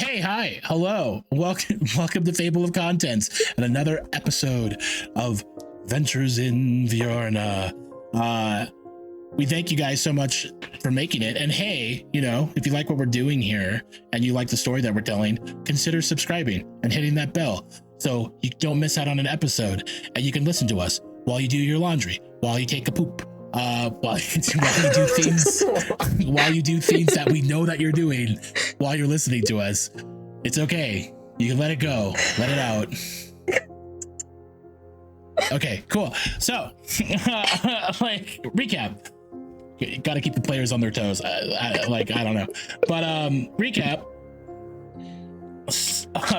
Hey, hi, hello, welcome to Fable of Contents and another episode of Ventures in Veurna. We thank you guys so much for making it. And hey, if you like what we're doing here and you like the story that we're telling, consider subscribing and hitting that bell so you don't miss out on an episode, and you can listen to us while you do your laundry, while you take a poop, while you do things that we know that you're doing while you're listening to us. It's okay. You can let it go. Let it out. Okay, cool. So, recap. Got to keep the players on their toes. I don't know. But recap.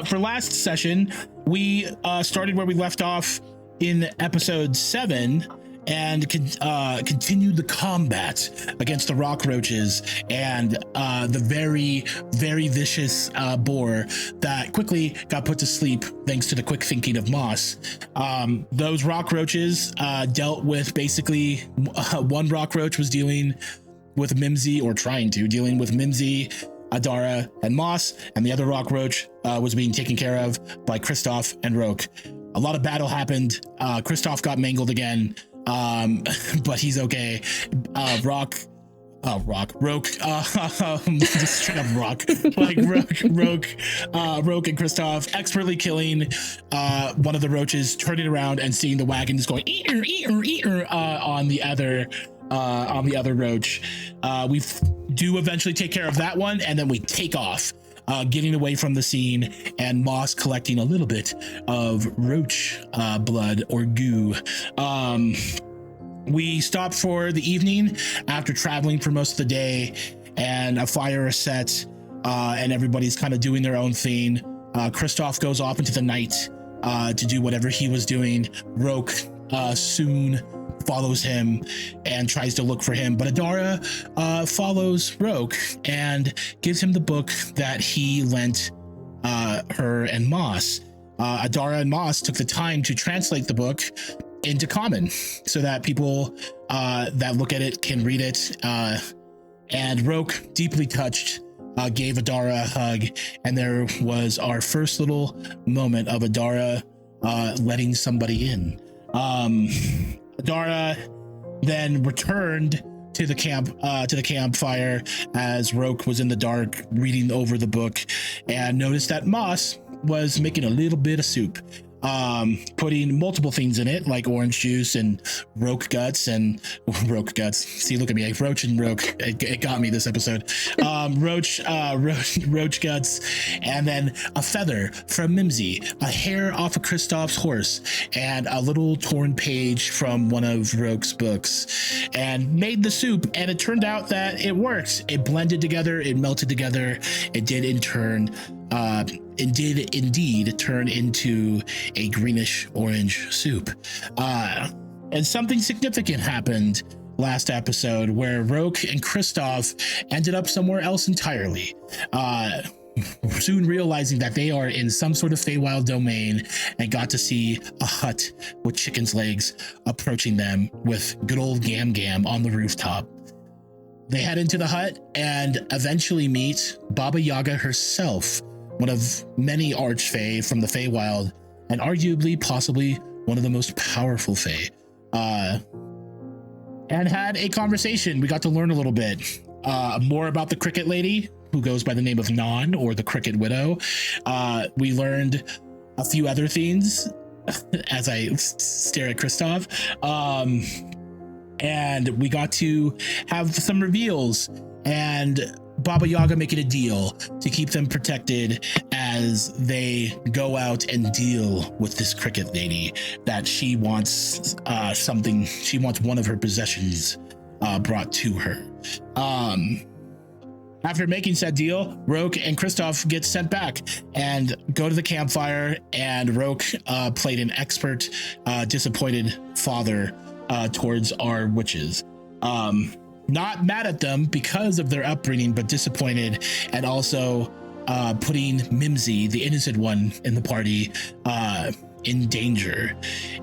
For last session, we started where we left off in episode 7 and continued the combat against the rock roaches and the very, very vicious boar that quickly got put to sleep thanks to the quick thinking of Moss. Those rock roaches dealt with basically one rock roach was dealing with Mimsy, or trying to dealing with Mimsy, Adara, and Moss, and the other rock roach was being taken care of by Kristoff and Roke. A lot of battle happened. Kristoff got mangled again. But he's okay. Roke, just straight up Rock, like Roke and Kristoff expertly killing one of the roaches, turning around and seeing the wagon just going eater on the other roach. We do eventually take care of that one, and then we take off, getting away from the scene, and Moss collecting a little bit of roach blood or goo. We stopped for the evening after traveling for most of the day, and a fire is set, and everybody's kind of doing their own thing. Kristoff goes off into the night to do whatever he was doing. Roke soon follows him and tries to look for him, but Adara follows Roke and gives him the book that he lent her and Moss. Adara and Moss took the time to translate the book into Common so that people that look at it can read it. And Roke, deeply touched, gave Adara a hug, and there was our first little moment of Adara letting somebody in. Adara then returned to the campfire as Roke was in the dark reading over the book, and noticed that Moss was making a little bit of soup, putting multiple things in it, like orange juice and roach guts. See, look at me, like Roach and Roke. It got me this episode. Roach guts, and then a feather from Mimsy, a hair off of Kristoff's horse, and a little torn page from one of Roke's books, and made the soup. And it turned out that it worked. It blended together. It melted together. It did indeed turn into a greenish orange soup. And something significant happened last episode where Roke and Kristoff ended up somewhere else entirely. Soon realizing that they are in some sort of Feywild domain, and got to see a hut with chicken's legs approaching them with good old Gam Gam on the rooftop. They head into the hut and eventually meet Baba Yaga herself, one of many archfey from the Feywild, and arguably possibly one of the most powerful Fey, and had a conversation. We got to learn a little bit more about the Cricket Lady, who goes by the name of Non, or the Cricket Widow. We learned a few other things as I stare at Kristoff, and we got to have some reveals, and Baba Yaga making a deal to keep them protected as they go out and deal with this Cricket Lady, that she wants she wants one of her possessions brought to her. After making said deal, Roke and Kristoff get sent back and go to the campfire, and Roke played an expert, disappointed father towards our witches. Not mad at them because of their upbringing, but disappointed, and also putting Mimsy, the innocent one in the party, in danger.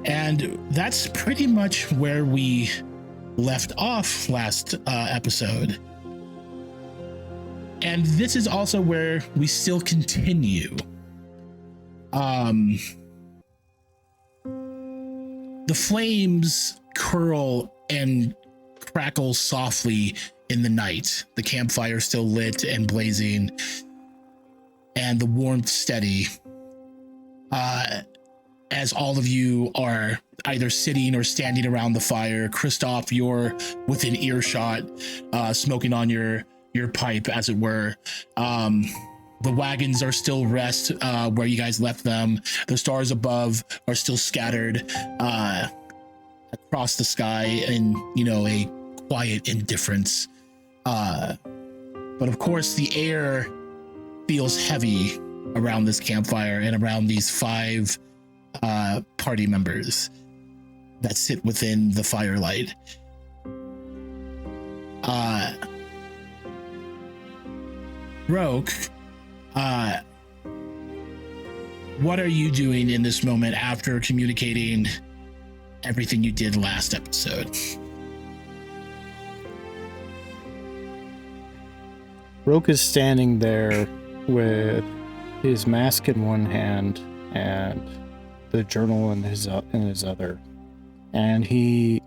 And that's pretty much where we left off last episode. And this is also where we still continue. The flames curl and crackle softly in the night. The campfire still lit and blazing, and the warmth steady. As all of you are either sitting or standing around the fire. Christoph, you're within earshot, smoking on your pipe, as it were. The wagons are still rest where you guys left them. The stars above are still scattered across the sky in, a quiet indifference. But of course, the air feels heavy around this campfire and around these 5 party members that sit within the firelight. Roke, what are you doing in this moment after communicating everything you did last episode? Roke is standing there with his mask in one hand and the journal in his other. And he,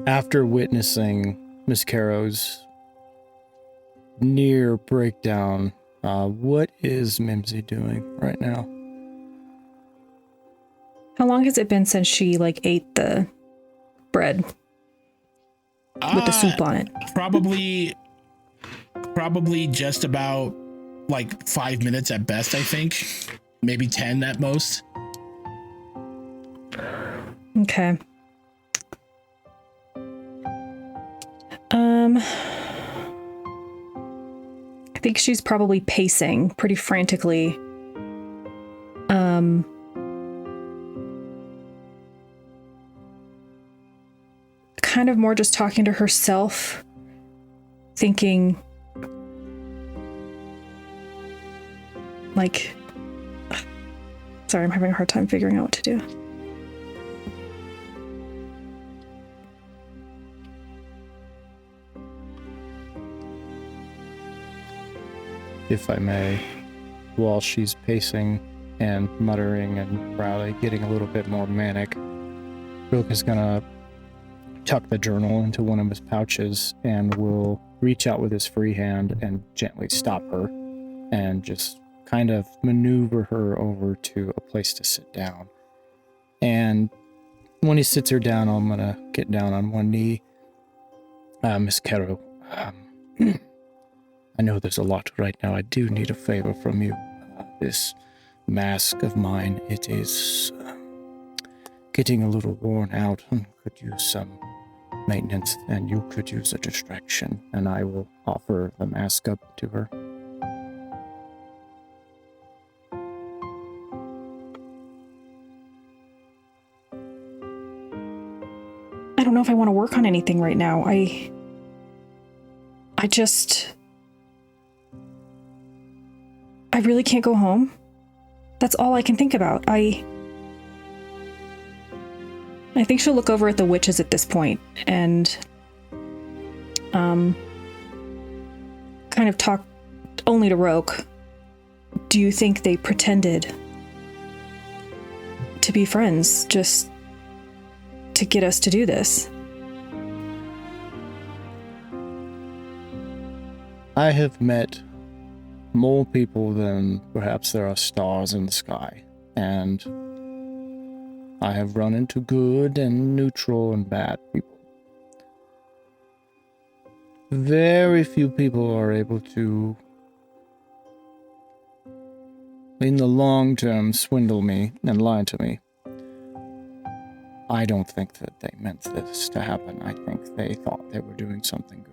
after witnessing Miss Caro's near breakdown, what is Mimsy doing right now? How long has it been since she ate the bread with the soup on it? Probably just about 5 minutes at best, I think. Maybe 10 at most. Okay. I think she's probably pacing pretty frantically. Kind of more just talking to herself, thinking sorry, I'm having a hard time figuring out what to do. If I may, while she's pacing and muttering and probably getting a little bit more manic, Roke is gonna tuck the journal into one of his pouches and will reach out with his free hand and gently stop her and just kind of maneuver her over to a place to sit down. And when he sits her down, I'm gonna get down on one knee. Miss Caro, I know there's a lot right now. I do need a favor from you. This mask of mine, it is getting a little worn out and could use some maintenance, and you could use a distraction, and I will offer the mask up to her. I don't know if I want to work on anything right now. I really can't go home. That's all I can think about. I think she'll look over at the witches at this point and kind of talk only to Roke. Do you think they pretended to be friends just to get us to do this? I have met more people than perhaps there are stars in the sky, and I have run into good and neutral and bad people. Very few people are able to, in the long term, swindle me and lie to me. I don't think that they meant this to happen. I think they thought they were doing something good.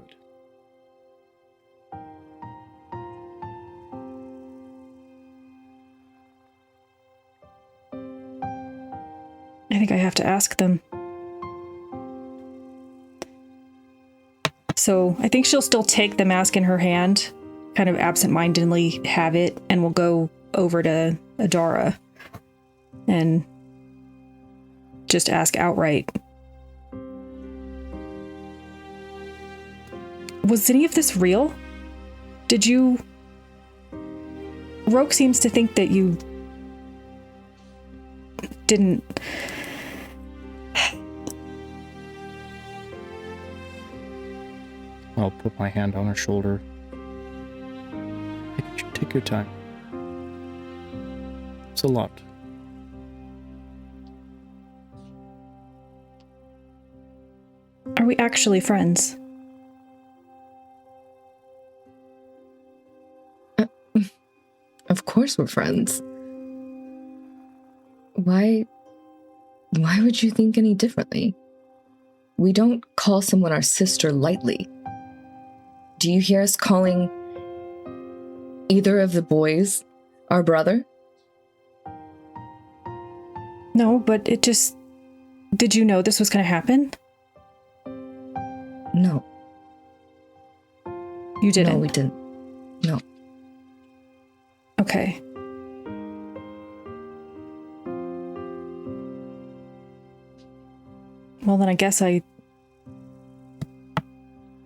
I think I have to ask them. So I think she'll still take the mask in her hand, kind of absentmindedly have it, and we'll go over to Adara and just ask outright. Was any of this real? Did you... Roke seems to think that you didn't... I'll put my hand on her shoulder. Take your time. It's a lot. Are we actually friends? Of course we're friends. Why would you think any differently? We don't call someone our sister lightly. Do you hear us calling either of the boys our brother? No, but it just... Did you know this was going to happen? No. You didn't? No, we didn't. No. Okay. Well, then I guess I'm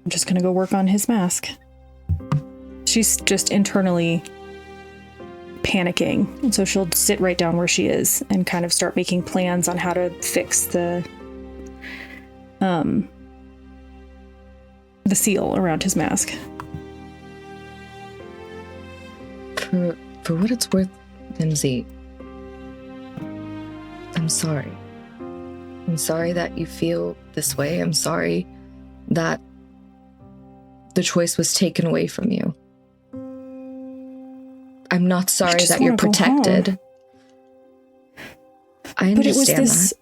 just gonna go work on his mask. She's just internally panicking, and so she'll sit right down where she is and kind of start making plans on how to fix the seal around his mask. For what it's worth, MZ, I'm sorry. I'm sorry that you feel this way. I'm sorry that the choice was taken away from you. I'm not sorry that you're protected. I understand that.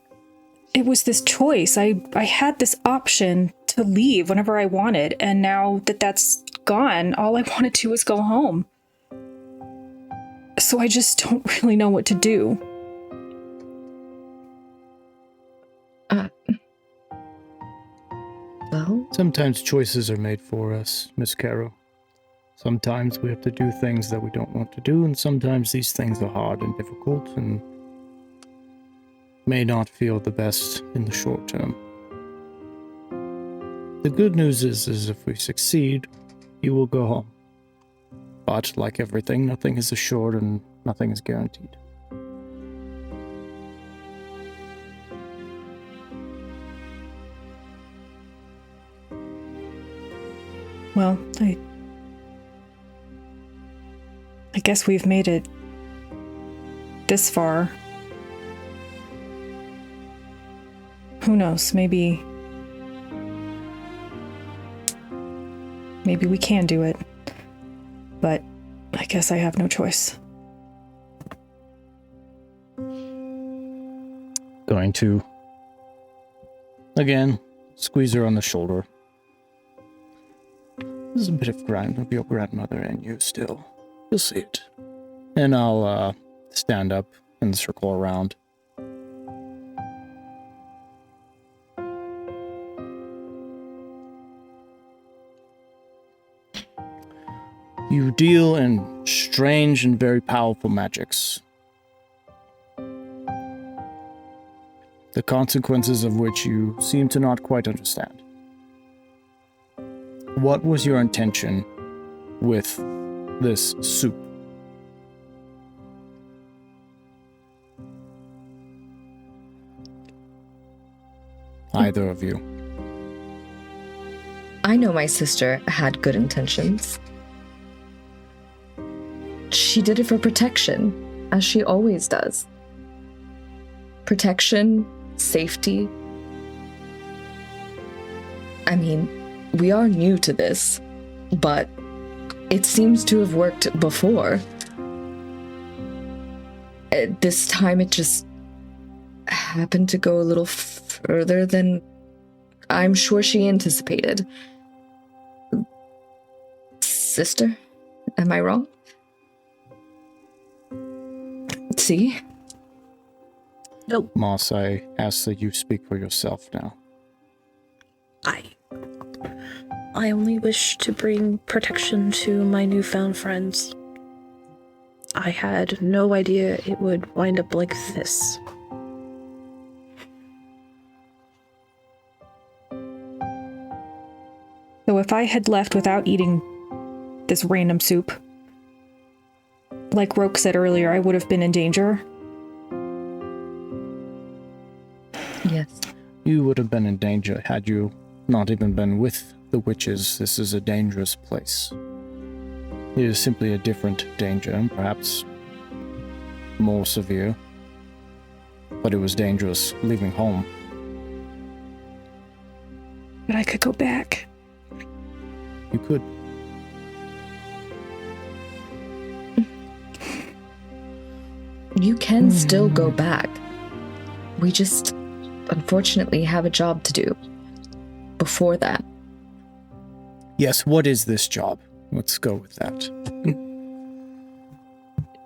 It was this choice. I had this option to leave whenever I wanted, and now that that's gone, all I want to do is go home. So I just don't really know what to do. Well? Sometimes choices are made for us, Miss Caro. Sometimes we have to do things that we don't want to do, and sometimes these things are hard and difficult and may not feel the best in the short term. The good news is if we succeed, you will go home. But like everything, nothing is assured and nothing is guaranteed. Well, I guess we've made it this far. Who knows? Maybe we can do it. But I guess I have no choice. Going to, again, squeeze her on the shoulder. There's a bit of your grandmother in you still. You'll see it. And I'll stand up and circle around. You deal in strange and very powerful magics, the consequences of which you seem to not quite understand. What was your intention with this soup? Either of you. I know my sister had good intentions. She did it for protection, as she always does. Protection, safety. I mean, we are new to this, but it seems to have worked before. This time it just happened to go a little further than I'm sure she anticipated. Sister, am I wrong? See? Nope. Moss, I ask that you speak for yourself now. I only wish to bring protection to my newfound friends. I had no idea it would wind up like this. So So if I had left without eating this random soup, like Roke said earlier, I would have been in danger. Yes. You would have been in danger had you not even been with the witches. This is a dangerous place. It is simply a different danger, perhaps more severe. But it was dangerous leaving home. But I could go back. You could. You can still go back. We just, unfortunately, have a job to do before that. Yes, what is this job? Let's go with that.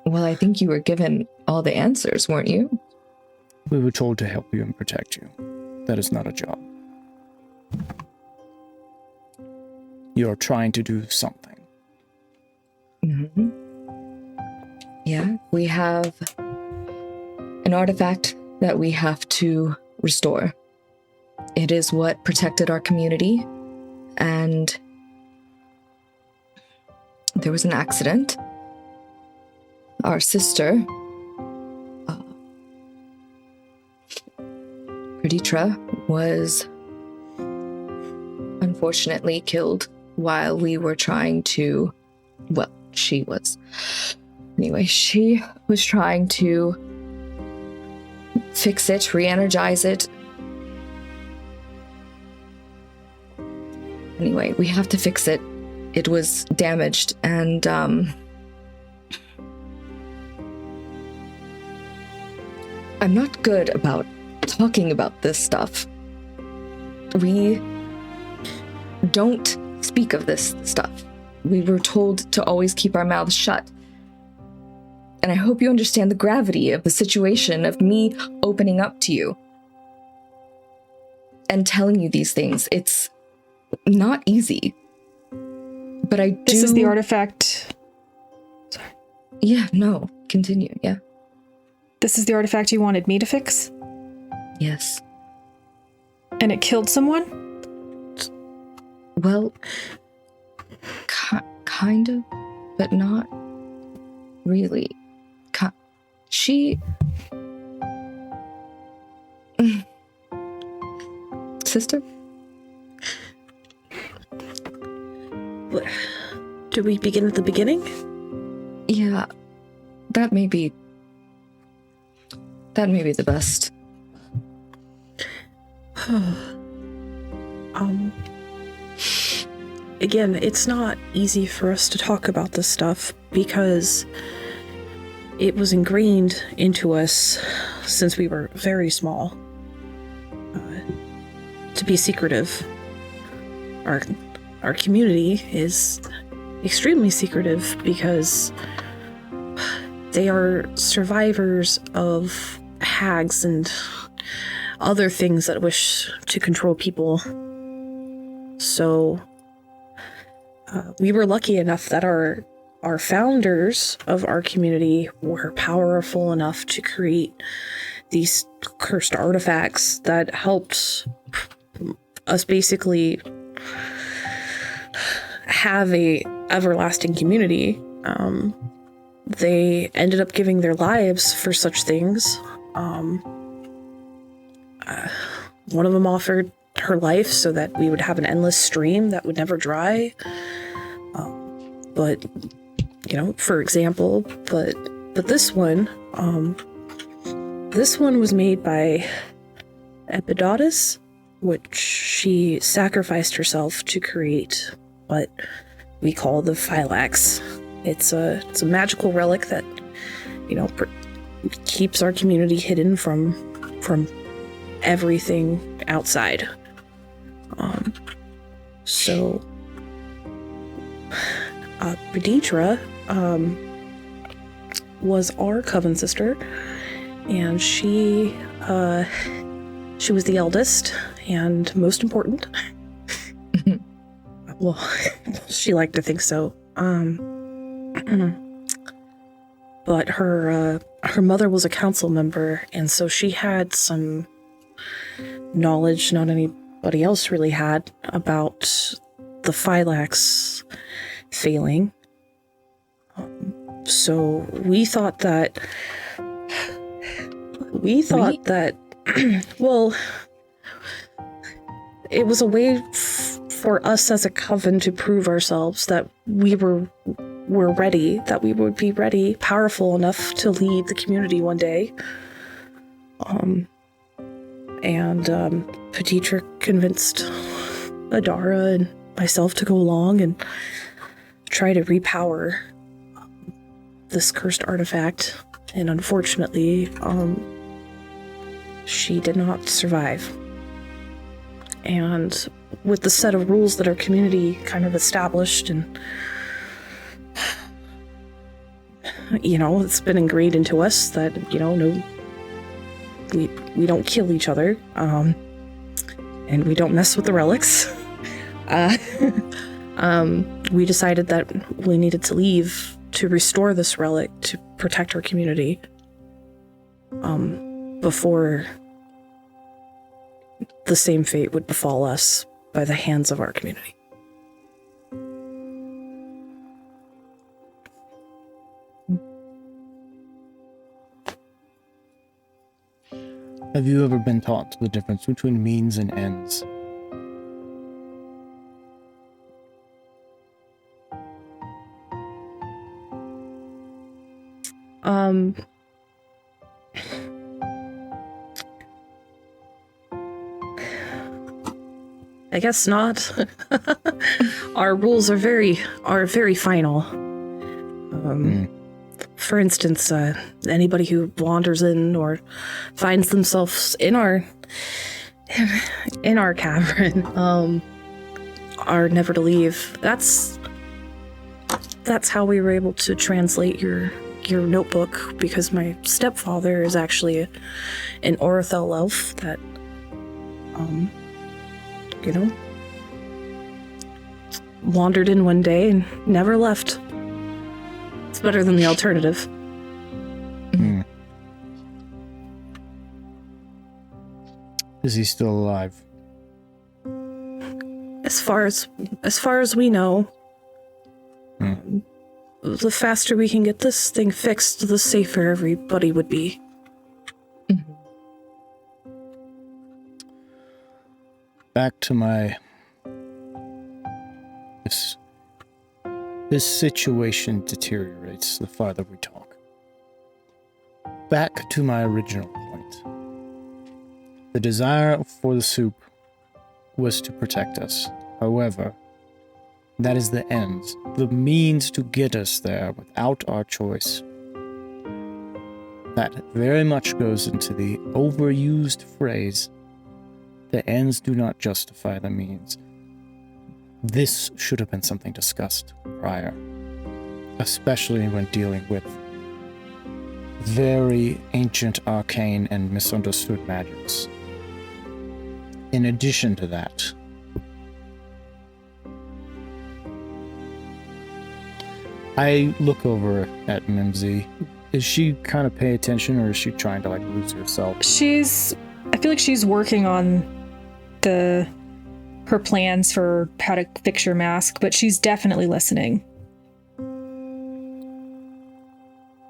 Well, I think you were given all the answers, weren't you? We were told to help you and protect you. That is not a job. You are trying to do something. Mm-hmm. Yeah, we have an artifact that we have to restore. It is what protected our community, and there was an accident. Our sister, Perditra, was unfortunately killed while we were trying to, well, she was. Anyway, she was trying to fix it, re-energize it. Anyway, we have to fix it. It was damaged, and I'm not good about talking about this stuff. We don't speak of this stuff. We were told to always keep our mouths shut. And I hope you understand the gravity of the situation of me opening up to you and telling you these things. It's not easy. But I do... This is the artifact... Sorry. Yeah, no. Continue, yeah. This is the artifact you wanted me to fix? Yes. And it killed someone? Well, kind of, but not really. She... Sister? Do we begin at the beginning? Yeah, that may be the best. Again, it's not easy for us to talk about this stuff because it was ingrained into us since we were very small to be secretive. Our community is extremely secretive because they are survivors of hags and other things that wish to control people. So we were lucky enough that our founders of our community were powerful enough to create these cursed artifacts that helped us basically have a everlasting community. They ended up giving their lives for such things. One of them offered her life so that we would have an endless stream that would never dry. But, you know, for example, but this one was made by Epidotus, which she sacrificed herself to create what we call the Phylax. It's a magical relic that, you know, keeps our community hidden from everything outside. So Perditra was our coven sister, and she was the eldest and most important. Well, she liked to think so. But her mother was a council member, and so she had some knowledge not anybody else really had about the Phylax failing. So we thought that well, it was a way for us as a coven to prove ourselves that we were ready, that we would be ready, powerful enough to lead the community one day. And Petitra convinced Adara and myself to go along and try to repower this cursed artifact. And unfortunately, she did not survive. And with the set of rules that our community kind of established, and it's been ingrained into us that no, we don't kill each other, and we don't mess with the relics. We decided that we needed to leave to restore this relic to protect our community before the same fate would befall us by the hands of our community. Have you ever been taught the difference between means and ends? I guess not. Our rules are very final. For instance, anybody who wanders in or finds themselves in our cavern are never to leave. That's how we were able to translate your notebook, because my stepfather is actually an Orithel elf that wandered in one day and never left. It's better than the alternative. Is he still alive? As far as we know, the faster we can get this thing fixed, the safer everybody would be. Back to my... This situation deteriorates the farther we talk. Back to my original point. The desire for the soup was to protect us. However, that is the ends, the means to get us there without our choice. That very much goes into the overused phrase, the ends do not justify the means. This should have been something discussed prior, especially when dealing with very ancient, arcane, and misunderstood magics. In addition to that, I look over at Mimsy. Is she kind of pay attention, or is she trying to lose herself? I feel like she's working on her plans for how to fix your mask, but she's definitely listening.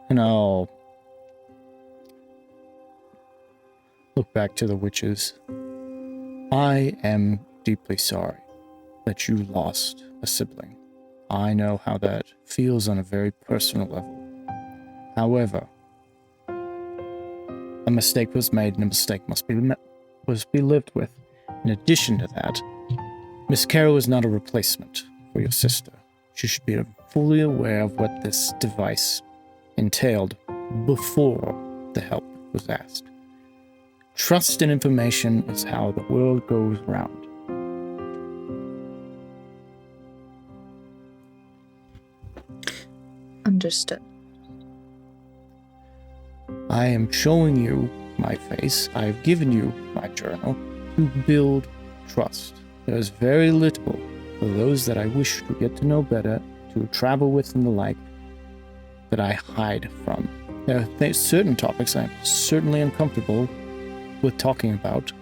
And I'll look back to the witches. I am deeply sorry that you lost a sibling. I know how that feels on a very personal level. However, a mistake was made, and a mistake must be lived with. In addition to that, Miss Carroll is not a replacement for your sister. She should be fully aware of what this device entailed before the help was asked. Trust and information is how the world goes round. Understood. I am showing you my face. I have given you my journal to build trust. There is very little for those that I wish to get to know better, to travel with and the like, that I hide from. There are certain topics I am certainly uncomfortable with talking about,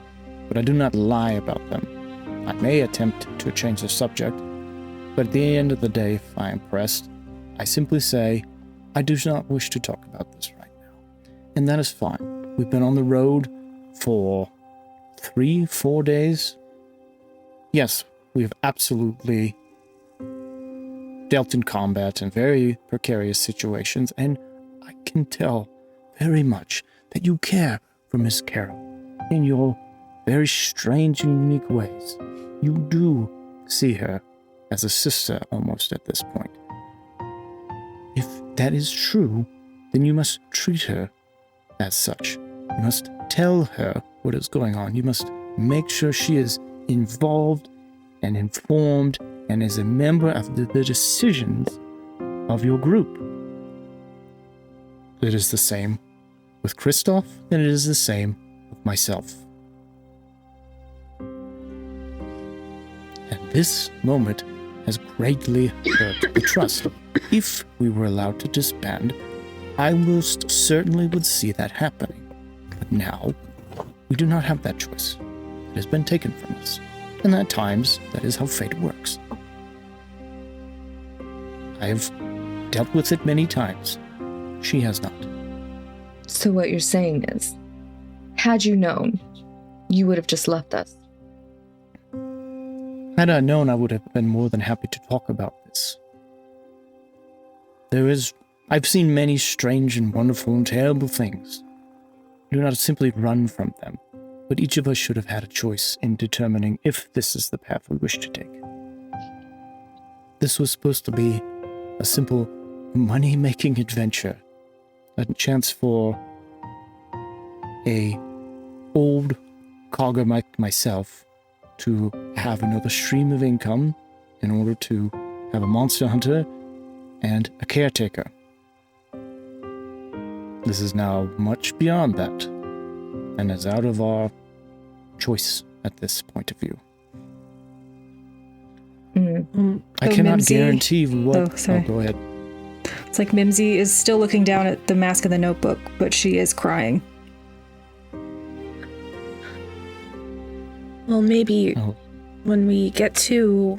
but I do not lie about them. I may attempt to change the subject, But at the end of the day, if I am pressed, I simply say, I do not wish to talk about this right now. And that is fine. We've been on the road for 3-4 days. Yes, we have absolutely dealt in combat in very precarious situations, and I can tell very much that you care for Miss Carol in your very strange and unique ways. You do see her as a sister almost at this point. If that is true, then you must treat her as such. You must tell her what is going on. You must make sure she is involved and informed and is a member of the decisions of your group. It is the same with Kristoff, and it is the same with myself. And this moment has greatly hurt the trust. If we were allowed to disband, I most certainly would see that happening. But now, we do not have that choice. It has been taken from us. And at times, that is how fate works. I have dealt with it many times. She has not. So what you're saying is, had you known, you would have just left us. Had I known, I would have been more than happy to talk about this. I've seen many strange and wonderful and terrible things. Do not simply run from them, but each of us should have had a choice in determining if this is the path we wish to take. This was supposed to be a simple money-making adventure, a chance for a old cogger like myself to have another stream of income in order to have a monster hunter and a caretaker. This is now much beyond that, and is out of our choice at this point of view. I cannot Mimsy. guarantee what... Oh, sorry. Go ahead. It's like Mimsy is still looking down at the mask in the notebook, but she is crying. Well, maybe Oh. when we get to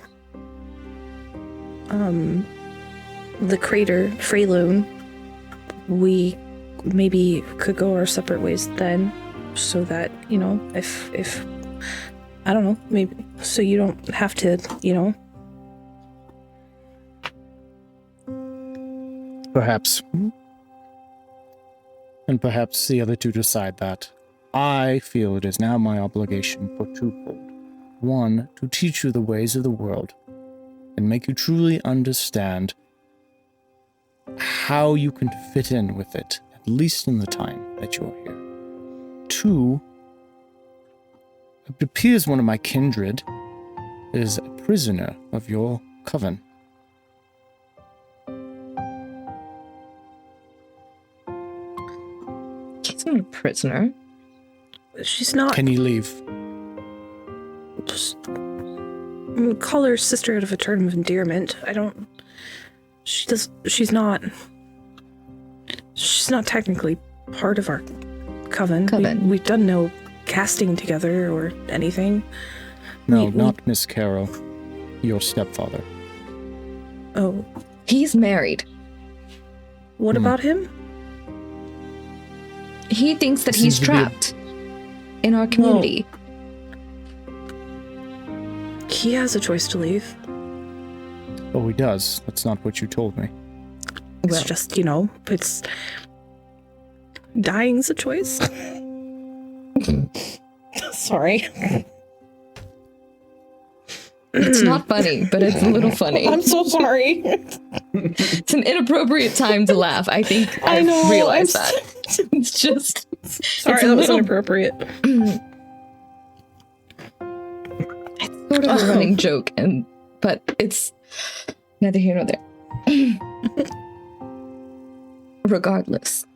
the crater, Freyloon, we maybe could go our separate ways then, so that, if I don't know, maybe so you don't have to, Perhaps. And perhaps the other two decide that. I feel it is now my obligation for twofold. One, to teach you the ways of the world and make you truly understand how you can fit in with it, at least in the time that you're here. Two, it appears one of my kindred is a prisoner of your coven. He's not a prisoner. she's not. Can you leave? Just call her sister out of a term of endearment. She's not technically part of our coven. We've done no casting together or anything. No, not Miss Carol. Your stepfather. Oh, He's married. what about him? He thinks that Seems he's to be a- trapped in our community. He has a choice to leave. Oh, he does. That's not what you told me. It's Well- just, it's dying's a choice. Sorry. It's not funny, but it's a little funny. I'm so sorry. It's an inappropriate time to laugh. I think I know, I've realized I'm that. It's just... Sorry, it's a that was little- inappropriate. It's sort of a running joke, but it's neither here nor there. Regardless.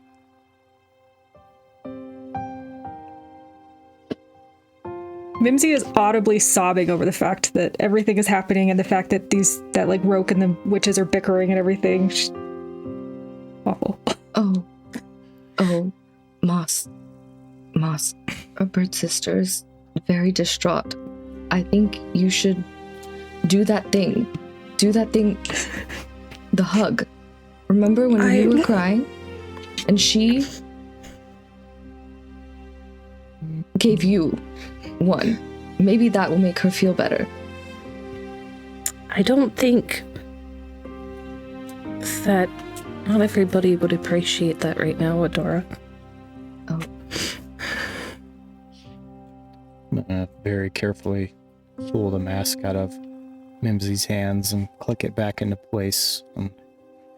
Mimsy is audibly sobbing over the fact that everything is happening and the fact that that Roke and the witches are bickering and everything. Awful. Oh, Moss, our bird sister's very distraught. I think you should do that thing do that thing, the hug. Remember when you were crying? And she gave you one. Maybe that will make her feel better. I don't think that not everybody would appreciate that right now, Adora. Oh. I'm gonna very carefully pull the mask out of Mimsy's hands and click it back into place and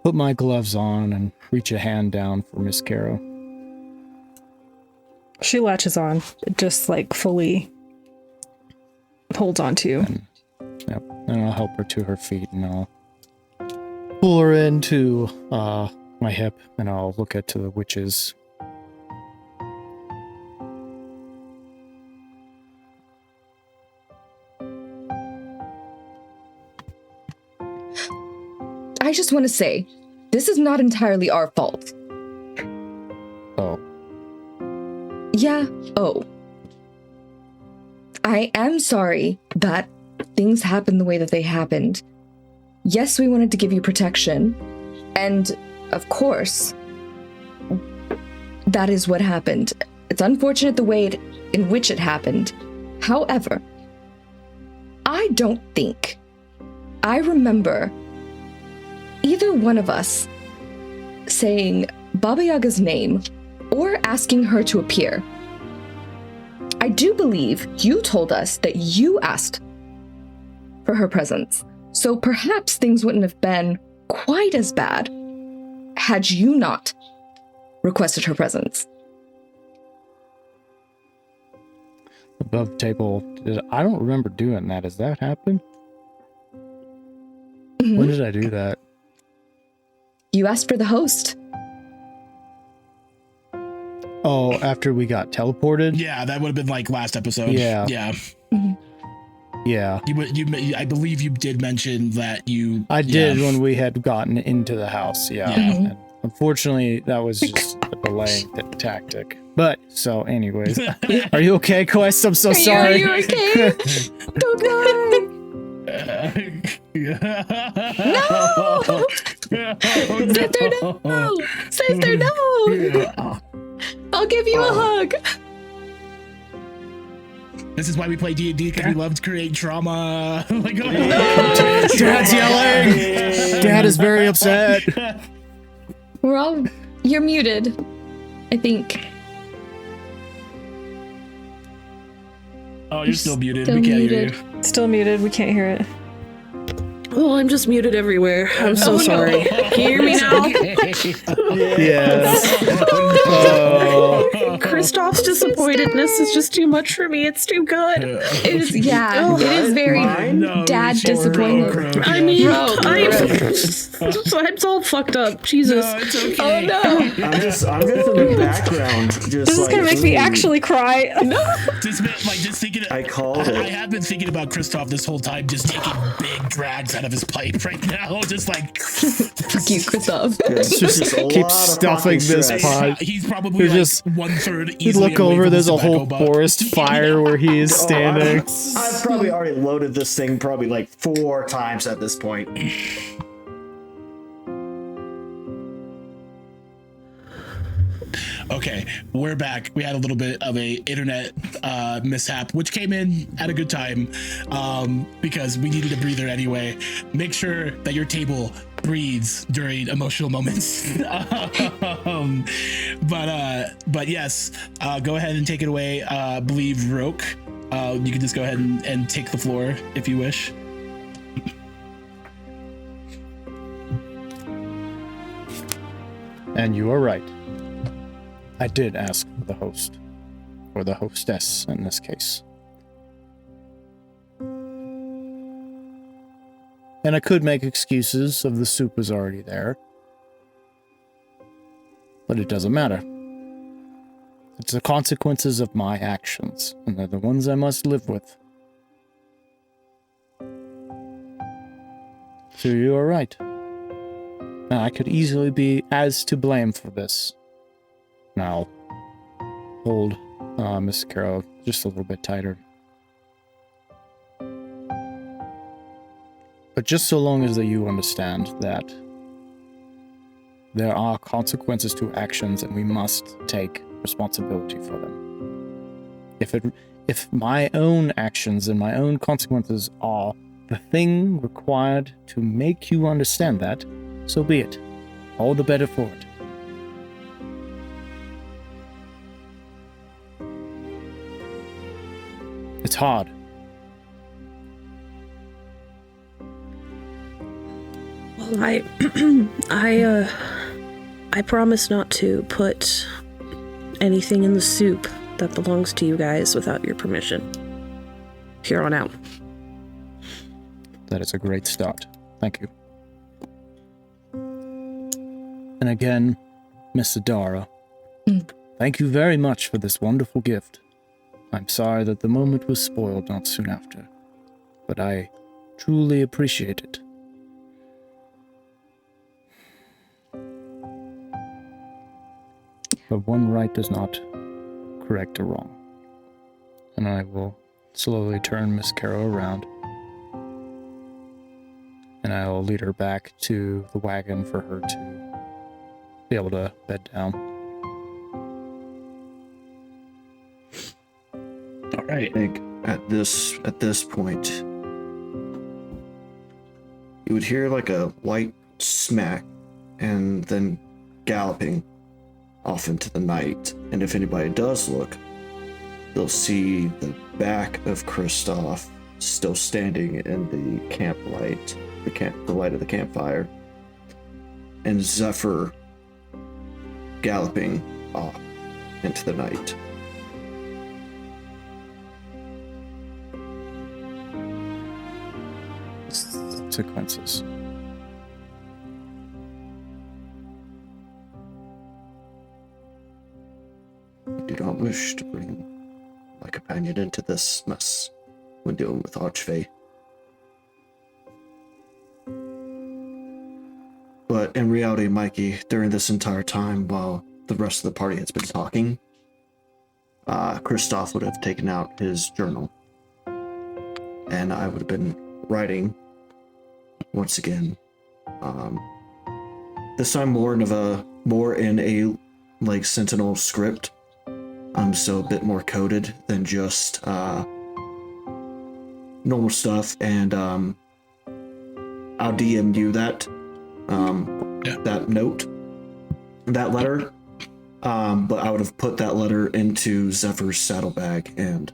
put my gloves on and reach a hand down for Miss Caro. She latches on, just like fully holds on to you. And I'll help her to her feet and I'll pull her into my hip and I'll look at to the witches. I just want to say, this is not entirely our fault. Oh. Yeah, oh. I am sorry that things happened the way that they happened. Yes, we wanted to give you protection. And, of course, that is what happened. It's unfortunate the way in which it happened. However, I don't think I remember either one of us saying Baba Yaga's name or asking her to appear. I do believe you told us that you asked for her presence, so perhaps things wouldn't have been quite as bad had you not requested her presence. Above table, I don't remember doing that. Has that happened? Mhm. When did I do that? You asked for the host. Oh, after we got teleported? Yeah, that would have been like last episode. Yeah. Yeah. Yeah. I believe you did mention that you. I did when we had gotten into the house, yeah. Yeah. And unfortunately, that was just a delaying tactic. But, so anyways. Are you okay, Quest? I'm so sorry. Are you okay? Don't cry. No! Sister, no! Sister, no! I'll give you a hug. This is why we play D&D, because we love to create trauma. Like, Dad's yelling! Dad is very upset. You're muted, I think. Oh, you're still muted. Still We can't muted. hear you. Still muted. We can't hear it. Oh, I'm just muted everywhere. I'm so sorry. Can you hear me now? Yes. Kristoff's disappointedness is just too much for me. It's too good. It is, yeah. It is very dad disappointed. I mean, Bro. I'm all fucked up. Jesus. No, it's okay. Oh no! I'm just in the background. Just This is gonna make me actually cry. Just thinking. I called I it. have been thinking about Kristoff this whole time, just taking big drags out of his pipe right now, just like. Fuck you, Kristoff. Just a Keep lot of stuffing fucking this stress. pot. He's probably You're like just- 1/3 You easily look away over, from there's his a whole tobacco butt. forest fire where he is Oh, standing. I've probably already loaded this thing probably like 4 times at this point. Okay, we're back. We had a little bit of a internet mishap, which came in at a good time because we needed a breather anyway. Make sure that your table breathes during emotional moments. But yes, go ahead and take it away. I believe Roke, you can just go ahead and take the floor if you wish. And you are right. I did ask for the host. Or the hostess in this case. And I could make excuses of the soup was already there. But it doesn't matter. It's the consequences of my actions, and they're the ones I must live with. So you are right. And I could easily be as to blame for this. Now, hold Miss Carol just a little bit tighter. But But just so long as that you understand that there are consequences to actions and we must take responsibility for them. If my own actions and my own consequences are the thing required to make you understand that, so be it. All the better for it. It's hard. Well, I promise not to put anything in the soup that belongs to you guys without your permission. Here on out. That is a great start. Thank you. And again, Miss Adara, thank you very much for this wonderful gift. I'm sorry that the moment was spoiled not soon after, but I truly appreciate it. But one right does not correct a wrong. And I will slowly turn Miss Carroll around. And I will lead her back to the wagon for her to be able to bed down. All right. I think at this point, you would hear like a light smack and then galloping off into the night. And if anybody does look, they'll see the back of Kristoff still standing in the camp light, the light of the campfire, and Zephyr galloping off into the night. Consequences. I do not wish to bring my companion into this mess when dealing with Archfey. But in reality, Mikey, during this entire time, while the rest of the party has been talking, Kristoff would have taken out his journal, and I would have been writing once again. This time more in a like Sentinel script. So a bit more coded than just normal stuff, and I'll DM you that that note, that letter. But I would have put that letter into Zephyr's saddlebag and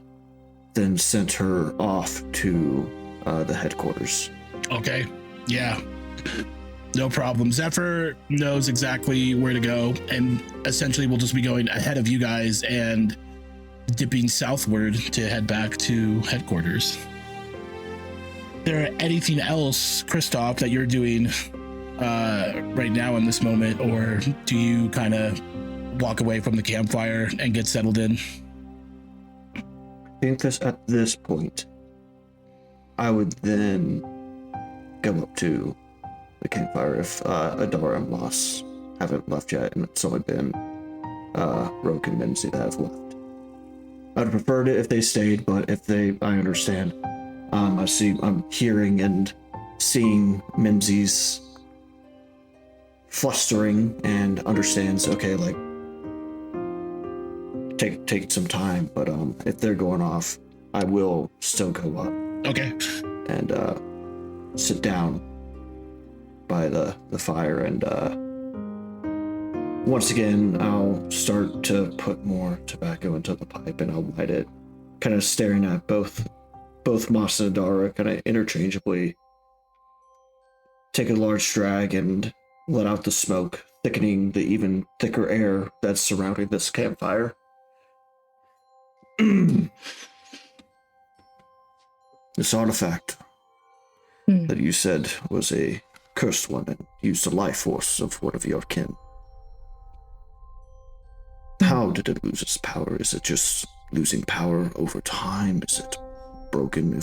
then sent her off to the headquarters. Okay. Yeah. No problem. Zephyr knows exactly where to go, and essentially we'll just be going ahead of you guys and dipping southward to head back to headquarters. Is there anything else, Kristoff, that you're doing right now in this moment, or do you kind of walk away from the campfire and get settled in? I think at this point, I would then go up to the campfire if Adara and Moss haven't left yet, and it's only been Roke and Mimsy that have left. I'd have preferred it if they stayed, but if I understand. I'm hearing and seeing Mimsy's flustering and understands, okay, like, take some time, but if they're going off, I will still go up. Okay. And sit down by the fire, and once again I'll start to put more tobacco into the pipe, and I'll light it, kind of staring at both Moss and Adara, kind of interchangeably. Take a large drag and let out the smoke, thickening the even thicker air that's surrounding this campfire. This artifact that you said was a cursed one and used the life force of one of your kin. How did it lose its power? Is it just losing power over time? Is it broken?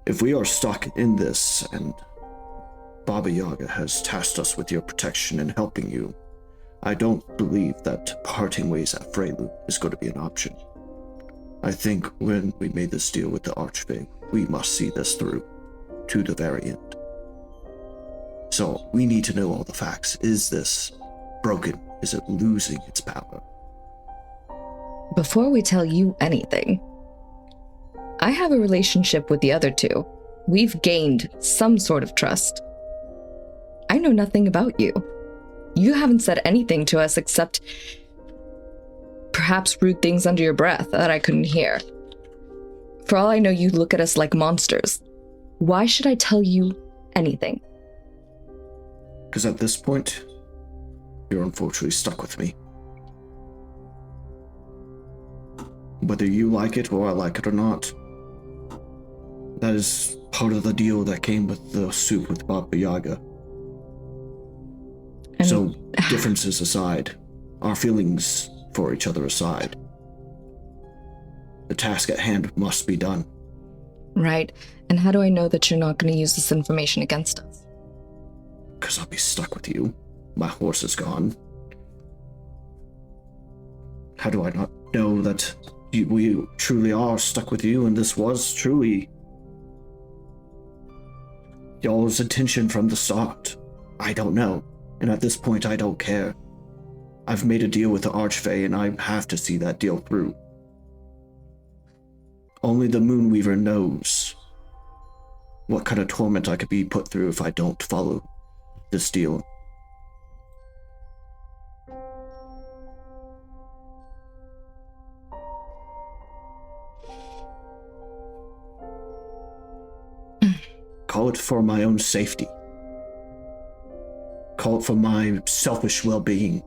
If we are stuck in this and Baba Yaga has tasked us with your protection and helping you, I don't believe that parting ways at Freyloop is going to be an option. I think when we made this deal with the Archfey, we must see this through to the very end. So we need to know all the facts. Is this broken? Is it losing its power? Before we tell you anything, I have a relationship with the other two. We've gained some sort of trust. I know nothing about you. You haven't said anything to us except perhaps rude things under your breath that I couldn't hear. For all I know, you look at us like monsters. Why should I tell you anything? Because at this point, you're unfortunately stuck with me. Whether you like it or I like it or not, that is part of the deal that came with the suit with Baba Yaga. And so, differences aside, our feelings for each other aside, the task at hand must be done. Right. And how do I know that you're not going to use this information against us? Because I'll be stuck with you. My horse is gone. How do I not know that we truly are stuck with you and this was truly y'all's intention from the start? I don't know. And at this point, I don't care. I've made a deal with the Archfey and I have to see that deal through. Only the Moonweaver knows what kind of torment I could be put through if I don't follow this deal. Call it for my own safety. Call it for my selfish well-being.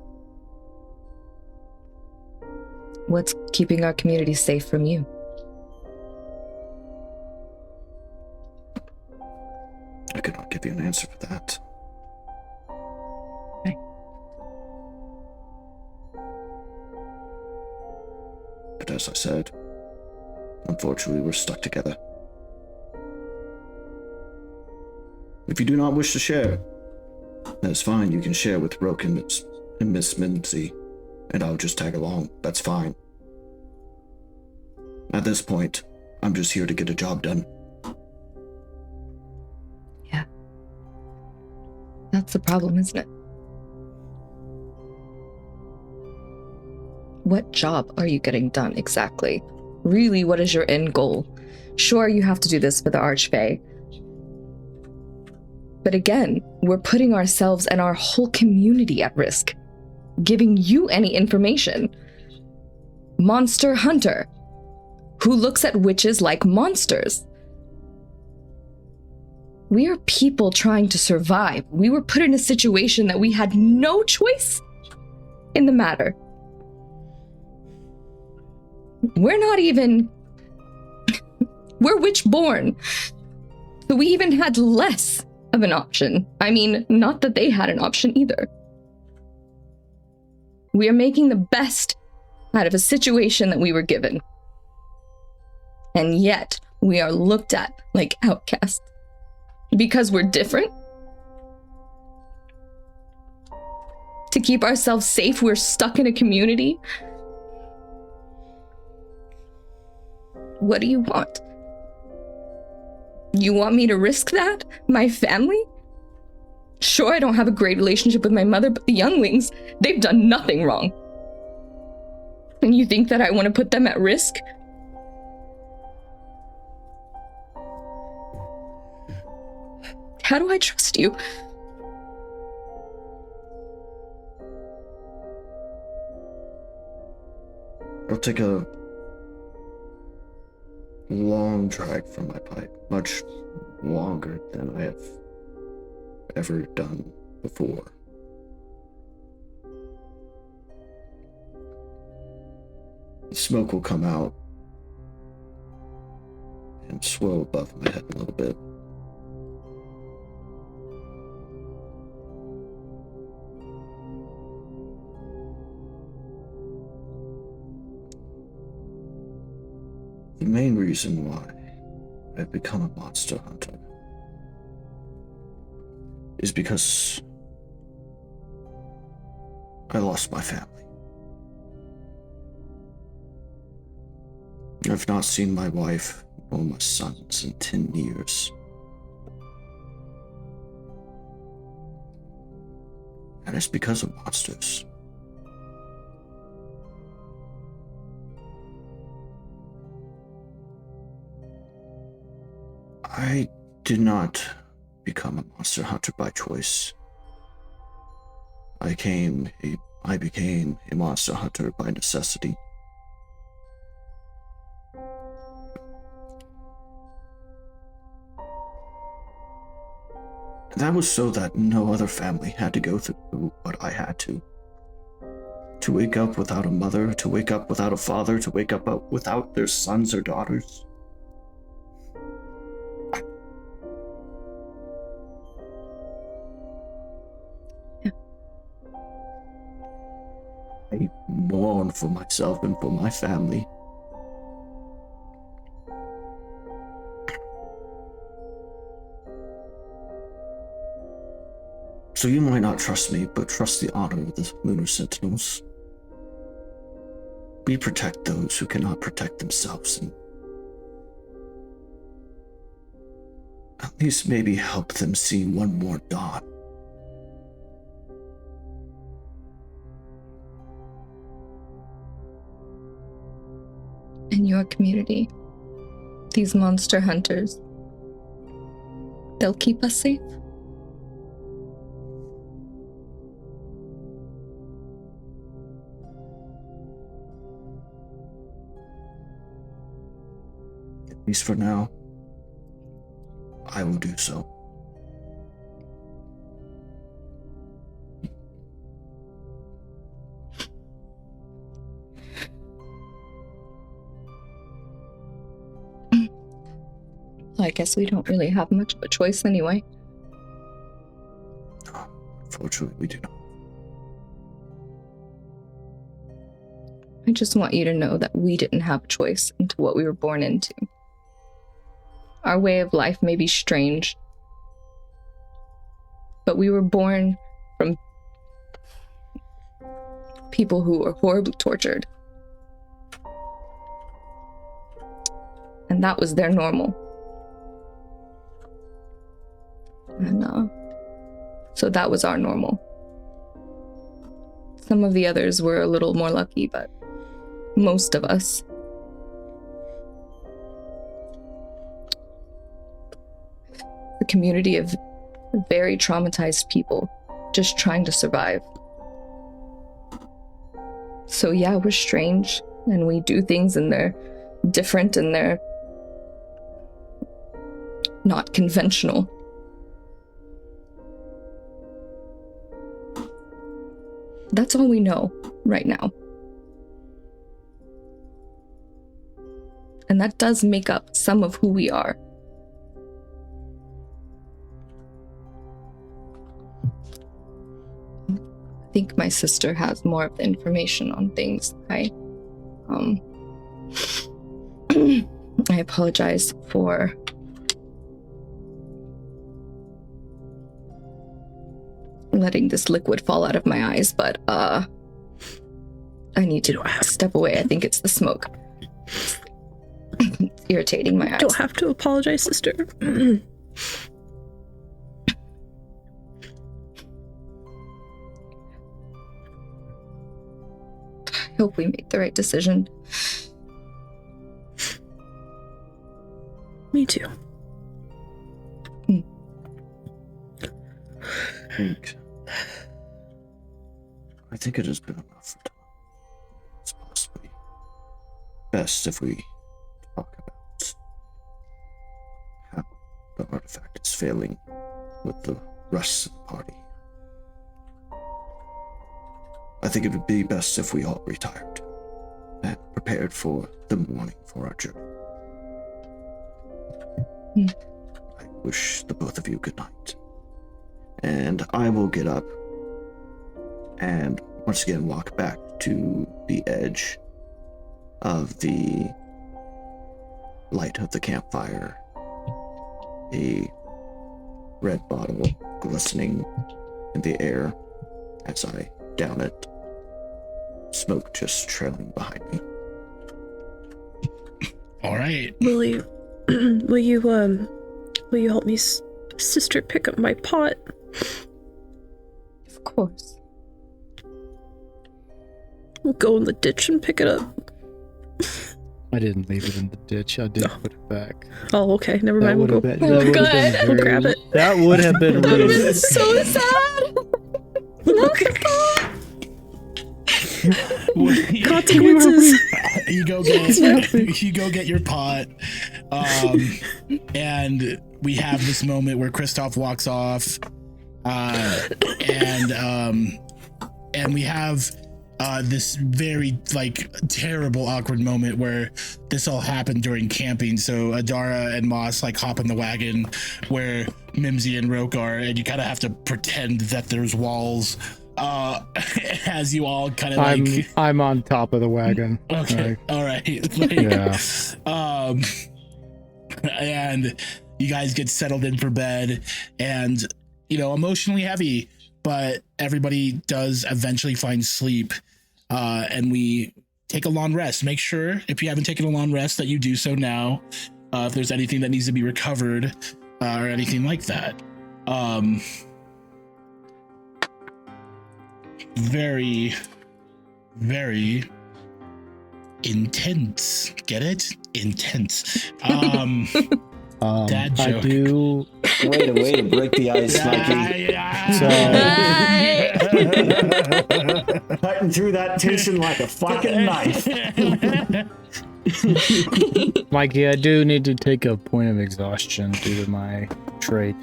What's keeping our community safe from you? I could not give you an answer for that. Okay. But as I said, unfortunately we're stuck together. If you do not wish to share, that's fine. You can share with Roke and Miss Mimsy, and I'll just tag along. That's fine. At this point, I'm just here to get a job done. Yeah. That's the problem, isn't it? What job are you getting done exactly? Really, what is your end goal? Sure, you have to do this for the Archfey. But again, we're putting ourselves and our whole community at risk, giving you any information. Monster Hunter, who looks at witches like monsters. We are people trying to survive. We were put in a situation that we had no choice in the matter. We're not even... we're witch-born. So we even had less of an option. I mean, not that they had an option either. We are making the best out of a situation that we were given. And yet, we are looked at like outcasts. Because we're different? To keep ourselves safe, we're stuck in a community? What do you want? You want me to risk that? My family? Sure, I don't have a great relationship with my mother, but the younglings, they've done nothing wrong. And you think that I want to put them at risk? How do I trust you? I'll take a long drag from my pipe, much longer than I have ever done before. The smoke will come out and swirl above my head a little bit. The main reason why I've become a monster hunter is because I lost my family. I've not seen my wife or my sons in 10 years. And it's because of monsters. I did not become a monster hunter by choice. I became a monster hunter by necessity. That was so that no other family had to go through what I had to. To wake up without a mother, to wake up without a father, to wake up without their sons or daughters. Yeah. I mourn for myself and for my family. So you might not trust me, but trust the honor of the Lunar Sentinels. We protect those who cannot protect themselves, and at least maybe help them see one more dawn. In your community, these monster hunters, they'll keep us safe. At least for now, I will do so. I guess we don't really have much of a choice anyway. Unfortunately, we do not. I just want you to know that we didn't have a choice into what we were born into. Our way of life may be strange, but we were born from people who were horribly tortured. And that was their normal. And so that was our normal. Some of the others were a little more lucky, but most of us. A community of very traumatized people just trying to survive. So yeah, we're strange and we do things and they're different and they're not conventional. That's all we know right now. And that does make up some of who we are. I think my sister has more of the information on things. I apologize for letting this liquid fall out of my eyes, but I need to step away. I think it's the smoke. It's irritating my eyes. Don't have to apologize, sister. I hope we made the right decision. Me too. I think it has been enough for time. It's possibly best if we talk about how the artifact is failing with the rest of the party. I think it would be best if we all retired and prepared for the morning for our journey. I wish the both of you good night. And I will get up and once again walk back to the edge of the light of the campfire. A red bottle glistening in the air as I down it. Smoke just trailing behind me. All right. Will you help me, sister, pick up my pot? Of course. We'll go in the ditch and pick it up. I didn't leave it in the ditch. I did put it back. Oh, okay. Never mind. We'll go. That would have been We'll grab it. That would have been rude. It's so sad. Consequences. You go get your pot, and we have this moment where Kristoff walks off, and we have this very terrible awkward moment where this all happened during camping. So Adara and Moss hop in the wagon where Mimsy and Roke are, and you kind of have to pretend that there's walls as you all kind of I'm on top of the wagon. Okay. All right. Yeah. And you guys get settled in for bed, and emotionally heavy, but everybody does eventually find sleep, and we take a long rest. Make sure if you haven't taken a long rest that you do so now, if there's anything that needs to be recovered or anything like that. Very, very intense. Get it? Intense. Dad joke. I do. Way to break the ice, Mikey. Cutting through that tension like a fucking knife. Mikey, I do need to take a point of exhaustion due to my trait.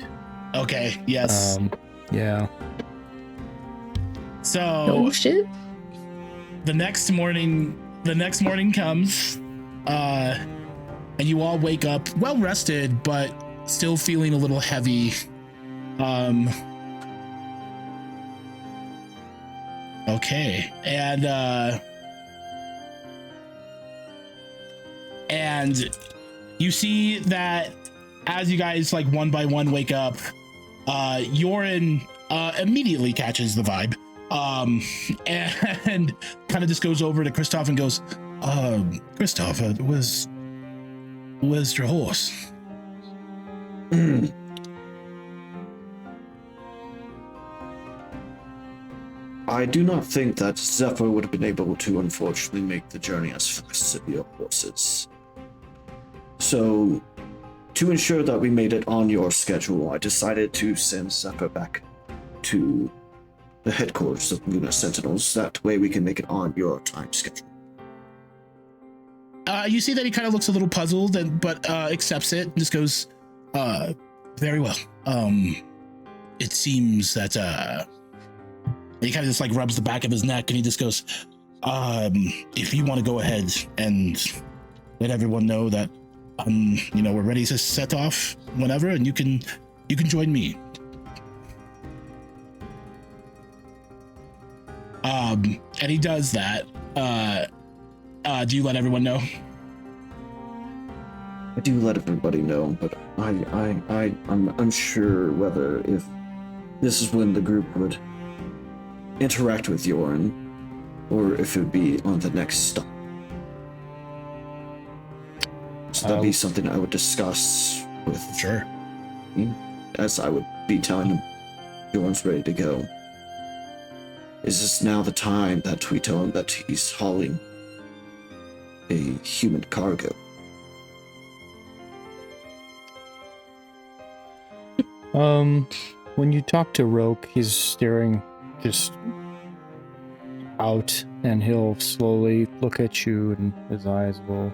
Okay. Yes. Yeah. So. Oh shit. The next morning comes, and you all wake up well rested, but still feeling a little heavy. Okay, and you see that as you guys one by one wake up, Yorin immediately catches the vibe. And kind of just goes over to Kristoff and goes, Kristoff, where's your horse? I do not think that Zephyr would have been able to, unfortunately, make the journey as fast as your horses. So, to ensure that we made it on your schedule, I decided to send Zephyr back to the headquarters of Lunar Sentinels. That way we can make it on your time schedule. You see that he kind of looks a little puzzled, but accepts it and just goes, very well. It seems that, he kind of just rubs the back of his neck and he just goes, if you want to go ahead and let everyone know that, we're ready to set off whenever, and you can join me. And he does that. Do you let everyone know? I do let everybody know, but I'm unsure whether if this is when the group would interact with Yorin, or if it would be on the next stop. So that'd be something I would discuss with him, as I would be telling him Yorin's ready to go. Is this now the time that we tell him that he's hauling a human cargo? When you talk to Roke, he's staring just out, and he'll slowly look at you, and his eyes will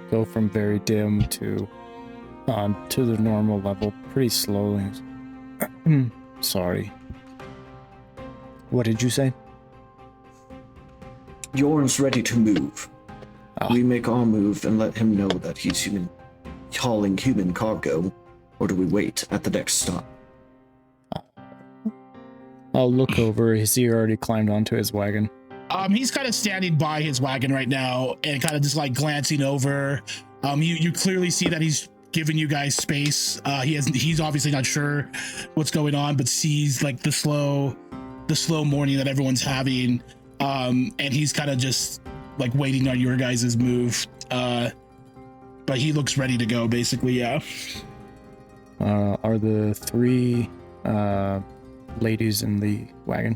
go from very dim to the normal level pretty slowly. Sorry. What did you say? Yorin's ready to move. We make our move and let him know that he's hauling human cargo, or do we wait at the next stop? I'll look over. Has he already climbed onto his wagon? He's kind of standing by his wagon right now and kind of just glancing over. You clearly see that he's giving you guys space. He's obviously not sure what's going on, but sees the slow morning that everyone's having. And he's kind of just waiting on your guys' move. But he looks ready to go, basically, yeah. Are the three ladies in the wagon?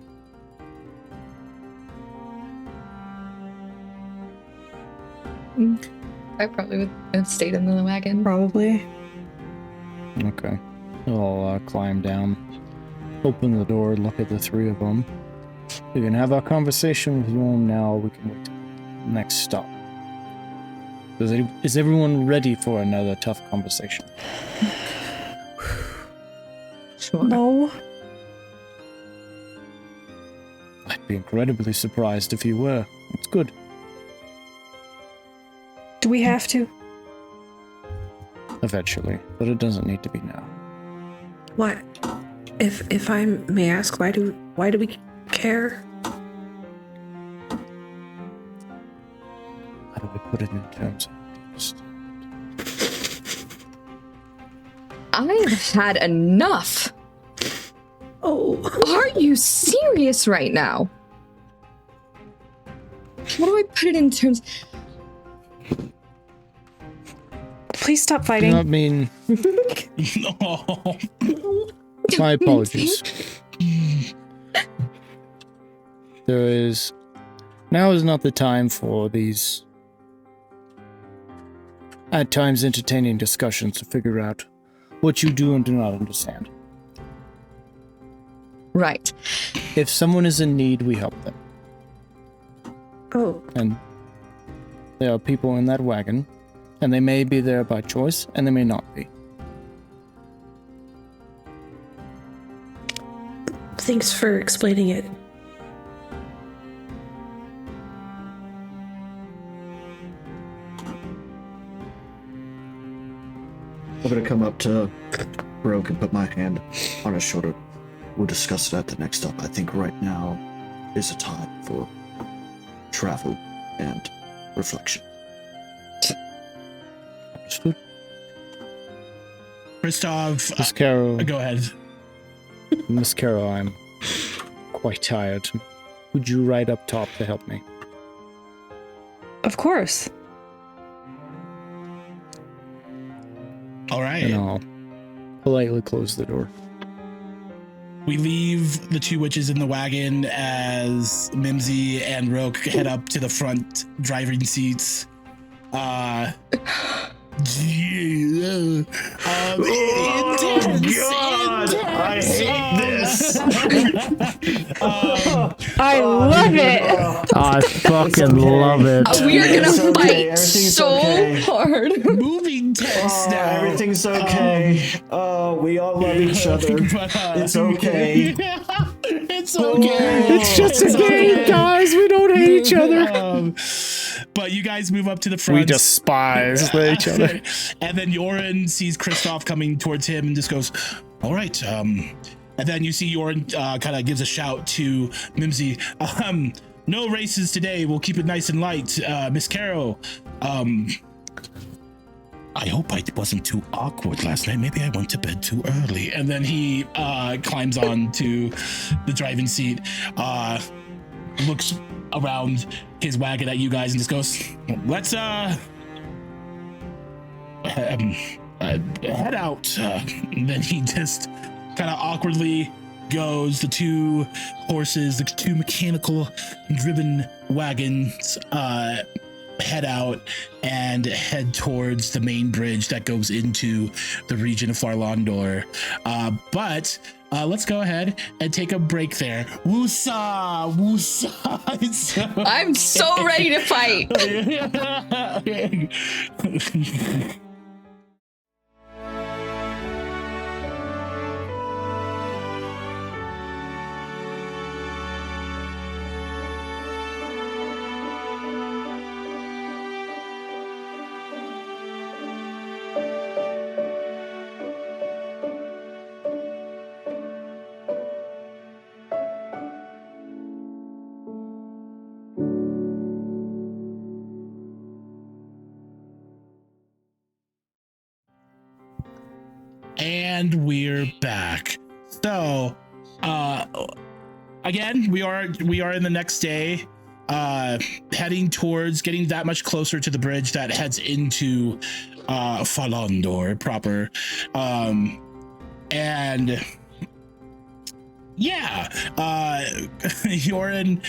I probably would have stayed in the wagon. Probably. Okay. I'll climb down, open the door, look at the three of them. We can have our conversation with Yorm now. We can wait till the next stop. Is everyone ready for another tough conversation? Sure. No. I'd be incredibly surprised if you were. It's good. Do we have to? Eventually, but it doesn't need to be now. What? If I may ask, why do we care? How do we put it in terms of I've had enough. Oh. Are you serious right now? How do I put it in terms? Please stop fighting. I mean, No. my apologies. Now is not the time for these, at times, entertaining discussions to figure out what you do and do not understand. Right. If someone is in need, we help them. Oh. And there are people in that wagon, and they may be there by choice, and they may not be. Thanks for explaining it. I'm gonna come up to Rogue and put my hand on his shoulder. We'll discuss it at the next stop. I think right now is a time for travel and reflection. Understood. Christoph, Miss Carol, go ahead. Miss Carol, I'm quite tired. Would you ride up top to help me? Of course. All right. And I'll politely close the door. We leave the two witches in the wagon as Mimsy and Roke head up to the front driving seats. God! I hate this! I love it. I fucking love it. We are gonna It's fight okay, everything's so okay. hard. Moving tense now. Everything's okay. We all love each other. It's okay. It's okay. It's just a game, guys. We don't hate each other. But you guys move up to the front. We despise each other. And then Yoren sees Kristoff coming towards him and just goes, all right. And then you see Yoren kind of gives a shout to Mimsy. No races today. We'll keep it nice and light. Miss Carol, I hope I wasn't too awkward last night. Maybe I went to bed too early. And then he climbs on to the driving seat, looks around his wagon at you guys and just goes, let's head out. And then he just kind of awkwardly goes. The two horses, the two mechanical driven wagons, head out and head towards the main bridge that goes into the region of Farlandor. But let's go ahead and take a break there. Woosa! Woosa! I'm so ready to fight. And we're back. So, again, we are in the next day, heading towards getting that much closer to the bridge that heads into Farlandor proper. And Yeah, Yorin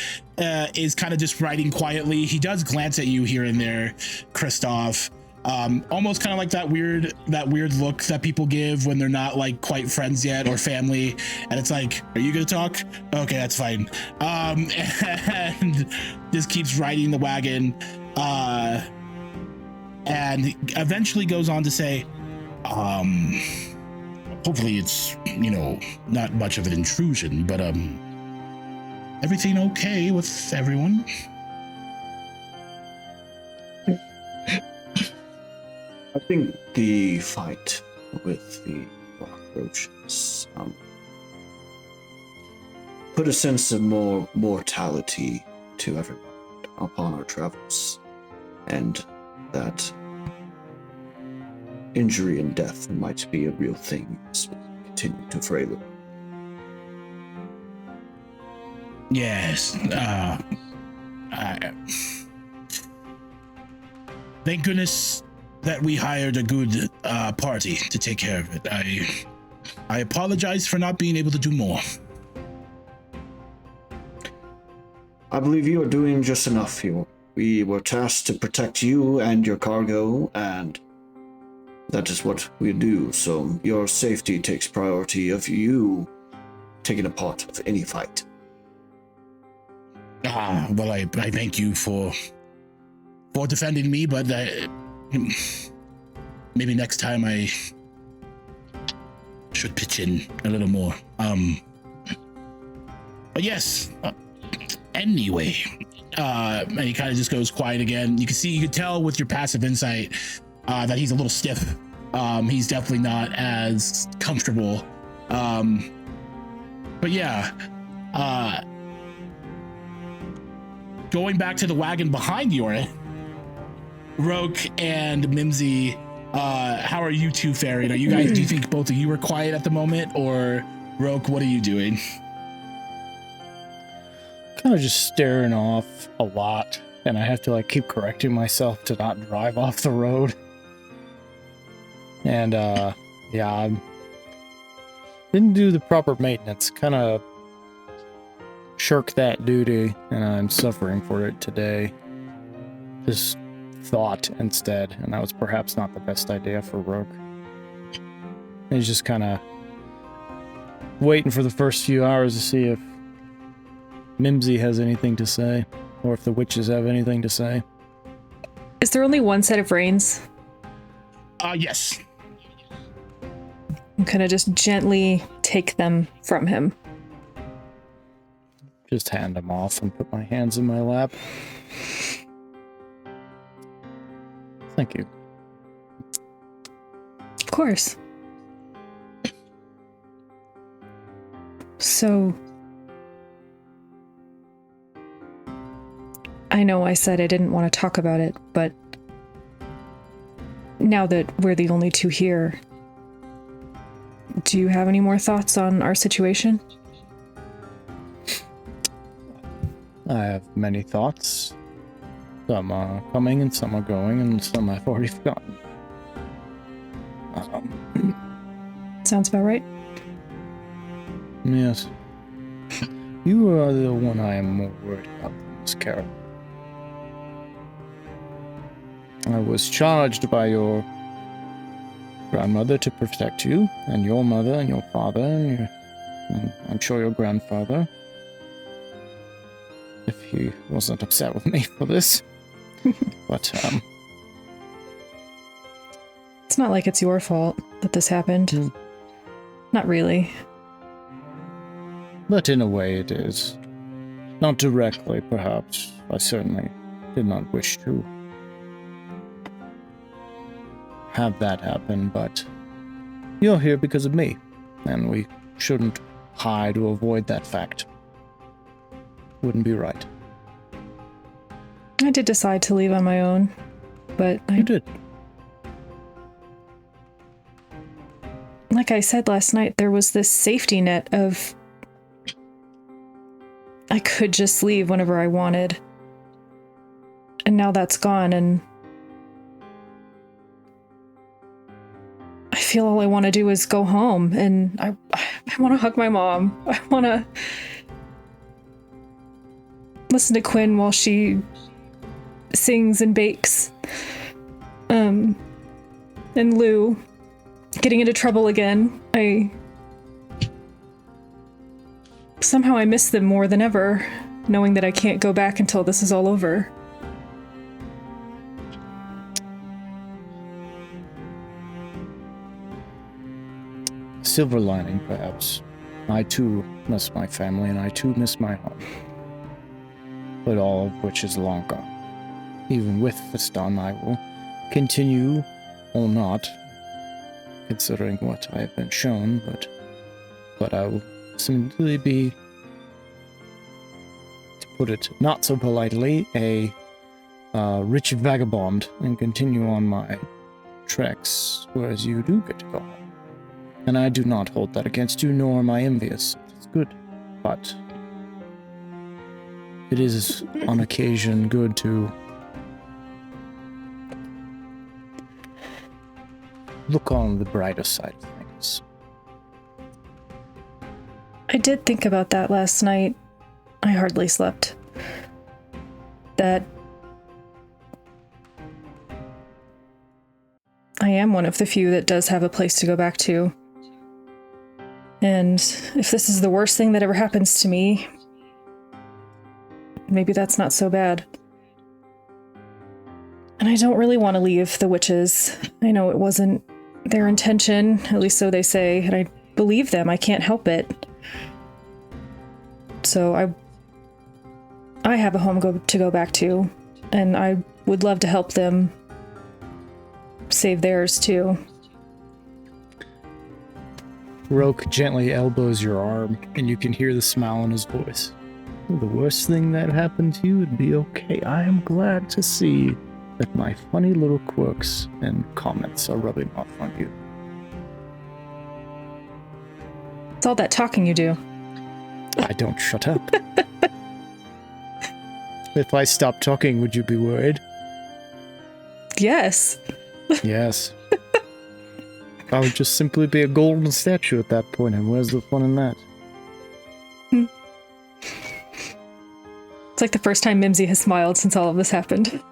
is kind of just writing quietly. He does glance at you here and there, Kristoff. Almost kind of like that weird look that people give when they're not like quite friends yet or family, and it's like, are you gonna talk? Okay, that's fine. And just keeps riding the wagon, and eventually goes on to say, hopefully it's, not much of an intrusion, but everything okay with everyone? I think the fight with the cockroaches put a sense of more mortality to everyone upon our travels, and that injury and death might be a real thing as we continue to frail. Yes. Thank goodness that we hired a good party to take care of it. I apologize for not being able to do more. I believe you are doing just enough here. We were tasked to protect you and your cargo, and that is what we do. So your safety takes priority of you taking a part of any fight. Well, I thank you for defending me, but maybe next time I should pitch in a little more. But yes. Anyway, and he kind of just goes quiet again. You can tell with your passive insight that he's a little stiff. He's definitely not as comfortable. But yeah, going back to the wagon behind Yorin, Roke and Mimsy, how are you two faring? Are you guys, do you think both of you are quiet at the moment, or Roke, what are you doing? Kind of just staring off a lot, and I have to keep correcting myself to not drive off the road. And yeah, I didn't do the proper maintenance, kind of shirk that duty, and I'm suffering for it today. Just thought instead, and that was perhaps not the best idea for Rogue. He's just kind of waiting for the first few hours to see if Mimsy has anything to say, or if the witches have anything to say. Is there only one set of reins? Yes. I'm gonna just gently take them from him. Just hand them off and put my hands in my lap. Thank you. Of course. So, I know I said I didn't want to talk about it, but now that we're the only two here, do you have any more thoughts on our situation? I have many thoughts. Some are coming and some are going, and some I've already forgotten. Sounds about right. Yes. You are the one I am more worried about, Miss Carol. I was charged by your grandmother to protect you, and your mother, and your father, and I'm sure your grandfather. If he wasn't upset with me for this. But, It's not like it's your fault that this happened. Not really. But in a way it is. Not directly, perhaps. I certainly did not wish to have that happen, but you're here because of me, and we shouldn't hide or avoid that fact. Wouldn't be right. I did decide to leave on my own, but You did. Like I said last night, there was this safety net of I could just leave whenever I wanted. And now that's gone, and I feel all I want to do is go home, and I want to hug my mom. I want to listen to Quinn while she sings and bakes. And Lou getting into trouble again. Somehow I miss them more than ever, knowing that I can't go back until this is all over. Silver lining, perhaps. I too miss my family, and I too miss my home. But all of which is long gone. Even with this done, I will continue, or not, considering what I have been shown, but I will simply be, to put it not so politely, a rich vagabond, and continue on my treks, whereas you do get to go home. And I do not hold that against you, nor am I envious. It's good, but it is on occasion good to look on the brighter side of things. I did think about that last night. I hardly slept. That I am one of the few that does have a place to go back to. And if this is the worst thing that ever happens to me, maybe that's not so bad. And I don't really want to leave the witches. I know it wasn't their intention, at least so they say, and I believe them. I can't help it. So I have a home to go back to, and I would love to help them save theirs too. Roke gently elbows your arm, and you can hear the smile in his voice. The worst thing that happened to you would be okay. I am glad to see that my funny little quirks and comments are rubbing off on you. It's all that talking you do. I don't shut up. If I stopped talking, would you be worried? Yes. Yes. I would just simply be a golden statue at that point, and where's the fun in that? It's like the first time Mimsy has smiled since all of this happened.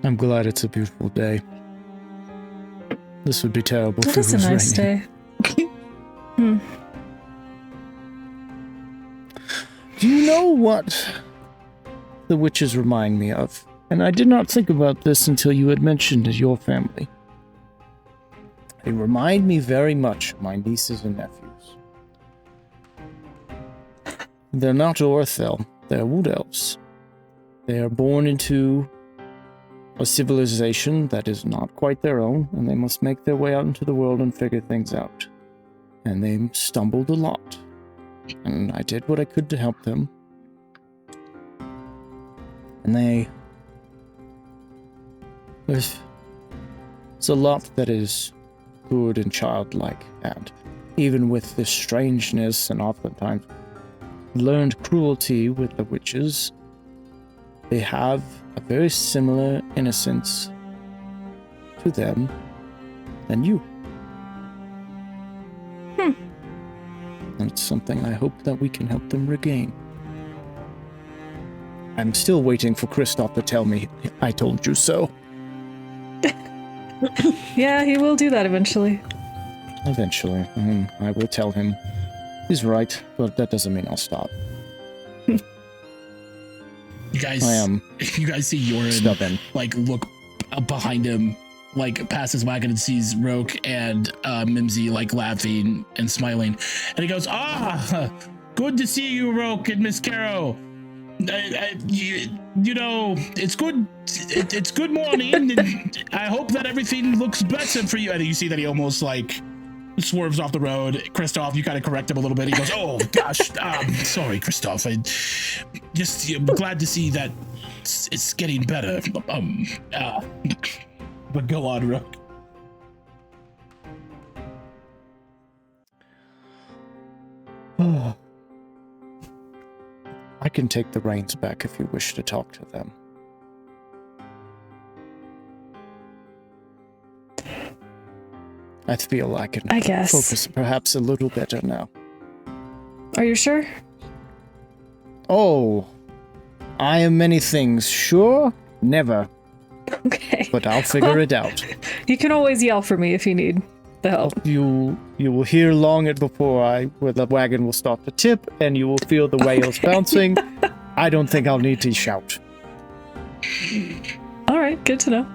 I'm glad it's a beautiful day. This would be terrible if It it is a was nice raining. day. Do you know what the witches remind me of? And I did not think about this until you had mentioned your family. They remind me very much of my nieces and nephews. They're not Orthel, they're wood elves. They are born into a civilization that is not quite their own, and they must make their way out into the world and figure things out. And they stumbled a lot. And I did what I could to help them. And there's a lot that is good and childlike, and even with this strangeness and oftentimes learned cruelty with the witches, they have a very similar innocence to them than you. And it's something I hope that we can help them regain. I'm still waiting for Kristoff to tell me I told you so. Yeah, he will do that eventually. Eventually. I will tell him. He's right, but that doesn't mean I'll stop. You guys see Yorin Stubborn. like look behind him, like past his wagon, and sees Roke and Mimsy like laughing and smiling, and he goes, good to see you, Roke and Miss Caro. You know, it's good. It's good morning, and I hope that everything looks better for you. And you see that he almost like swerves off the road. Kristoff, you kind of correct him a little bit. He goes, "Oh gosh, sorry, Kristoff. I'm glad to see that it's getting better." But go on, Rook. I can take the reins back if you wish to talk to them. I feel I can I guess. focus perhaps a little better now. Are you sure? Oh, I am many things. Sure? Never. Okay. But I'll figure it out. You can always yell for me if you need the help. You will hear long it before where the wagon will start to tip, and you will feel the whales bouncing. I don't think I'll need to shout. All right, good to know.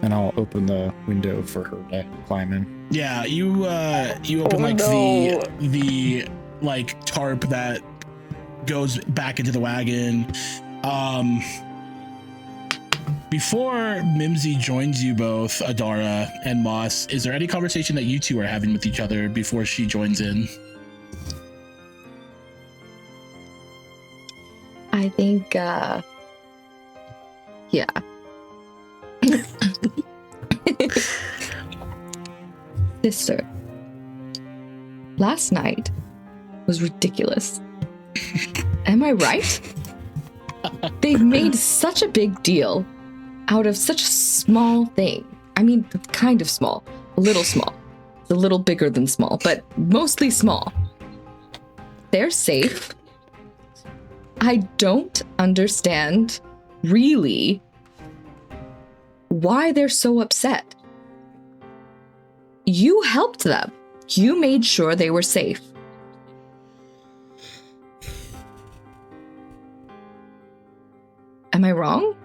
And I'll open the window for her to climb in. Yeah, you open the like tarp that goes back into the wagon. Before Mimsy joins you both, Adara and Moss, is there any conversation that you two are having with each other before she joins in? I think, yeah. Sister, last night was ridiculous. Am I right? They've made such a big deal out of such a small thing. I mean, kind of small, a little small. It's a little bigger than small, but mostly small. They're safe. I don't understand, really, why they're so upset. You helped them. You made sure they were safe. Am I wrong?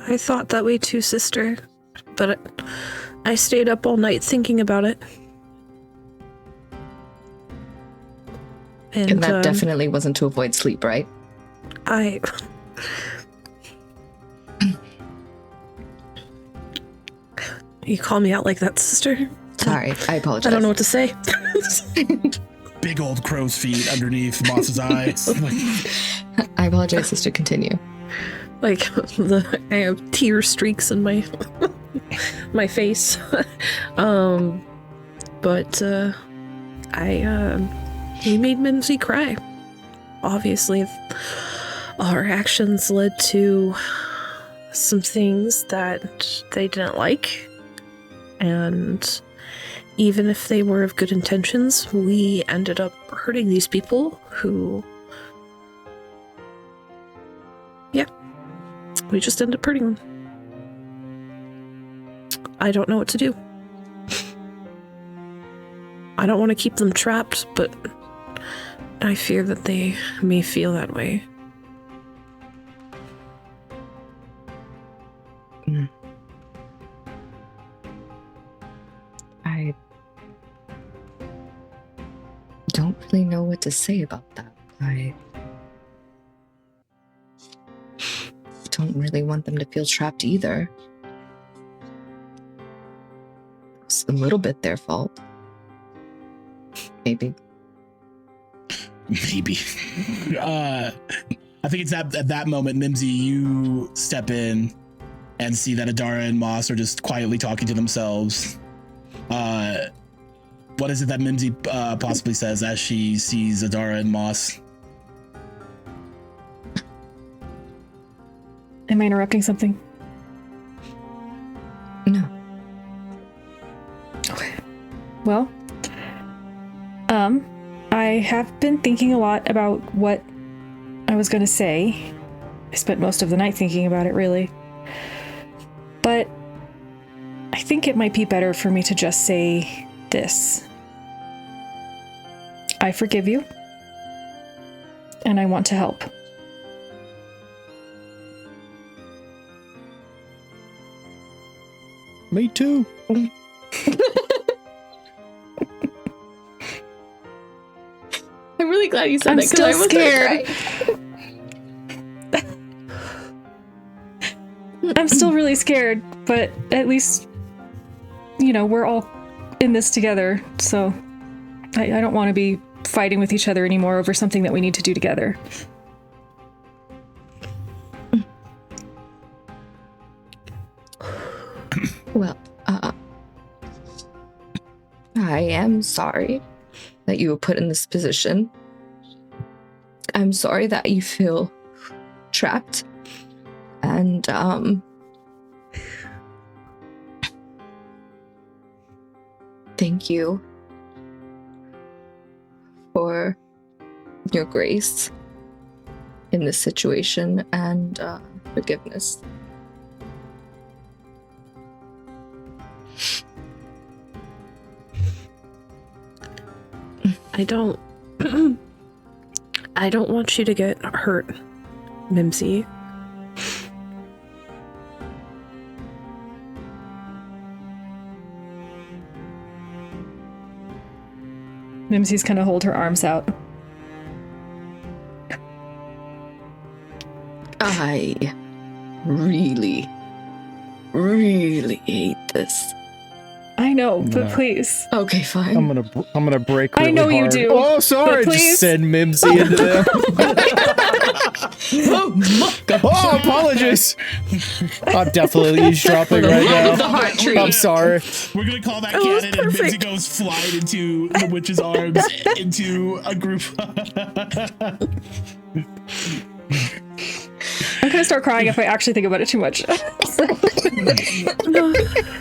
I thought that way too, sister. But I stayed up all night thinking about it. And that definitely wasn't to avoid sleep, right? You call me out like that, sister? Sorry, I apologize. I don't know what to say. Big old crow's feet underneath Moss's eyes. I apologize, sister. Continue. Like, I have tear streaks in my my face. He made Mimsy cry. Obviously, our actions led to some things that they didn't like. And even if they were of good intentions, we ended up hurting these people who... Yeah. We just ended up hurting them. I don't know what to do. I don't want to keep them trapped, but I fear that they may feel that way. I don't really know what to say about that. I don't really want them to feel trapped either. It's a little bit their fault. Maybe. I think it's at that moment, Mimsy, you step in and see that Adara and Moss are just quietly talking to themselves. What is it that Mimsy possibly says as she sees Adara and Moss? Am I interrupting something? No. Okay. Well, I have been thinking a lot about what I was going to say. I spent most of the night thinking about it, really. But I think it might be better for me to just say this. I forgive you, and I want to help. Me too. I'm really glad you said I'm that because I was scared. I'm still really scared, but at least, we're all in this together, so I don't want to be fighting with each other anymore over something that we need to do together. Well, I am sorry that you were put in this position. I'm sorry that you feel trapped. And, thank you for your grace in this situation and forgiveness. I don't want you to get hurt, Mimsy. Mimsy's gonna hold her arms out. I really, really hate this. I know, but No. please. Okay, fine. I'm gonna break really I know you hard. do, Oh, sorry. but Just please. send Mimsy into them. Oh, apologies. I'm definitely eavesdropping right The now. heart tree. I'm sorry. We're gonna call that That was canon, and Mimsy perfect. goes flying into the witch's arms into a group. I'm gonna start crying if I actually think about it too much.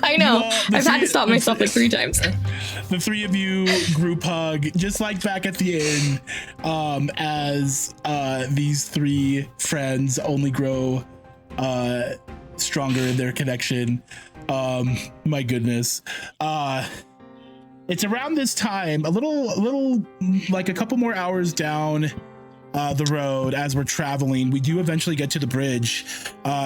I know. Well, I've had to stop myself like 3 times. The three of you group hug, just like back at the inn, as these 3 friends only grow stronger in their connection. My goodness. It's around this time, a little like a couple more hours down the road as we're traveling. We do eventually get to the bridge.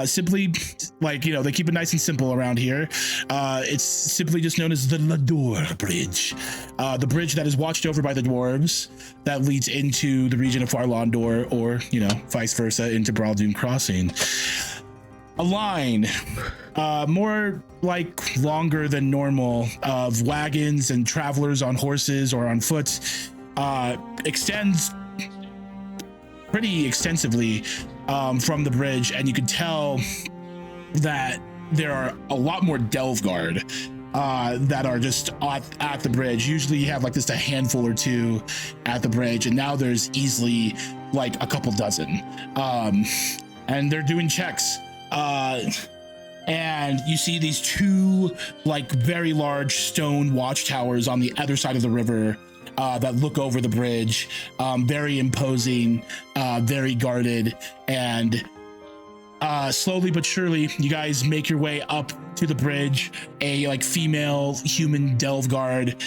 Simply, like, they keep it nice and simple around here. It's simply just known as the Lador Bridge. The bridge that is watched over by the dwarves that leads into the region of Farlandor, or, vice versa into Braldoon Crossing. A line, more like longer than normal, of wagons and travelers on horses or on foot, extends pretty extensively from the bridge, and you can tell that there are a lot more Delvguard that are just at the bridge. Usually you have like just a handful or 2 at the bridge, and now there's easily like a couple dozen, and they're doing checks. And you see these 2 like very large stone watchtowers on the other side of the river that look over the bridge, very imposing, very guarded, and slowly but surely you guys make your way up to the bridge. A like female human Delvguard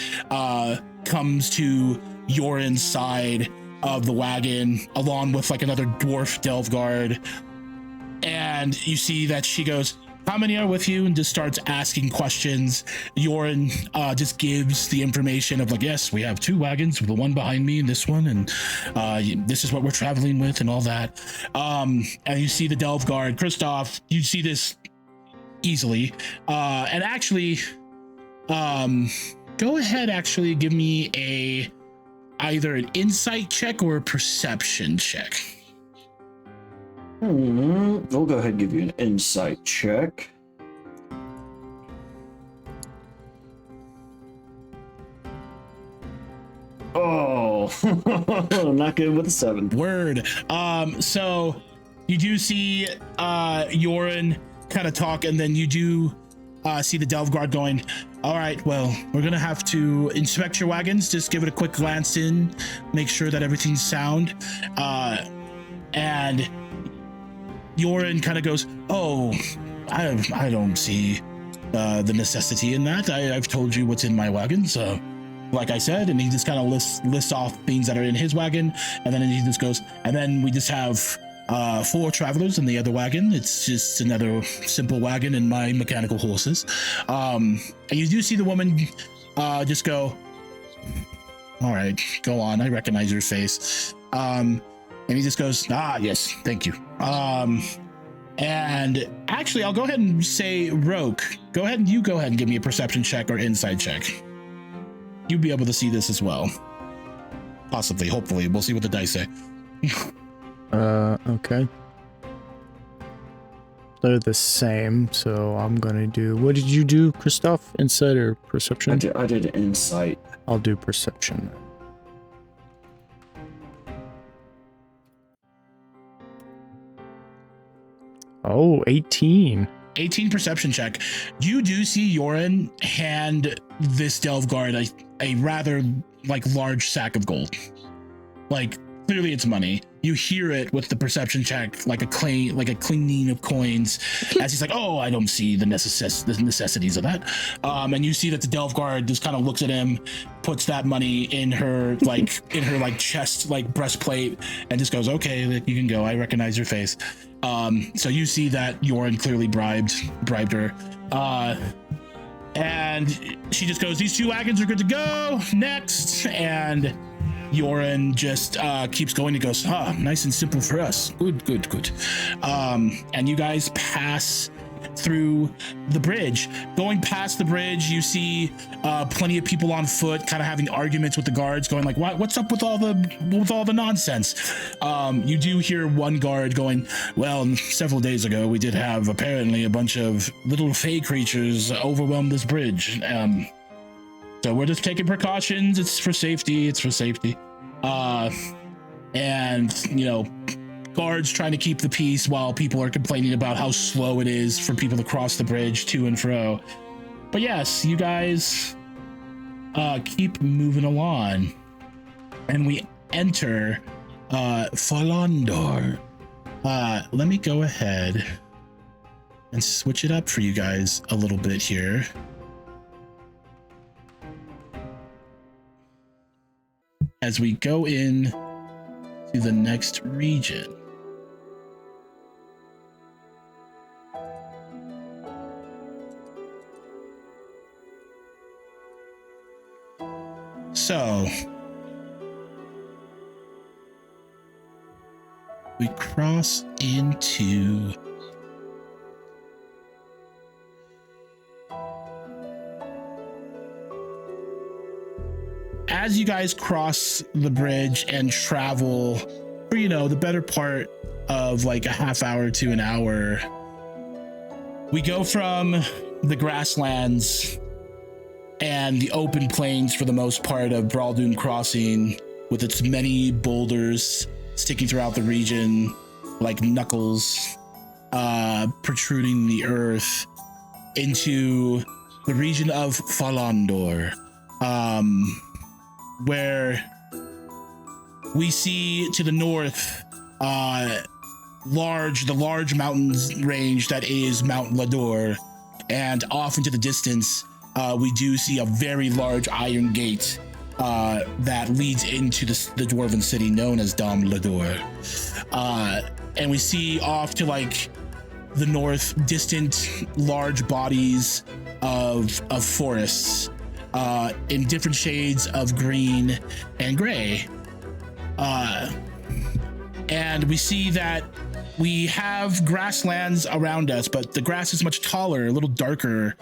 comes to Yoren's side of the wagon, along with like another dwarf Delvguard, and you see that she goes, "How many are with you?" and just starts asking questions. Yoren just gives the information of like, "Yes, we have 2 wagons, the one behind me and this one, and this is what we're traveling with," and all that. And you see the Delvguard, Kristoff, you see this easily. And actually, go ahead, actually give me either an insight check or a perception check. We'll go ahead and give you an insight check. Oh, not good with a 7. Word. So you do see Yoren kind of talk, and then you do see the Delvguard going, "All right, well, we're gonna have to inspect your wagons. Just give it a quick glance in, make sure that everything's sound." And Yoren kind of goes, "Oh, I don't see the necessity in that. I've told you what's in my wagon, so like I said," and he just kind of lists off things that are in his wagon, and then he just goes, "And then we just have 4 travelers in the other wagon. It's just another simple wagon and my mechanical horses." And you do see the woman just go, "All right, go on. I recognize your face." And he just goes, "Ah, yes, thank you." And actually, I'll go ahead and say, Roke, go ahead and give me a perception check or insight check. You'll be able to see this as well. Possibly, hopefully. We'll see what the dice say. Okay. They're the same, so I'm gonna do. What did you do, Kristoff? Insight or perception? I did insight. I'll do perception. Oh, 18. 18 perception check. You do see Yoren hand this delve guard a rather like large sack of gold. Like clearly it's money. You hear it with the perception check, like a cleaning of coins, as he's like, "Oh, I don't see the necessities of that." And you see that the delve guard just kind of looks at him, puts that money in her chest, like breastplate, and just goes, "Okay, you can go. I recognize your face." So you see that Yoren clearly bribed her. And she just goes, "These 2 wagons are good to go. Next." And Yoren just keeps going. He goes, nice and simple for us. Good. And you guys pass through the bridge. Going past the bridge, you see plenty of people on foot kind of having arguments with the guards, going like, what's up with all the nonsense? You do hear one guard going, "Well, several days ago we did have apparently a bunch of little fey creatures overwhelm this bridge. So we're just taking precautions. It's for safety. And, you know, guards trying to keep the peace while people are complaining about how slow it is for people to cross the bridge to and fro. But yes, you guys keep moving along. And we enter Falandor. Let me go ahead and switch it up for you guys a little bit here. As we go in to the next region. So we cross into as you guys cross the bridge and travel for, you know, the better part of like a half hour to an hour, we go from the grasslands and the open plains for the most part of Braldoon Crossing, with its many boulders sticking throughout the region like knuckles protruding the earth, into the region of Falandor, where we see to the north the large mountains range that is Mount Lador, and off into the distance we do see a very large iron gate that leads into the dwarven city known as Dom Lador, and we see off to like the north distant large bodies of forests in different shades of green and gray. And we see that we have grasslands around us, but the grass is much taller, a little darker,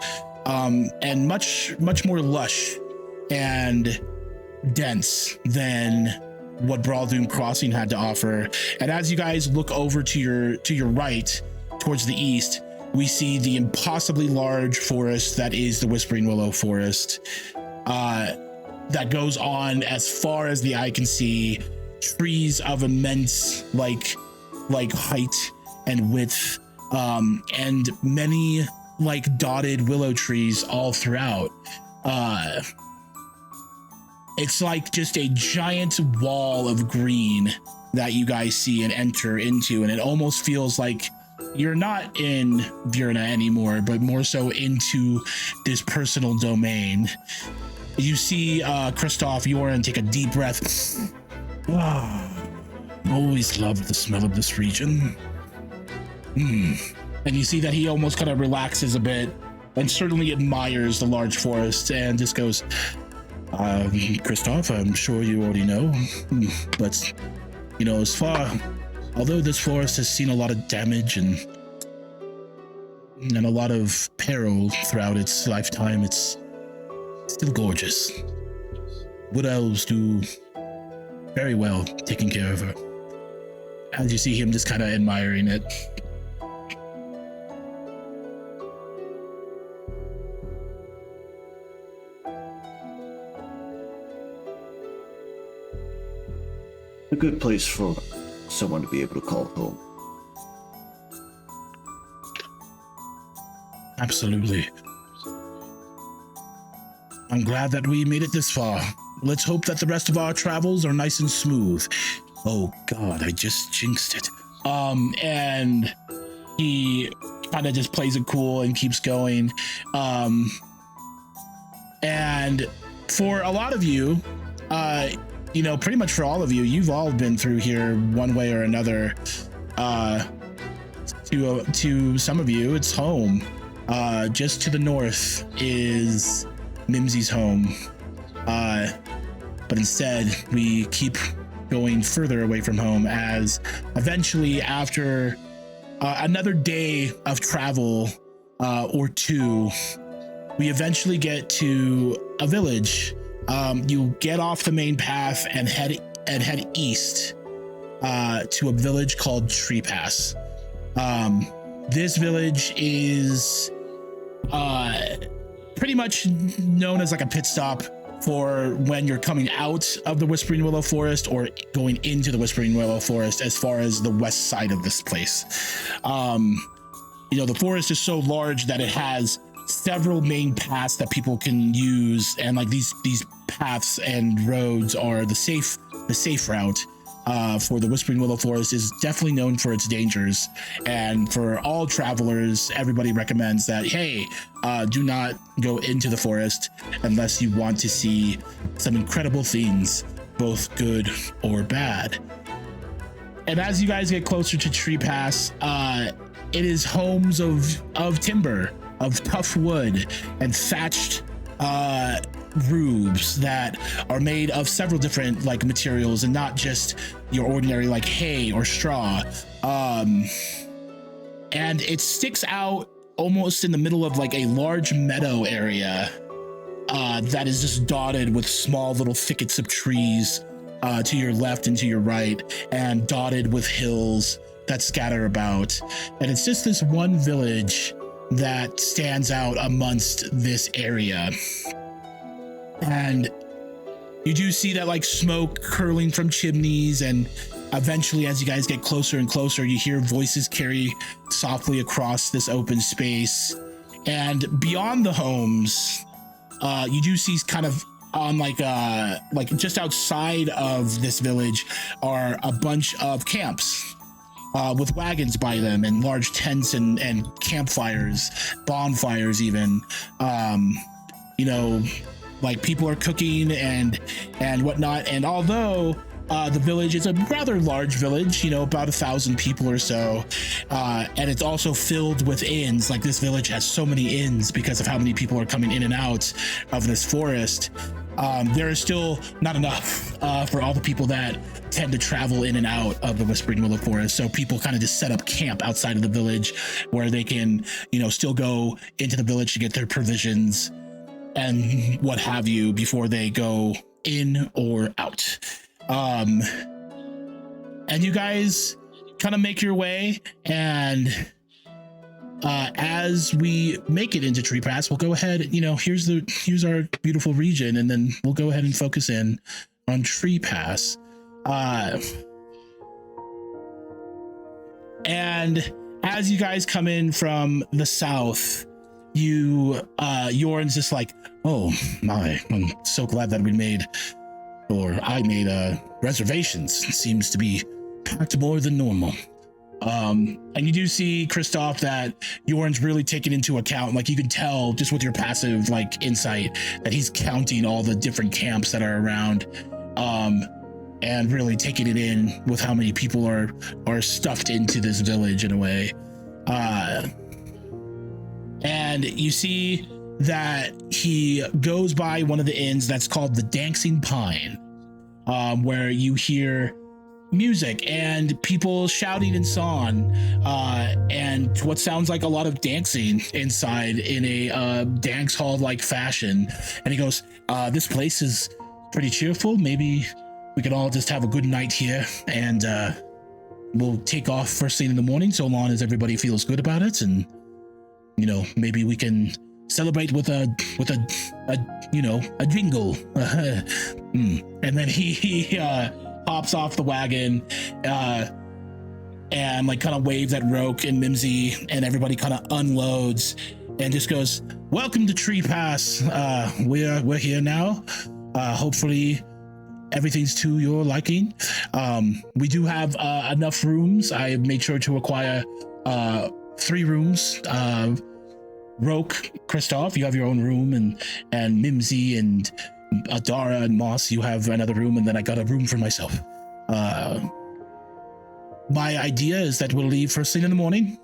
and much more lush and dense than what Braldoon Crossing had to offer. And as you guys look over to your right, towards the east, we see the impossibly large forest that is the Whispering Willow Forest, that goes on as far as the eye can see. Trees of immense like height and width, and many like dotted willow trees all throughout. It's like just a giant wall of green that you guys see and enter into, and it almost feels like you're not in Veurna anymore, but more so into this personal domain. You see Kristoff Yoren take a deep breath. Always loved the smell of this region. And you see that he almost kind of relaxes a bit and certainly admires the large forest and just goes, Kristoff, I'm sure you already know, but you know, although this forest has seen a lot of damage and a lot of peril throughout its lifetime, it's still gorgeous. Wood elves do very well taking care of her. As you see him just kind of admiring it. A good place for someone to be able to call home. Absolutely. I'm glad that we made it this far. Let's hope that the rest of our travels are nice and smooth. Oh God, I just jinxed it. And he kind of just plays it cool and keeps going. And for a lot of you, pretty much for all of you, you've all been through here one way or another. To some of you, it's home. Just to the north is Mimsy's home. But instead, we keep going further away from home as eventually, after another day of travel or two, we eventually get to a village. You get off the main path and head east to a village called Tree Pass. This village is pretty much known as like a pit stop for when you're coming out of the Whispering Willow Forest or going into the Whispering Willow Forest as far as the west side of this place. The forest is so large that it has several main paths that people can use, and like these paths and roads are the safe route. For the Whispering Willow Forest is definitely known for its dangers, and for all travelers, everybody recommends that, hey, do not go into the forest unless you want to see some incredible things, both good or bad. And as you guys get closer to Tree Pass, it is homes of timber, of tough wood, and thatched roofs that are made of several different like materials and not just your ordinary like hay or straw. And it sticks out almost in the middle of like a large meadow area that is just dotted with small little thickets of trees to your left and to your right, and dotted with hills that scatter about. And it's just this one village that stands out amongst this area. And you do see that like smoke curling from chimneys, and eventually as you guys get closer and closer, you hear voices carry softly across this open space. And beyond the homes, you do see kind of on like just outside of this village are a bunch of camps with wagons by them and large tents and campfires, bonfires even. Like people are cooking and whatnot. And although the village is a rather large village, about 1,000 people or so, and it's also filled with inns. Like this village has so many inns because of how many people are coming in and out of this forest. There is still not enough for all the people that tend to travel in and out of the Whispering Willow Forest. So people kind of just set up camp outside of the village where they can, still go into the village to get their provisions and what have you before they go in or out. And you guys kind of make your way, and as we make it into Tree Pass, we'll go ahead, here's our beautiful region, and then we'll go ahead and focus in on Tree Pass. And as you guys come in from the south, Yorn's just like, oh my, I'm so glad that I made reservations. It seems to be packed more than normal. And you do see, Kristoff, that Yorn's really taken into account, like you can tell just with your passive like insight that he's counting all the different camps that are around, and really taking it in with how many people are stuffed into this village in a way. And you see that he goes by one of the inns that's called the Dancing Pine, where you hear music and people shouting in song, and what sounds like a lot of dancing inside in a dance hall like fashion. And he goes, this place is pretty cheerful. Maybe we could all just have a good night here, and we'll take off first thing in the morning, so long as everybody feels good about it. And maybe we can celebrate with a jingle. And then he hops off the wagon and like kind of waves at Roke and Mimsy, and everybody kind of unloads. and just goes, "Welcome to Tree Pass. We're here now. Hopefully everything's to your liking. We do have enough rooms. I made sure to acquire 3 rooms. Roke, Kristoff, you have your own room, and Mimsy and Adara and Moss, you have another room, and then I got a room for myself. My idea is that we'll leave first thing in the morning,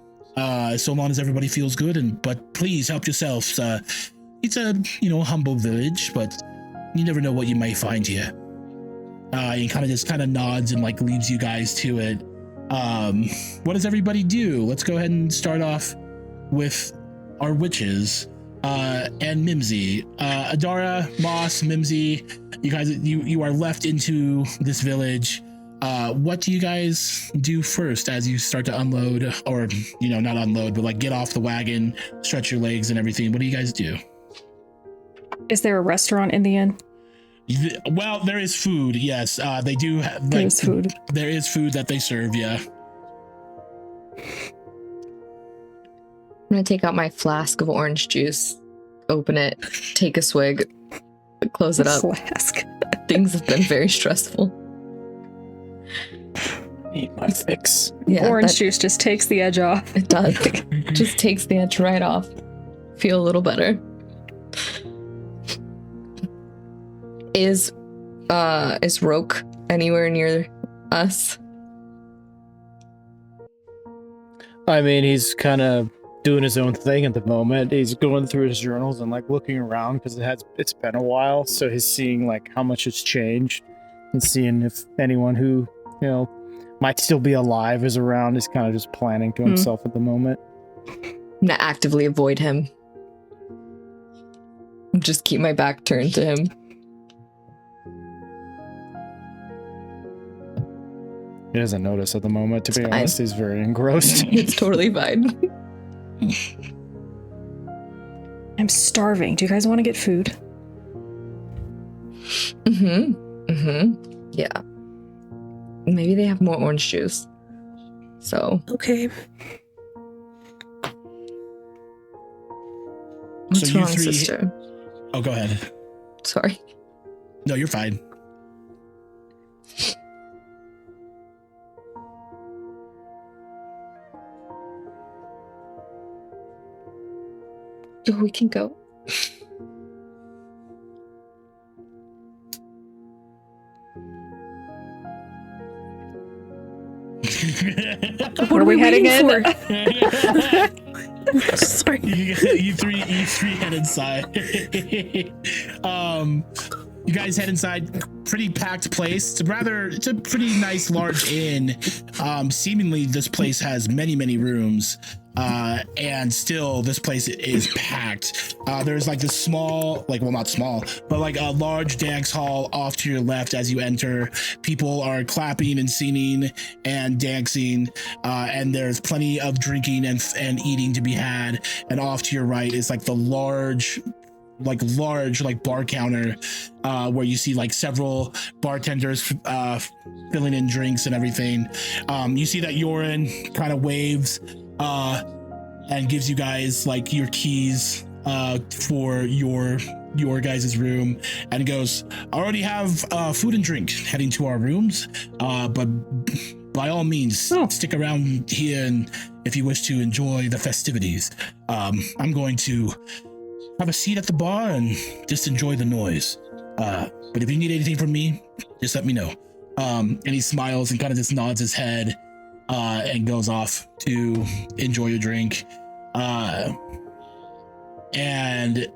so long as everybody feels good. But please help yourselves. It's a humble village, but you never know what you might find here." He kind of nods and like leads you guys to it. What does everybody do? Let's go ahead and start off with our witches and Mimsy. Adara, Moss, Mimsy, you guys, you are left into this village. What do you guys do first as you start to unload, or not unload, but like get off the wagon, stretch your legs and everything? What do you guys do? Is there a restaurant in the inn? Well, there is food. Yes, they do have. There is food. There is food that they serve. Yeah. I'm gonna take out my flask of orange juice, open it, take a swig, close it up. Flask. Things have been very stressful. Need my fix. Yeah, Orange juice just takes the edge off. It does. Just takes the edge right off. Feel a little better. Is Roke anywhere near us? I mean, he's kind of doing his own thing at the moment. He's going through his journals and like looking around because it's been a while, so he's seeing like how much has changed and seeing if anyone who might still be alive is around. He's kind of just planning to himself at the moment. I'm gonna actively avoid him. Just keep my back turned to him. He doesn't notice at the moment, to be It's honest. fine. He's very engrossed. It's totally fine. I'm starving. Do you guys want to get food? Yeah. Maybe they have more orange juice. So. Okay. What's So you wrong, three- sister? Oh, go ahead. Sorry. No, you're fine. Oh, we can go. What are we heading in? Sorry. you three head inside. You guys head inside. Pretty packed place. It's a pretty nice large inn. Seemingly this place has many rooms. And still this place is packed. There's like this small, not small, but like a large dance hall off to your left as you enter. People are clapping and singing and dancing, and there's plenty of drinking and eating to be had. And off to your right is like the large bar counter, where you see like several bartenders filling in drinks and everything. You see that Yorin kind of waves and gives you guys like your keys for your guys' room, and goes, "I already have food and drink heading to our rooms, but by all means stick around here, and if you wish to enjoy the festivities, I'm going to have a seat at the bar and just enjoy the noise. But if you need anything from me, just let me know." And he smiles and kind of just nods his head and goes off to enjoy your drink. And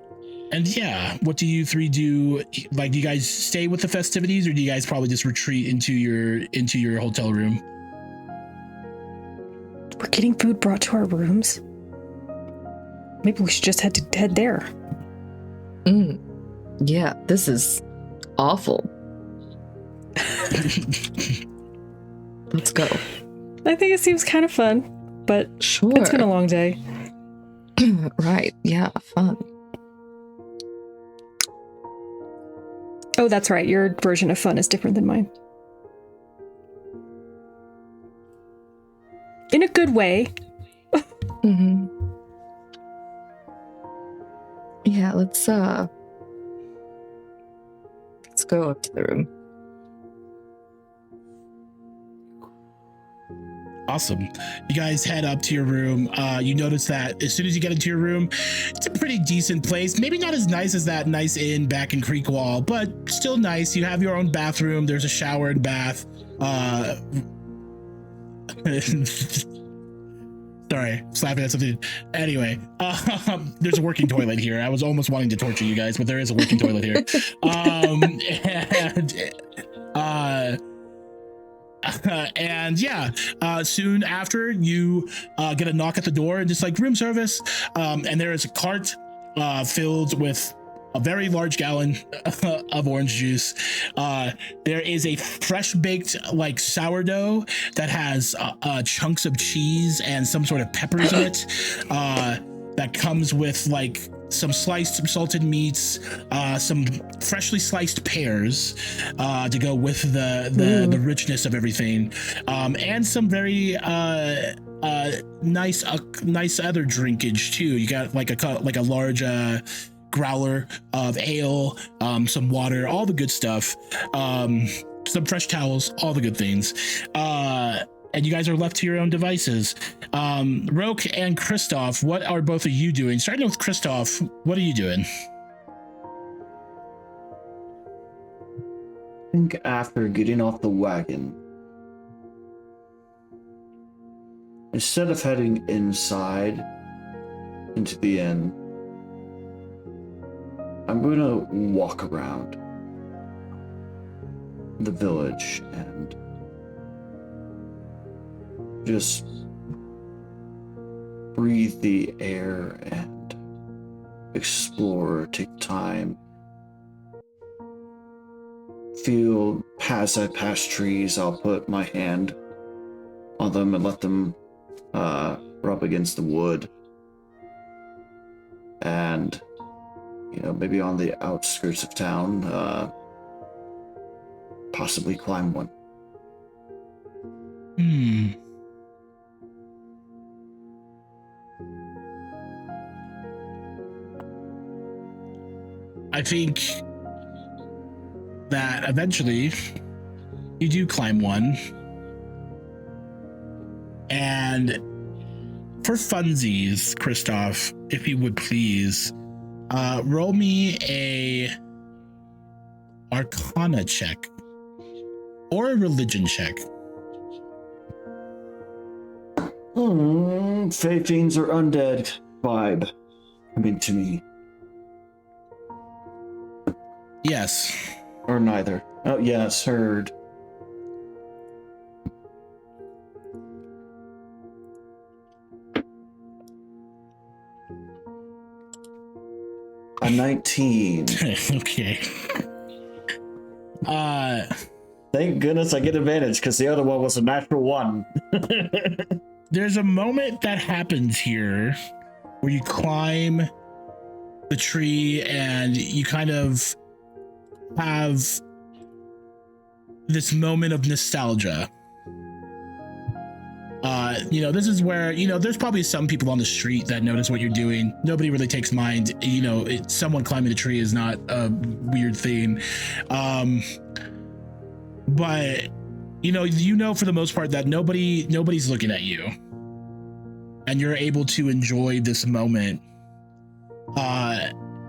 yeah, what do you three do? Like, do you guys stay with the festivities, or do you guys probably just retreat into your hotel room? We're getting food brought to our rooms. Maybe we should just head there. Yeah, this is awful. Let's go. I think it seems kind of fun, but Sure. it's been a long day. Right. Yeah, fun. Oh, that's right. Your version of fun is different than mine. In a good way. Mm-hmm. Yeah, let's go up to the room. Awesome. You guys head up to your room. You notice that as soon as you get into your room, it's a pretty decent place. Maybe not as nice as that nice inn back in Creekwall, but still nice. You have your own bathroom. There's a shower and bath. Sorry, slapping at something. Anyway, there's a working toilet here. I was almost wanting to torture you guys, but there is a working toilet here. And yeah, soon after you get a knock at the door and just like room service, and there is a cart filled with a very large gallon of orange juice. There is a fresh baked like sourdough that has chunks of cheese and some sort of peppers in it, that comes with like some sliced salted meats, some freshly sliced pears to go with the richness of everything, and some very nice other drinkage too. You got like a large growler of ale, some water, all the good stuff, some fresh towels, all the good things. And you guys are left to your own devices. Roke and Kristoff, what are both of you doing? Starting with Kristoff, what are you doing? I think after getting off the wagon, instead of heading inside into the inn, I'm going to walk around the village and just breathe the air and explore, take time, feel as I pass trees. I'll put my hand on them and let them rub against the wood, and maybe on the outskirts of town, possibly climb one. I think that eventually you do climb one. And for funsies, Kristoff, if you would please, roll me a Arcana check or a religion check. Fey fiends or undead vibe coming to me. Yes. Or neither. Oh, yes, heard. A 19. Okay. Thank goodness I get advantage, because the other one was a natural 1. There's a moment that happens here where you climb the tree and you kind of have this moment of nostalgia. This is where, there's probably some people on the street that notice what you're doing. Nobody really takes mind. Someone climbing a tree is not a weird thing. But for the most part that nobody's looking at you, and you're able to enjoy this moment.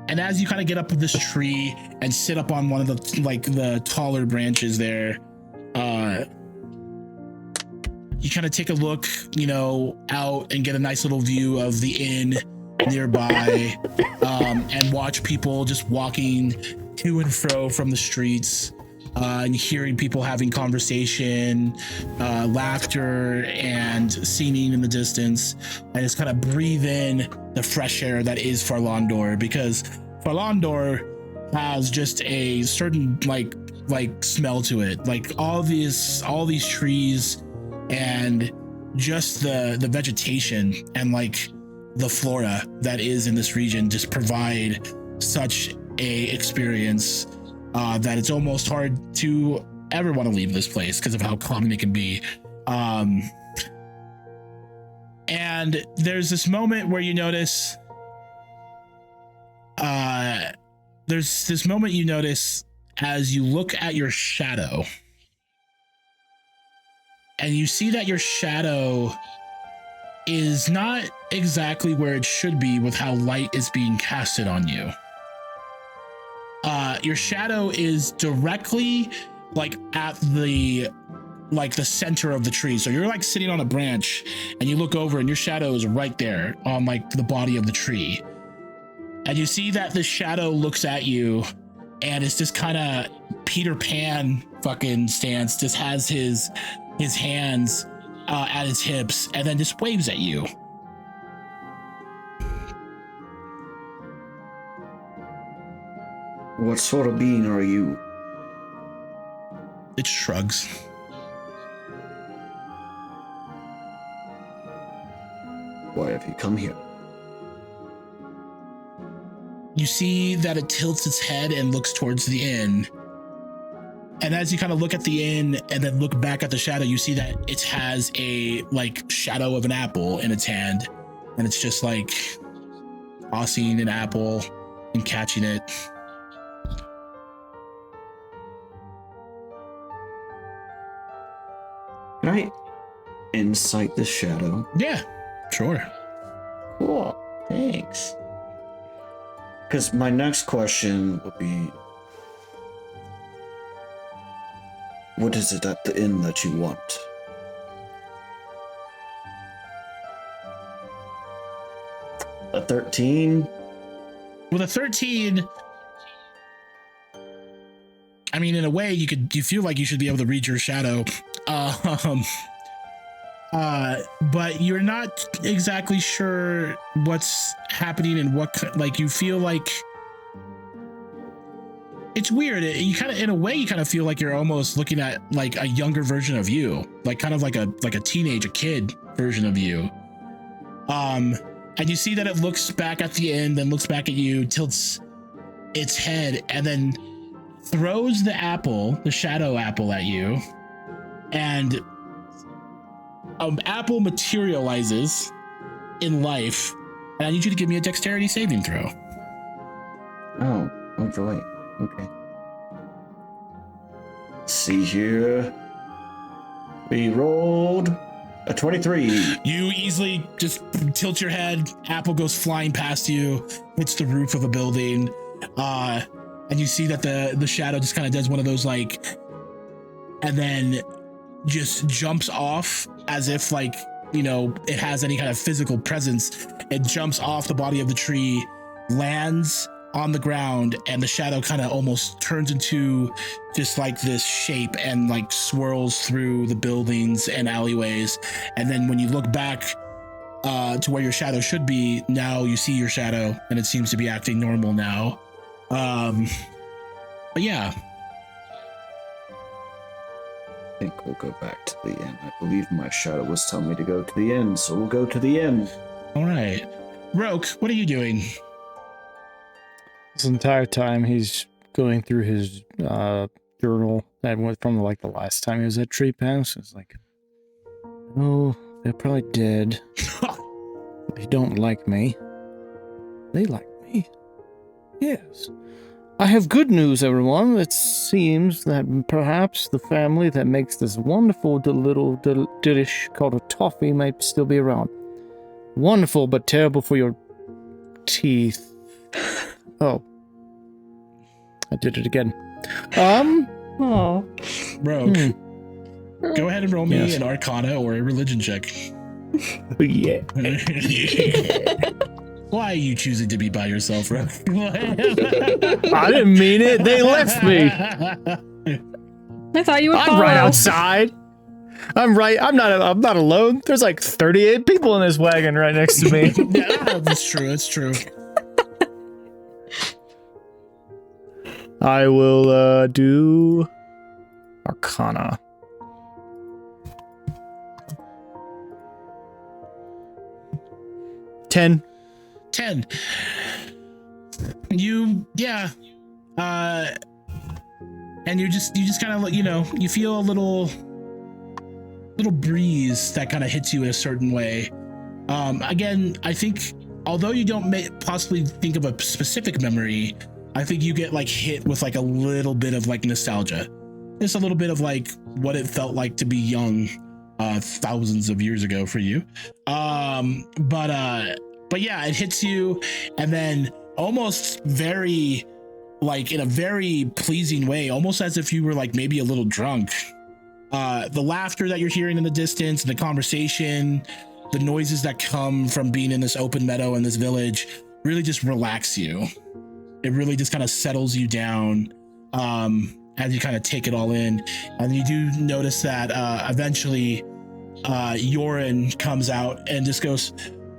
And as you kind of get up this tree and sit up on one of the taller branches there, you kind of take a look, out and get a nice little view of the inn nearby, and watch people just walking to and fro from the streets, and hearing people having conversation, laughter, and singing in the distance, and just kind of breathe in the fresh air that is Farlandor, because Farlandor has just a certain like smell to it, like all these trees and just the vegetation and like the flora that is in this region just provide such a experience that it's almost hard to ever want to leave this place because of how calming it can be. And there's this moment where you notice there's this moment you notice as you look at your shadow, and you see that your shadow is not exactly where it should be with how light is being casted on you. Your shadow is directly like at the center of the tree. So you're like sitting on a branch and you look over and your shadow is right there on like the body of the tree. And you see that the shadow looks at you and it's just kind of Peter Pan fucking stance, just has his hands at his hips and then just waves at you. What sort of being are you? It shrugs. Why have you come here? You see that it tilts its head and looks towards the inn. And as you kind of look at the inn and then look back at the shadow, you see that it has a like shadow of an apple in its hand. And it's just like tossing an apple and catching it. Can I insight the shadow? Yeah, sure. Cool, thanks. Because my next question would be, what is it at the inn that you want? A 13? With a 13, I mean, in a way, you feel like you should be able to read your shadow. But you're not exactly sure what's happening and like you feel like it's weird. You kind of, in a way, you kind of feel like you're almost looking at like a younger version of you, like kind of like a kid version of you. And you see that it looks back at the end, then looks back at you, tilts its head, and then throws the apple, the shadow apple, at you, and apple materializes in life, and I need you to give me a dexterity saving throw. Oh, right. Okay. Let's see here. We rolled a 23. You easily just tilt your head, apple goes flying past you, hits the roof of a building, and you see that the shadow just kind of does one of those like, and then just jumps off as if like, you know, it has any kind of physical presence. It jumps off the body of the tree, lands on the ground, and the shadow kind of almost turns into just like this shape and like swirls through the buildings and alleyways. And then when you look back to where your shadow should be, now you see your shadow and it seems to be acting normal now. But yeah. I think we'll go back to the inn. I believe my shadow was telling me to go to the inn, so we'll go to the inn. All right. Roke, what are you doing? This entire time he's going through his journal that went from like the last time he was at Tree House. It's like, oh, they're probably dead. They don't like me. They like me. Yes. I have good news, everyone. It seems that perhaps the family that makes this wonderful little dish called a toffee might still be around. Wonderful, but terrible for your teeth. Oh. I did it again. Oh. Rogue, go ahead and roll me Yes. an Arcana or a religion check. Yeah. Why are you choosing to be by yourself, Rogue? I didn't mean it. They left me. I thought you would follow. I'm right outside. I'm not alone. There's like 38 people in this wagon right next to me. Yeah, that's true. That's true. I will do Arcana. Ten. 10. And you just kind of, you know, you feel a little breeze that kind of hits you in a certain way. Again, I think although you don't possibly think of a specific memory, I think you get like hit with like a little bit of like nostalgia, just a little bit of like what it felt like to be young thousands of years ago for you. But yeah, it hits you, and then almost very like in a very pleasing way, almost as if you were like maybe a little drunk. The laughter that you're hearing in the distance, the conversation, the noises that come from being in this open meadow in this village really just relax you. It really just kind of settles you down as you kind of take it all in. And you do notice that eventually Yoren comes out and just goes,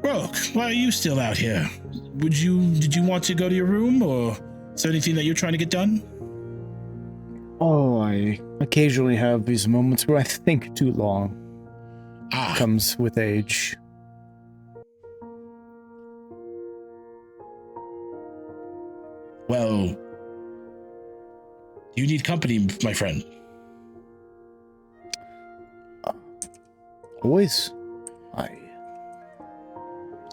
Roke, why are you still out here? Did you want to go to your room, or is there anything that you're trying to get done? Oh, I occasionally have these moments where I think too long. Comes with age. Well, you need company, my friend. Always.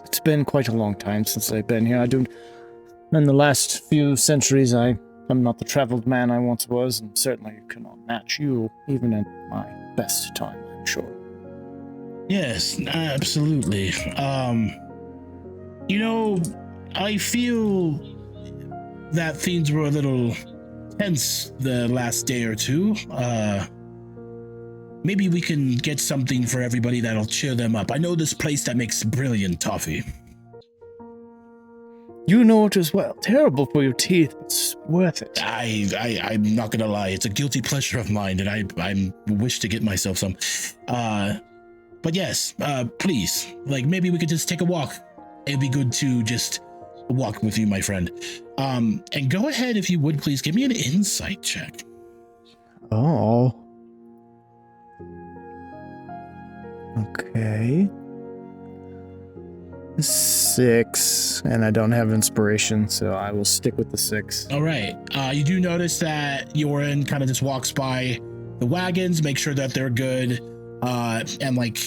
It's been quite a long time since I've been here. In the last few centuries, I'm not the traveled man I once was, and certainly cannot match you, even in my best time, I'm sure. Yes, absolutely. I feel that things were a little tense the last day or two. Maybe we can get something for everybody that'll cheer them up. I know this place that makes brilliant toffee. You know it as well. Terrible for your teeth, but it's worth it. I'm not gonna lie. It's a guilty pleasure of mine, and I wish to get myself some. But yes, please, like maybe we could just take a walk. It'd be good to just walk with you, my friend. And go ahead, if you would, please give me an insight check. Oh. Okay. 6, and I don't have inspiration, so I will stick with the 6. All right. You do notice that Yoren kind of just walks by the wagons, make sure that they're good, and like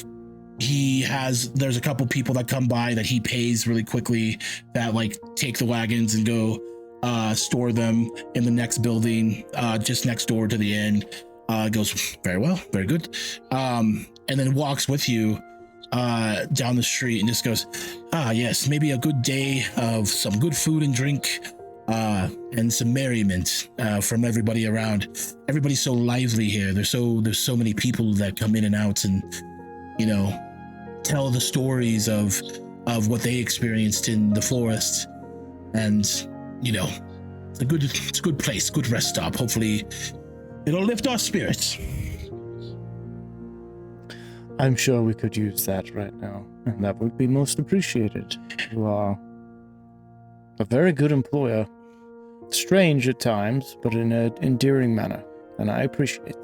there's a couple people that come by that he pays really quickly that like take the wagons and go store them in the next building, just next door to the inn. Goes, very well, very good, and then walks with you down the street and just goes, yes, maybe a good day of some good food and drink and some merriment from everybody around. Everybody's so lively here. There's so many people that come in and out and tell the stories of what they experienced in the forest, and it's a good place, good rest stop. Hopefully it'll lift our spirits. I'm sure we could use that right now, and that would be most appreciated. You are a very good employer. Strange at times, but in an endearing manner, and I appreciate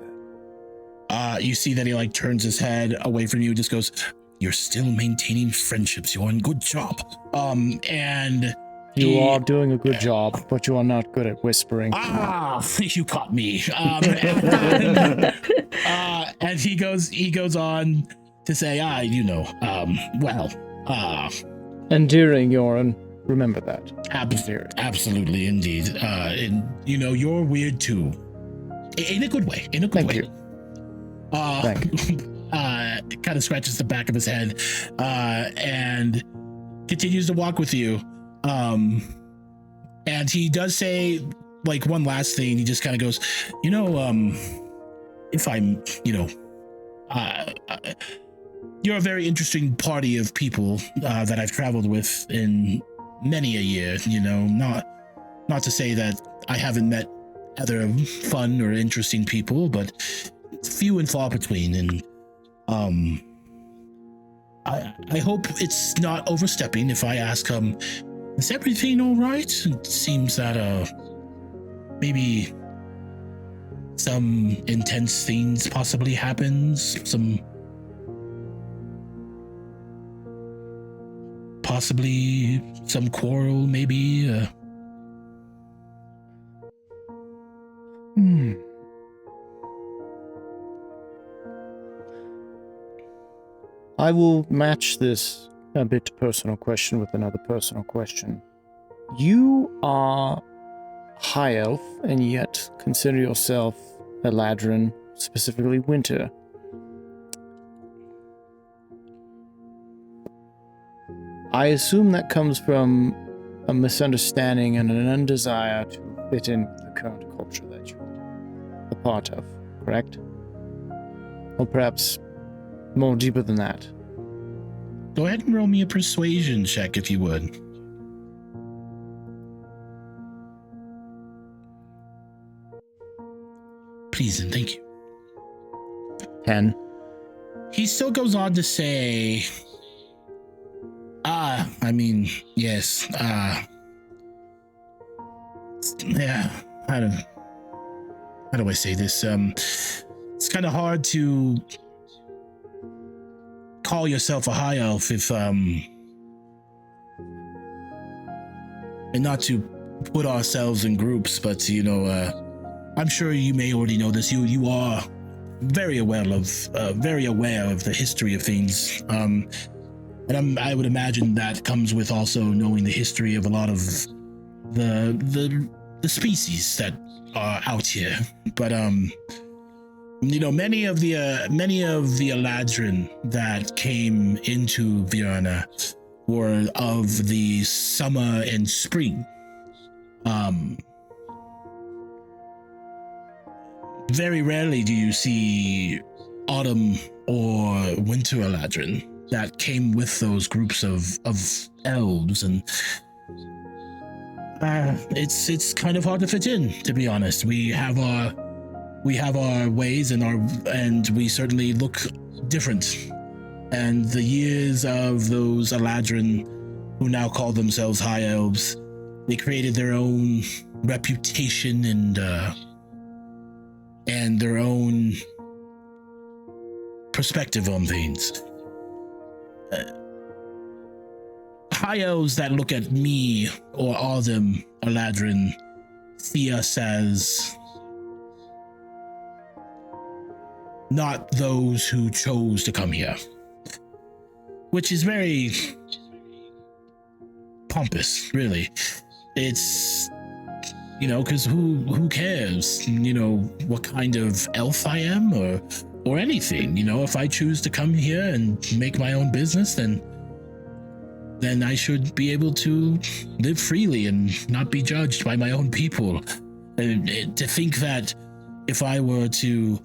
that. You see that he like turns his head away from you, just goes, you're still maintaining friendships, Yoren. Good job. And you are doing a good job, but you are not good at whispering. You caught me. And he goes on to say, endearing, Yoren. Remember that. Absolutely, indeed. And you're weird too. In a good way. Thank you. Thank you. Kind of scratches the back of his head, and continues to walk with you. And he does say like one last thing. He just kind of goes, if I'm, you're a very interesting party of people that I've traveled with in many a year. Not to say that I haven't met other fun or interesting people, but it's few and far between. And I hope it's not overstepping if I ask is everything all right? It seems that maybe some intense things possibly happens, possibly some quarrel, maybe. I will match this a bit personal question with another personal question. You are high elf and yet consider yourself a Ladrin, specifically Winter. I assume that comes from a misunderstanding and an undesire to fit in with the current culture that you're a part of, correct? Or perhaps more deeper than that. Go ahead and roll me a persuasion check if you would. Please and thank you. 10. He still goes on to say, yes, yeah, how do I say this? It's kind of hard to call yourself a high elf if, and not to put ourselves in groups, but, I'm sure you may already know this. You are very aware of the history of things. And I would imagine that comes with also knowing the history of a lot of the species that are out here. But many of the Eladrin that came into Veurna were of the summer and spring. Very rarely do you see autumn or winter Eladrin that came with those groups of elves, and it's kind of hard to fit in, to be honest. We have our ways and we certainly look different. And the years of those Eladrin who now call themselves high elves, they created their own reputation and their own perspective on things. High elves that look at me or Autumn Eladrin see us as not those who chose to come here, which is very pompous, really. It's, because who cares, what kind of elf I am or anything. If I choose to come here and make my own business, then I should be able to live freely and not be judged by my own people. And to think that if I were to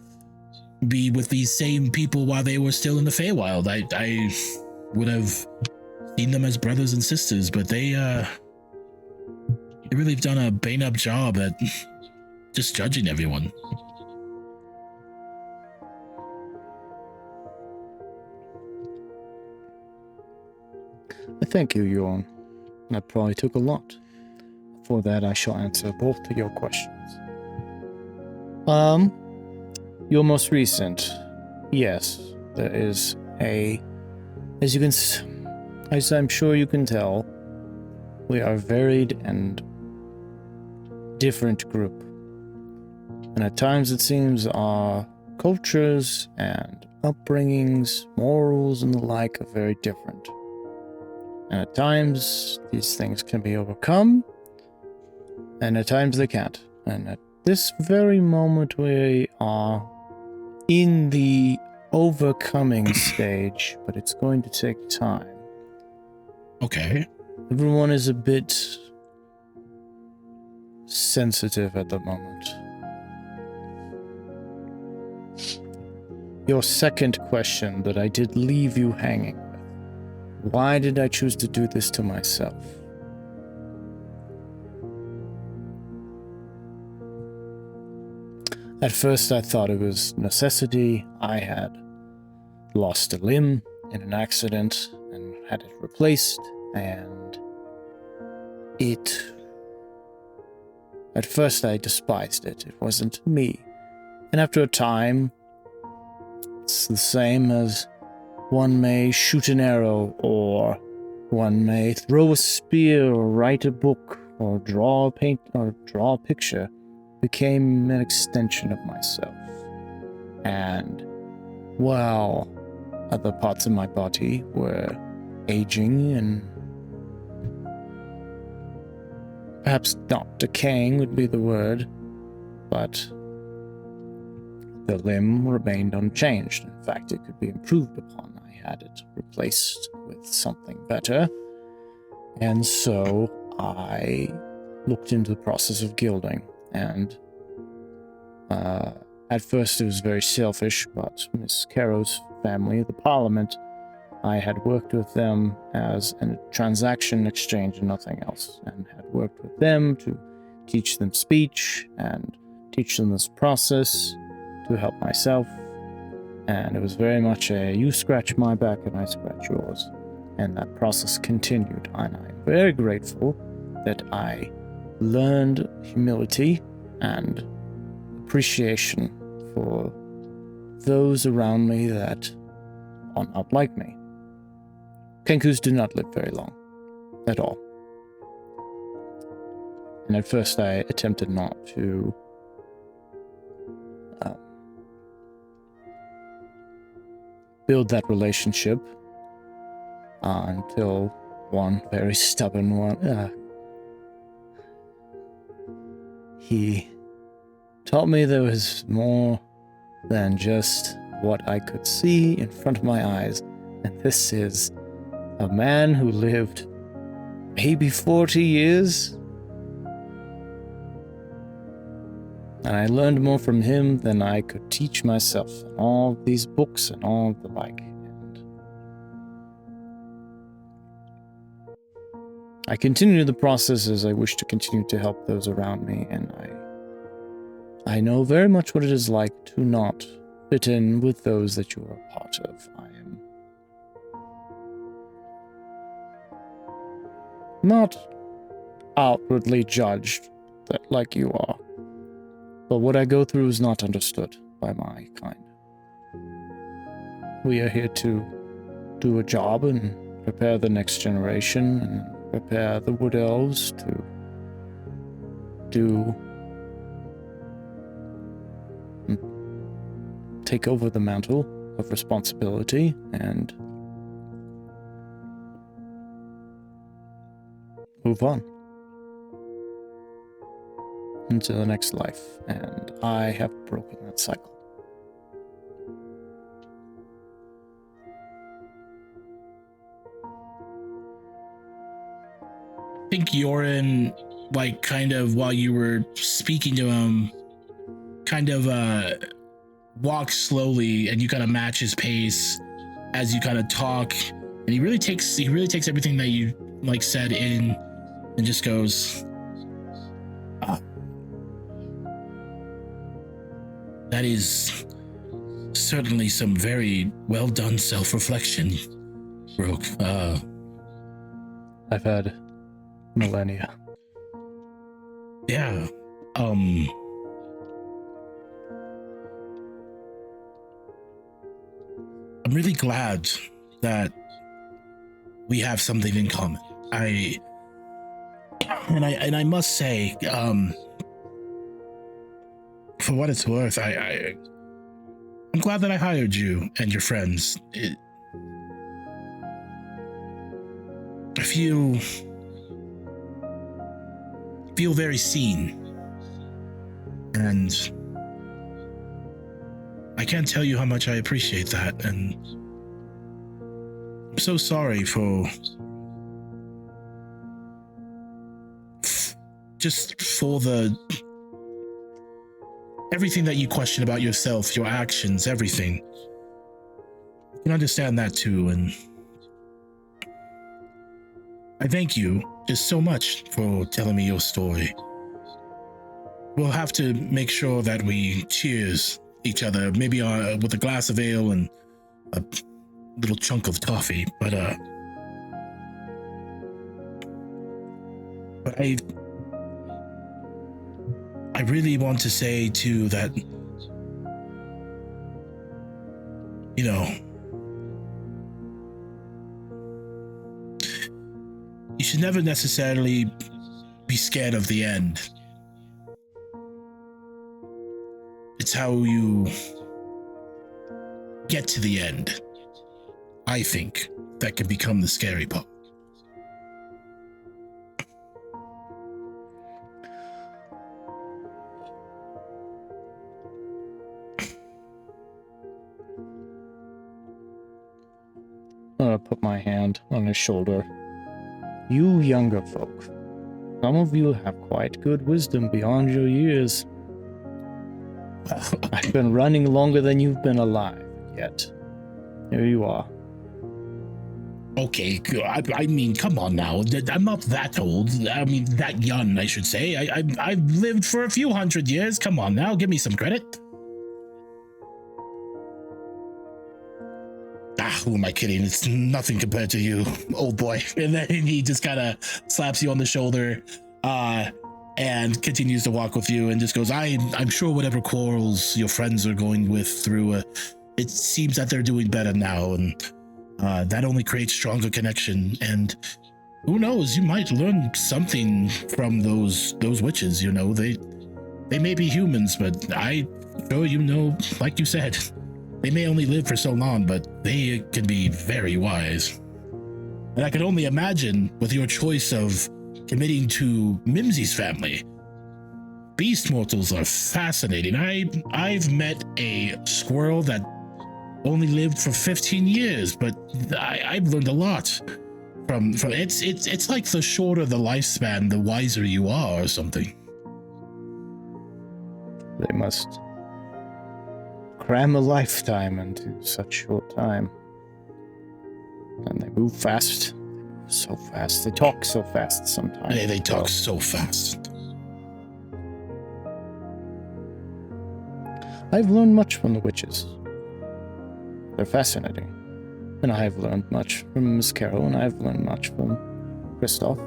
be with these same people while they were still in the Feywild, I would have seen them as brothers and sisters, but they really have done a bang-up job at just judging everyone. Thank you, Yorn. That probably took a lot. For that, I shall answer both of your questions. Your most recent. Yes, there is as I'm sure you can tell, we are a varied and different group. And at times it seems our cultures and upbringings, morals and the like are very different. And at times, these things can be overcome, and at times they can't. And at this very moment, we are in the overcoming stage, but it's going to take time. Okay. Everyone is a bit sensitive at the moment. Your second question that I did leave you hanging with. Why did I choose to do this to myself? At first I thought it was necessity. I had lost a limb in an accident and had it replaced, and at first I despised it. It wasn't me. And after a time, it's the same as one may shoot an arrow, or one may throw a spear, or write a book, or draw a picture. Became an extension of myself. And while other parts of my body were aging and perhaps not decaying would be the word, but the limb remained unchanged. In fact, it could be improved upon. I had it replaced with something better, and so I looked into the process of gilding, and at first it was very selfish, but Miss Caro's family, the Parliament, I had worked with them as a transaction exchange and nothing else, and had worked with them to teach them speech and teach them this process to help myself. And it was very much a you scratch my back and I scratch yours. And that process continued, and I'm very grateful that I learned humility and appreciation for those around me that are not like me. Kenkus do not live very long, at all. And at first I attempted not to build that relationship until one very stubborn one, he taught me there was more than just what I could see in front of my eyes, and this is a man who lived maybe 40 years, and I learned more from him than I could teach myself, and all these books and all the like. And I continue the process as I wish to continue to help those around me, and I know very much what it is like to not fit in with those that you are a part of. I am not outwardly judged that like you are, but what I go through is not understood by my kind. We are here to do a job and prepare the next generation and prepare the wood elves to take over the mantle of responsibility and move on into the next life, and I have broken that cycle. I think Yorin, like, kind of while you were speaking to him, kind of walks slowly, and you kind of match his pace as you kind of talk, and he really takes everything that you like said in, and just goes, that is certainly some very well done self-reflection, Rogue. I've had millennia. Yeah. I'm really glad that we have something in common. I must say, for what it's worth, I'm glad that I hired you and your friends. I feel very seen, and I can't tell you how much I appreciate that, and I'm so sorry for everything that you question about yourself, your actions, everything. I can understand that too, and I thank you just so much for telling me your story. We'll have to make sure that we cheers each other, maybe with a glass of ale and a little chunk of toffee, but I really want to say too that, you know, you should never necessarily be scared of the end. It's how you get to the end, I think, that can become the scary part. put my hand on his shoulder. You younger folk, some of you have quite good wisdom beyond your years. I've been running longer than you've been alive, yet here you are. Okay, I mean, come on now. I'm not that old. I mean, that young, I should say. I've lived for a few hundred years. Come on now, give me some credit. Who am I kidding? It's nothing compared to you, old boy. And then he just kind of slaps you on the shoulder and continues to walk with you and just goes, I'm sure whatever quarrels your friends are going with through, it seems that they're doing better now. And that only creates stronger connection. And who knows, you might learn something from those witches, you know. They may be humans, but I sure you know, like you said, they may only live for so long, but they can be very wise. And I can only imagine with your choice of committing to Mimsy's family. Beast mortals are fascinating. I've met a squirrel that only lived for 15 years, but I've learned a lot from it's like the shorter the lifespan, the wiser you are or something. They must cram a lifetime into such short time. And they move fast. So fast. They talk so fast sometimes. They talk so fast. I've learned much from the witches. They're fascinating. And I've learned much from Miss Carol, and I've learned much from Kristoff.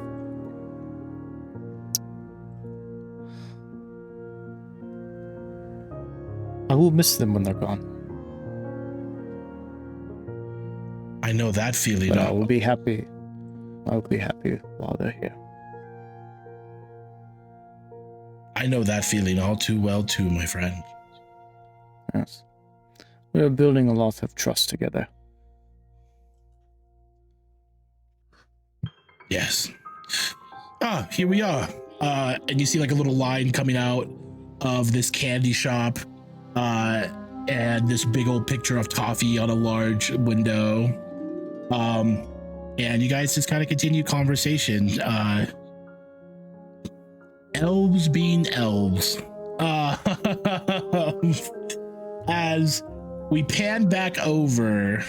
I will miss them when they're gone. I know that feeling. But I will be happy. I will be happy while they're here. I know that feeling all too well too, my friend. Yes. We are building a lot of trust together. Yes. Here we are. And you see like a little line coming out of this candy shop. And this big old picture of toffee on a large window. And you guys just kind of continue conversation. Elves being elves. As we pan back over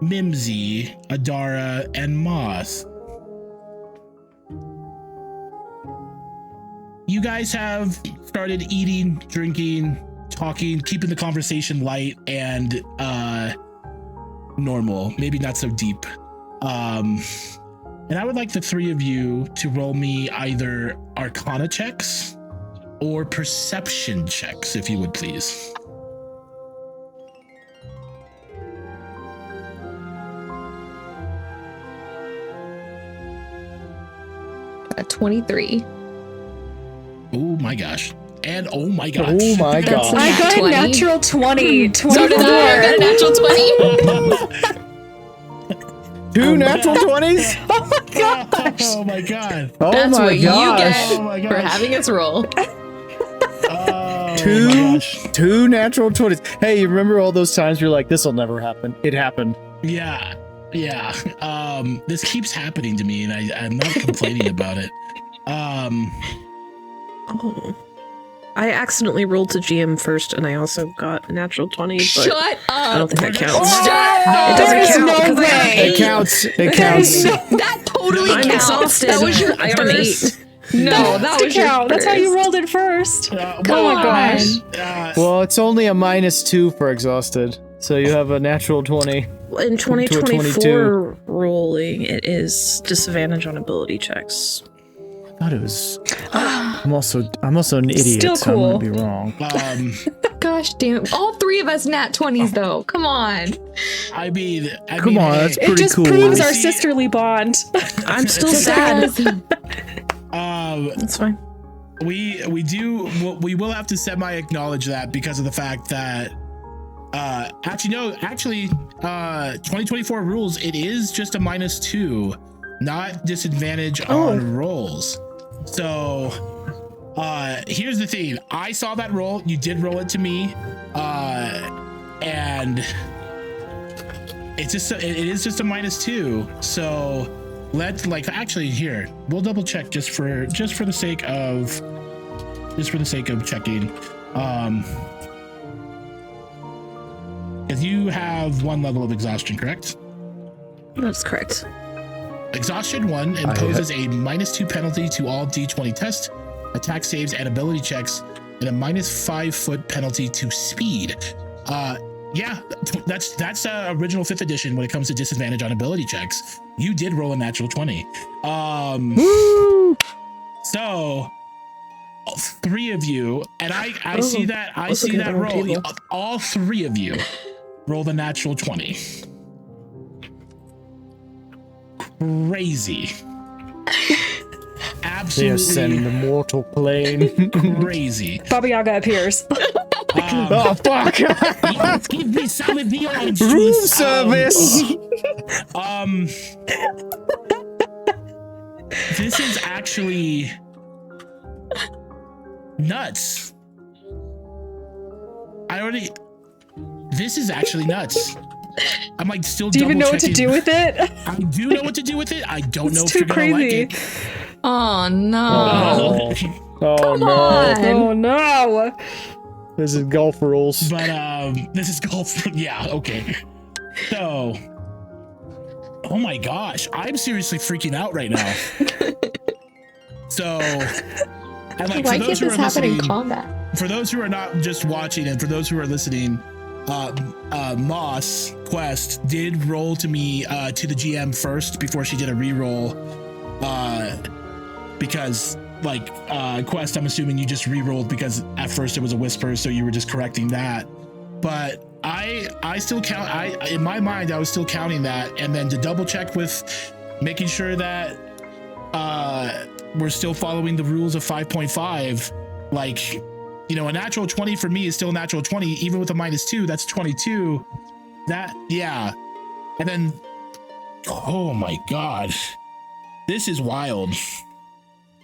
Mimsy, Adara, and Moth. You guys have started eating, drinking, talking, keeping the conversation light and normal, maybe not so deep. And I would like the three of you to roll me either Arcana checks or Perception checks, if you would please. A 23. Oh my gosh. And oh my gosh. Oh my gosh. I got a natural 20. 24. So did I got a natural 20. Two natural 20s? Oh my gosh. Oh my god. Oh That's my what gosh. you get Oh my for gosh. having us roll. Oh Two, my gosh. two natural 20s. Hey, you remember all those times you're like, this'll never happen? It happened. Yeah. This keeps happening to me and I'm not complaining about it. Oh. I accidentally rolled to GM first, and I also got a natural 20. But Shut I don't up. think that counts. Stop. It doesn't There is count. no 'cause I got way. It counts. It counts. That totally I'm counts. exhausted. That was your I got an first. 8. No, that was your count. That's how you first. rolled it first. Oh Come my gosh. on. Well, it's only a -2 for exhausted. So you have a natural 20. In To a 2024 rolling, it is disadvantage on ability checks. I thought it was. I'm also an idiot, Still so I'm cool. gonna be wrong. Gosh damn. All three of us nat 20s though. Come on. I mean, Come on, that's It pretty just cool. proves our See- sisterly bond. I'm still sad. That's fine. we will have to semi-acknowledge that because of the fact that 2024 rules, it is just a -2, not disadvantage on rolls. So here's the thing. I saw that roll. You did roll it to me. And It is just a -2. So let's actually here we'll double check just for the sake of checking. Because you have 1 level of exhaustion, correct? That's correct. Exhaustion 1 imposes a -2 penalty to all D20 tests, attack saves, and ability checks, and a -5 foot penalty to speed. Yeah, that's original 5th edition when it comes to disadvantage on ability checks. You did roll a natural 20. So 3 of you, and I see that roll. All 3 of you roll the natural 20. Crazy. This and the mortal plane. Crazy. Baba Yaga appears. Oh fuck! Give me some of the orange Room juice. service. This is actually nuts. This is actually nuts. I'm still. Do you even know what to do with it? I do know what to do with it. I don't know if too you're gonna crazy. like it. Oh no. Oh Come no! on. Oh no! This is golf rules. But this is golf. Yeah, okay. So, oh my gosh, I'm seriously freaking out right now. So, and Why for those can't who this are happen in listening, combat? for those who are not just watching, and for those who are listening, Moss Quest did roll to me to the GM first before she did a reroll, because Quest, I'm assuming you just re-rolled because at first it was a whisper, so you were just correcting that. But I still count. In my mind, I was still counting that, and then to double check with making sure that we're still following the rules of 5.5. A natural 20 for me is still a natural 20, even with a -2. That's 22. Yeah. And then, oh my god, this is wild.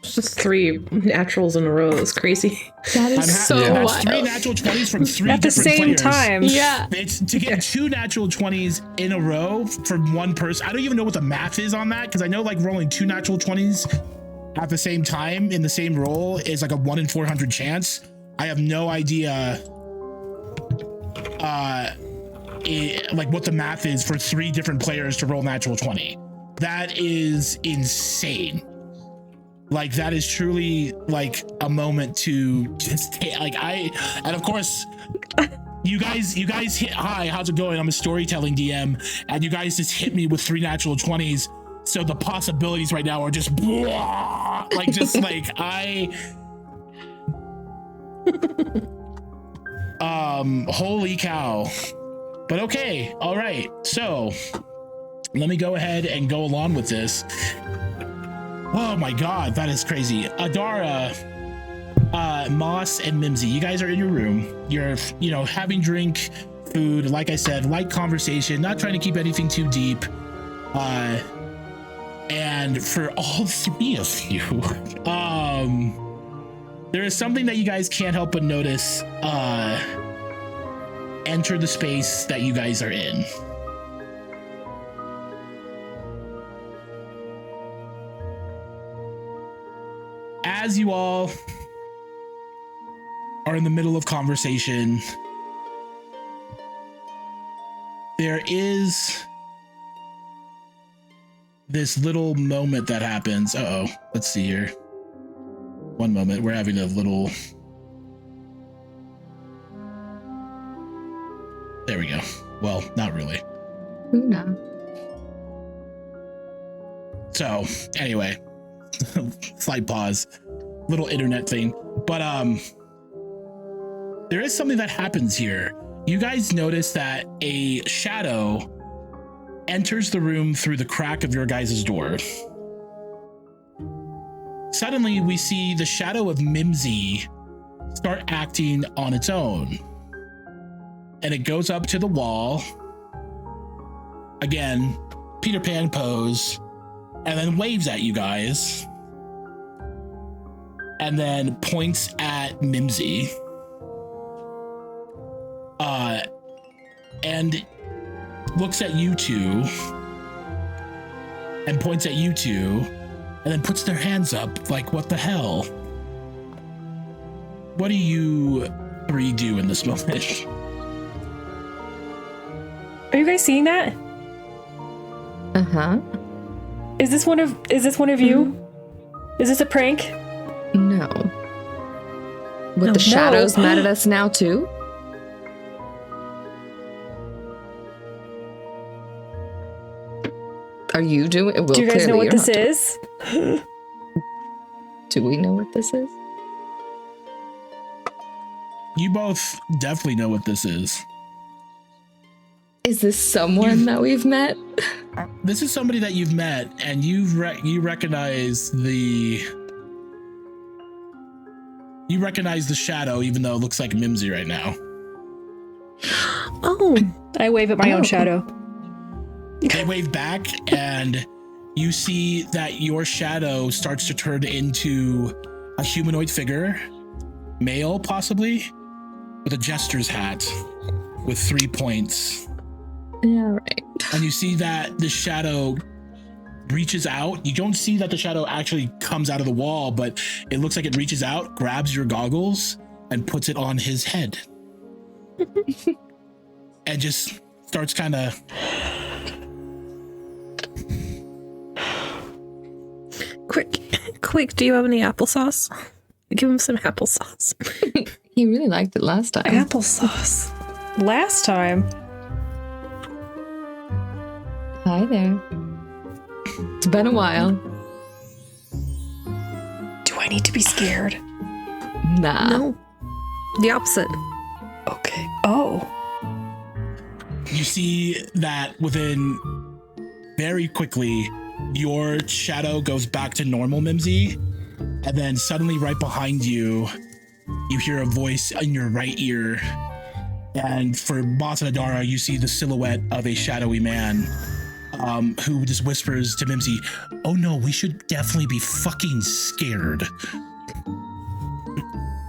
Just 3 naturals in a row. It's crazy. That is so That's wild. 3 natural 20s from 3 At the different same players. time. Yeah. It's to get 2 natural 20s in a row from one person. I don't even know what the math is on that, because I know rolling 2 natural 20s at the same time in the same roll is a 1 in 400 chance. I have no idea what the math is for 3 different players to roll natural 20. That is insane. That is truly a moment to just take, and of course you guys hit, hi, how's it going? I'm a storytelling DM, and you guys just hit me with 3 natural 20s. So the possibilities right now are just holy cow. But okay, all right. So let me go ahead and go along with this. Oh my god, that is crazy. Adara, Moss, and Mimsy, you guys are in your room. You're, having drink, food, like I said, light conversation, not trying to keep anything too deep. And for all 3 of you, there is something that you guys can't help but notice enter the space that you guys are in. As you all are in the middle of conversation, there is this little moment that happens. Uh-oh, let's see here. One moment, we're having a little... There we go. Well, not really. Una. So, anyway, slight pause, little internet thing. But there is something that happens here. You guys notice that a shadow enters the room through the crack of your guys' door. Suddenly, we see the shadow of Mimsy start acting on its own. And it goes up to the wall. Again, Peter Pan pose. And then waves at you guys. And then points at Mimsy. And looks at you two and points at you two and then puts their hands up like, what the hell? What do you three do in this moment? Are you guys seeing that? Uh-huh. Is this one of you? Is this a prank? No. What, the shadows mad at us now too? Are you doing? Well, do you guys know what this not. is? Do we know what this is? You both definitely know what this is. Is this someone that we've met? This is somebody that you've met, and you recognize the shadow, even though it looks like Mimsy right now. Oh, I wave at my own shadow. They wave back, and you see that your shadow starts to turn into a humanoid figure, male possibly, with a jester's hat with 3 points. Yeah, right. And you see that the shadow reaches out. You don't see that the shadow actually comes out of the wall, but it looks like it reaches out, grabs your goggles, and puts it on his head. And just starts kind of... Quick, do you have any applesauce? Give him some applesauce. He really liked it last time. Applesauce. Last time. Hi there. It's been a while. Do I need to be scared? Nah. No. The opposite. Okay. Oh. You see that within very quickly, your shadow goes back to normal, Mimsy, and then suddenly right behind you, you hear a voice in your right ear, and for Boss and Adara, you see the silhouette of a shadowy man who just whispers to Mimsy, "Oh no, we should definitely be fucking scared."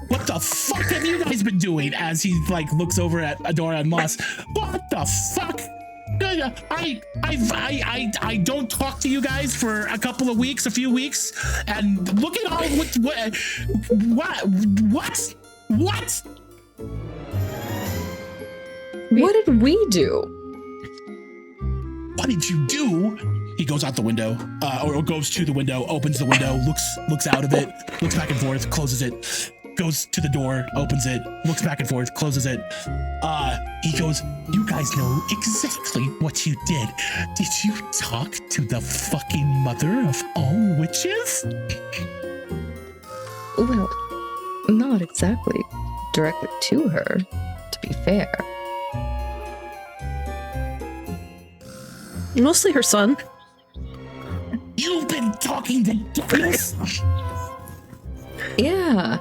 What the fuck have you guys been doing? As he like looks over at Adora and Moss. What the fuck? I don't talk to you guys for a couple of weeks, a few weeks, and look at all what? What did we do? What did you do? He goes out the window, or goes to the window, opens the window, looks out of it, looks back and forth, closes it, goes to the door, opens it, looks back and forth, closes it. He goes, "You guys know exactly what you did. Did you talk to the fucking mother of all witches?" Well, not exactly directly to her, to be fair. Mostly her son. You've been talking to Dennis? Yeah.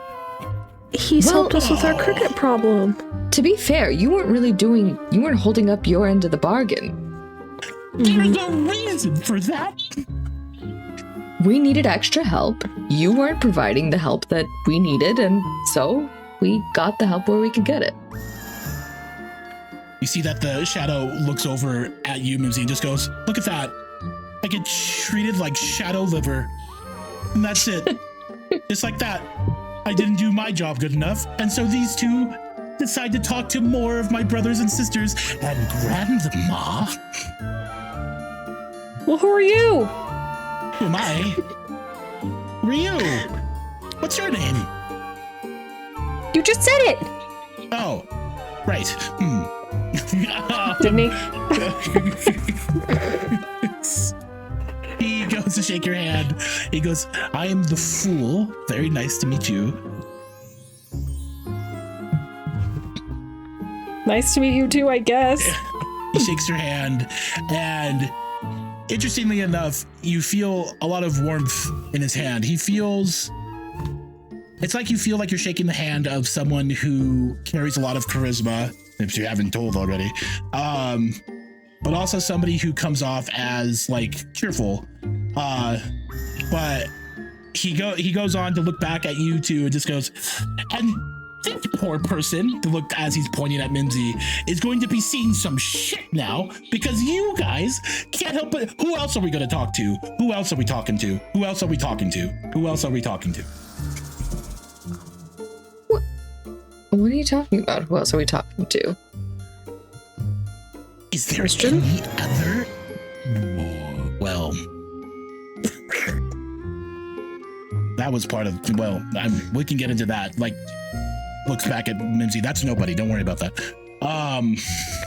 He's helped us with our cricket problem. To be fair, you weren't holding up your end of the bargain. There's a reason for that. We needed extra help. You weren't providing the help that we needed, and so we got the help where we could get it. You see that the shadow looks over at you, Mimsy, and just goes, "Look at that. I get treated like shadow liver. And that's it. Just like that. I didn't do my job good enough, and so these two decide to talk to more of my brothers and sisters and grandma." Well, who are you? Who am I? Who are you? What's your name? You just said it. Oh, right. Didn't he? He goes to shake your hand. He goes, "I am the Fool. Very nice to meet you." Nice to meet you too, I guess. He shakes your hand, and interestingly enough, you feel a lot of warmth in his hand. It's like you feel like you're shaking the hand of someone who carries a lot of charisma, if you haven't told already. But also somebody who comes off as like cheerful. But he goes on to look back at you two and just goes, and this poor person, to look as he's pointing at Mimsy, is going to be seeing some shit now because you guys can't help it. Who else are we going to talk to? Who else are we talking to? Who else are we talking to? Who else are we talking to? What are you talking about? Who else are we talking to? Is there Christian? any other? Well, that was part of. Well, we can get into that. Like, looks back at Mimsy. That's nobody. Don't worry about that.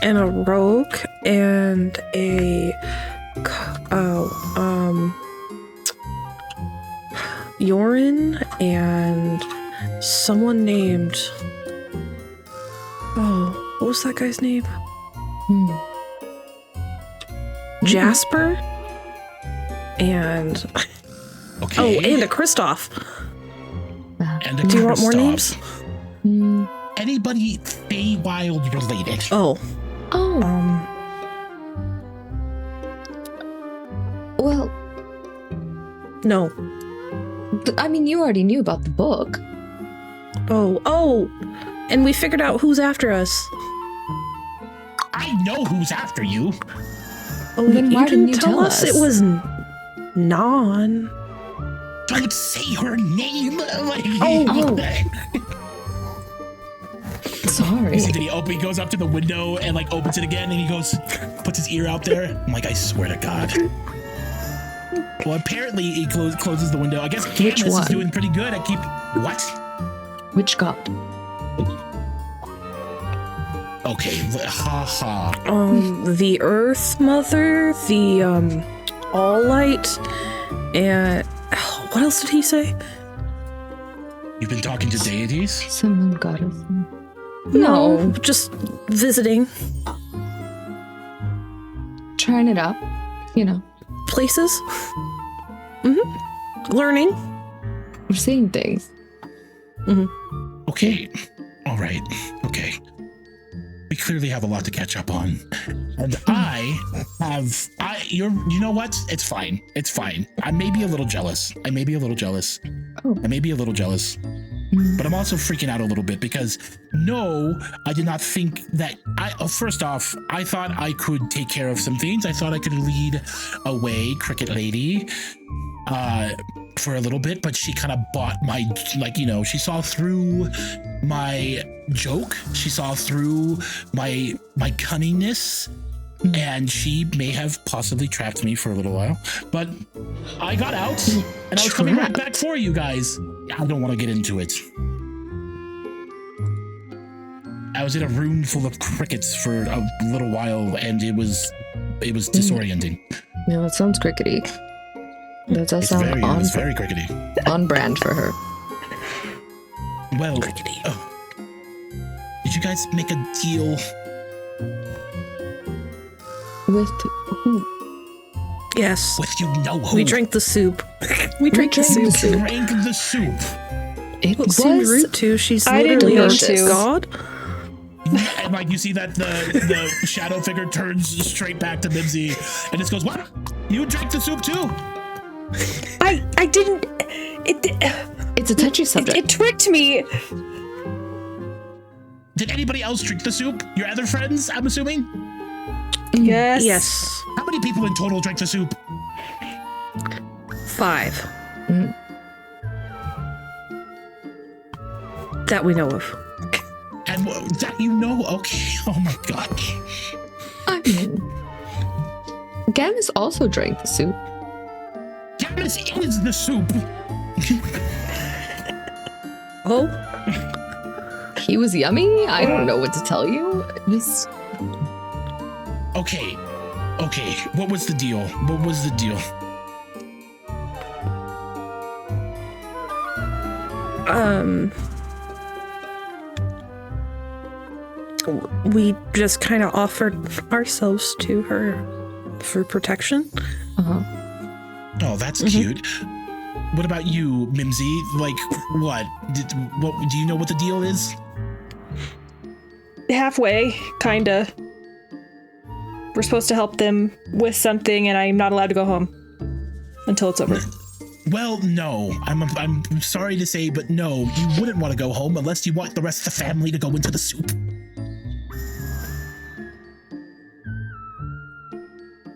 And a rogue and a Yorin and someone named what was that guy's name? Jasper and Okay. and a Kristoff. And a Do you want more Kristoff. names? Anybody Feywild related? Oh. Well, No. I mean, you already knew about the book. Oh, and we figured out who's after us. I know who's after you. Oh, Then why didn't you tell us? us? It was Non. Don't say her name. Like, Sorry. Then he goes up to the window and like opens it again, and he puts his ear out there. I'm like, I swear to God. Well, apparently he closes the window. I guess Which Candace one? is doing pretty good. What? Which god? Okay, haha. The Earth Mother, the All Light, and what else did he say? You've been talking to deities? Someone goddess. No, just visiting Trying it out, places. Learning. We're seeing things. Okay. All right. Okay. We clearly have a lot to catch up on. And you know what? It's fine. It's fine. I may be a little jealous. Oh. But I'm also freaking out a little bit because no, I did not think that first off, I thought I could take care of some things. I thought I could lead a way, Cricket Lady, for a little bit, but she kind of bought my, she saw through my joke. She saw through my cunningness, and she may have possibly trapped me for a little while, but I got out and I was coming right back for you guys. I don't want to get into it. I was in a room full of crickets for a little while, and it was disorienting. Yeah, that sounds crickety. That does sound it was very crickety. on brand for her. Well, did you guys make a deal? With who? Yes. With who? We drank the soup. We drank the soup. Drank the soup. It It seemed was rude to. She's I didn't literally a want to. god. And you see that the shadow figure turns straight back to Mimsy and just goes, "What? You drank the soup too?" I didn't. It's a touchy subject. It tricked me. Did anybody else drink the soup? Your other friends, I'm assuming? Yes. Yes. How many people in total drank the soup? 5. That we know of. And that okay. Oh my gosh. I mean, Gammis also drank the soup. Gammis is the soup. Oh? He was yummy. I don't know what to tell you. It was... Okay. What was the deal? We just kind of offered ourselves to her for protection. Uh-huh. Oh, that's cute. What about you, Mimsy? Like, what? Do you know what the deal is? Halfway, kinda. We're supposed to help them with something, and I'm not allowed to go home until it's over. Well, no. I'm sorry to say, but no, you wouldn't want to go home unless you want the rest of the family to go into the soup.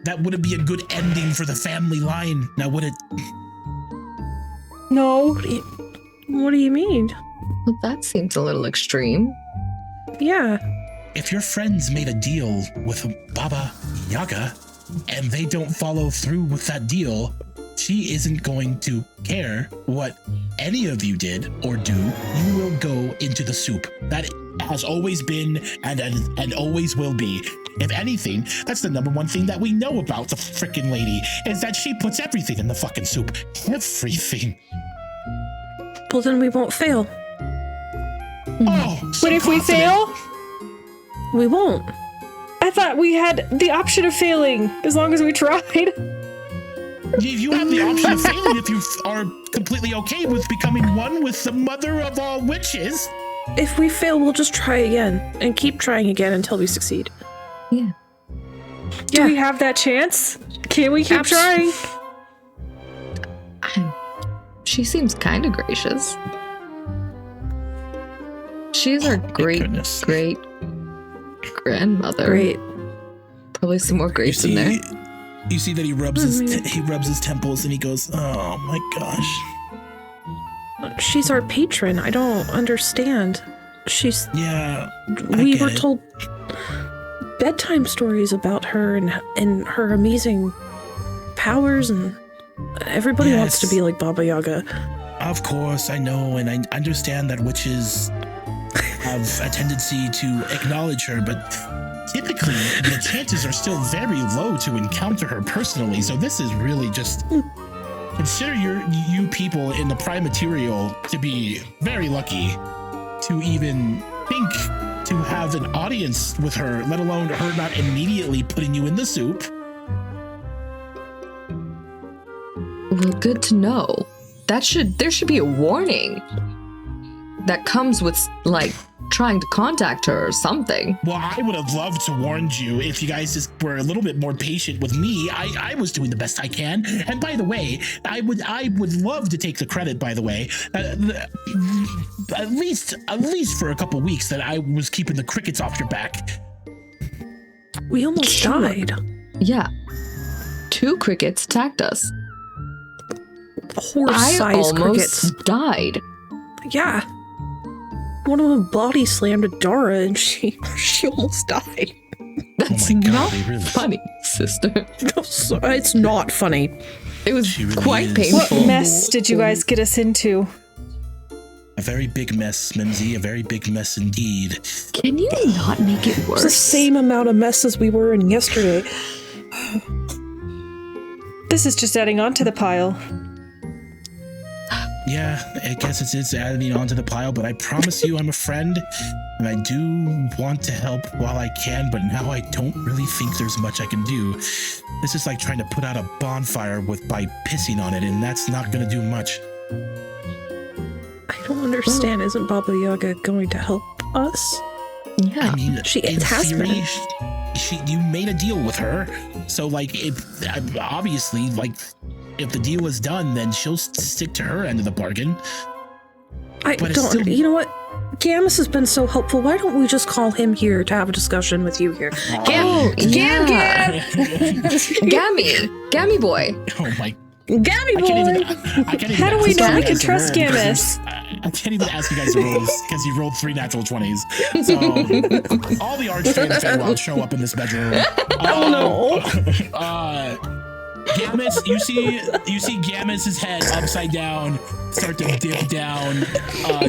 That wouldn't be a good ending for the family line, now would it? No. What do you mean? Well, that seems a little extreme. Yeah. If your friends made a deal with Baba Yaga and they don't follow through with that deal, she isn't going to care what any of you did or do. You will go into the soup. That has always been and always will be. If anything, that's the number one thing that we know about the frickin' lady, is that she puts everything in the fucking soup. Everything. Well, then we won't fail. Oh, so But if we confident. fail, We won't. I thought we had the option of failing as long as we tried. You have the option of failing if you are completely okay with becoming one with the mother of all witches. If we fail, we'll just try again and keep trying again until we succeed. Yeah. Do we have that chance? Can we keep trying? She seems kind of gracious. She's our great grandmother. Great. Probably some more grace in there. You see that he rubs his temples and he goes, "Oh my gosh." She's our patron. I don't understand. Yeah. We were told bedtime stories about her and her amazing powers, and everybody wants to Yes. be like Baba Yaga. Of course, I know, and I understand that witches have a tendency to acknowledge her, but typically the chances are still very low to encounter her personally. So this is really just consider you people in the prime material to be very lucky to even think to have an audience with her, let alone her not immediately putting you in the soup. Well, good to know. There should be a warning that comes with, like, trying to contact her or something. Well, I would have loved to warn you if you guys just were a little bit more patient with me. I was doing the best I can. And by the way, I would love to take the credit, by the way, at least for a couple weeks that I was keeping the crickets off your back. We almost died. Yeah. 2 crickets attacked us. I Horse-sized almost crickets. died. Yeah. One of them body slammed Adara and she almost died. That's Oh my God, not they really- funny, sister. It's not funny. It was She really quite is. painful. What mess did you guys get us into? A very big mess, Mimsy. A very big mess indeed. Can you not make it It's worse? the same amount of mess as we were in yesterday. This is just adding on to the pile. Yeah, I guess it's adding onto the pile, but I promise you I'm a friend, and I do want to help while I can, but now I don't really think there's much I can do. This is like trying to put out a bonfire by pissing on it, and that's not going to do much. I don't understand. Isn't Baba Yaga going to help us? Yeah. I mean, It has been. you made a deal with her, so like, obviously, like, if the deal is done, then she'll stick to her end of the bargain. I But it's don't. still- You know what? Gamus has been so helpful. Why don't we just call him here to have a discussion with you here? Oh, yeah. Gammy boy. Oh my! Gammy I boy! can't even How do we ask know you we guys can to trust roll because Gamus? I can't even ask you guys the rolls because you rolled 3 natural 20s. So all the Archfiends Feywild show up in this bedroom. Oh Gamus, you see Gamus's head upside down start to dip down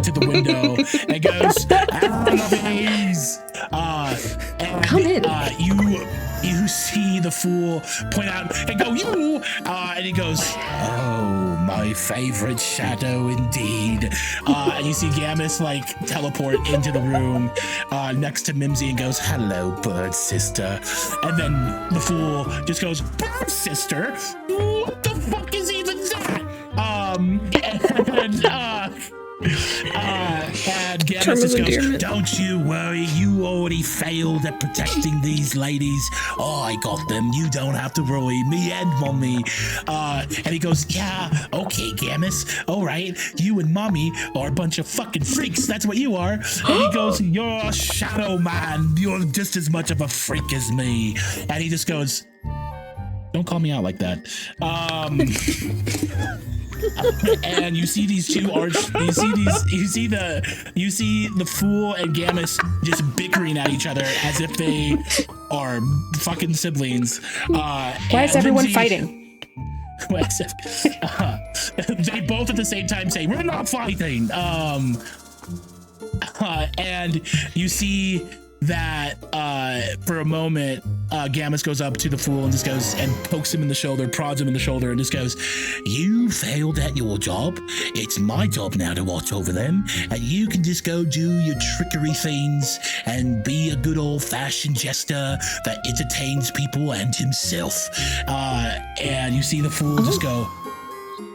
to the window and goes, "Please." And, Come in. You see the fool point out and go, "You," and he goes, "Oh, my favorite shadow indeed." And you see Gamus like teleport into the room next to Mimsy and goes, "Hello, bird sister." And then the fool just goes, "Bird sister? What the fuck is even that?" And Gamma term of just goes, endearment. don't you worry, you already failed at protecting these ladies. Oh, I got them. You don't have to worry. Me and Mommy. And he goes, yeah, okay, Gammas. All right, you and Mommy are a bunch of fucking freaks. That's what you are. And he goes, you're a shadow man. You're just as much of a freak as me. And he just goes, don't call me out like that. And you see these two you see the Fool and Gammas just bickering at each other as if they are fucking siblings. Why is everyone fighting? They both at the same time say, we're not fighting. And you see that for a moment, Gammas goes up to the Fool and just goes and pokes him in the shoulder, prods him in the shoulder, and just goes, you failed at your job. It's my job now to watch over them, and you can just go do your trickery things and be a good old-fashioned jester that entertains people and himself. And you see the Fool just go,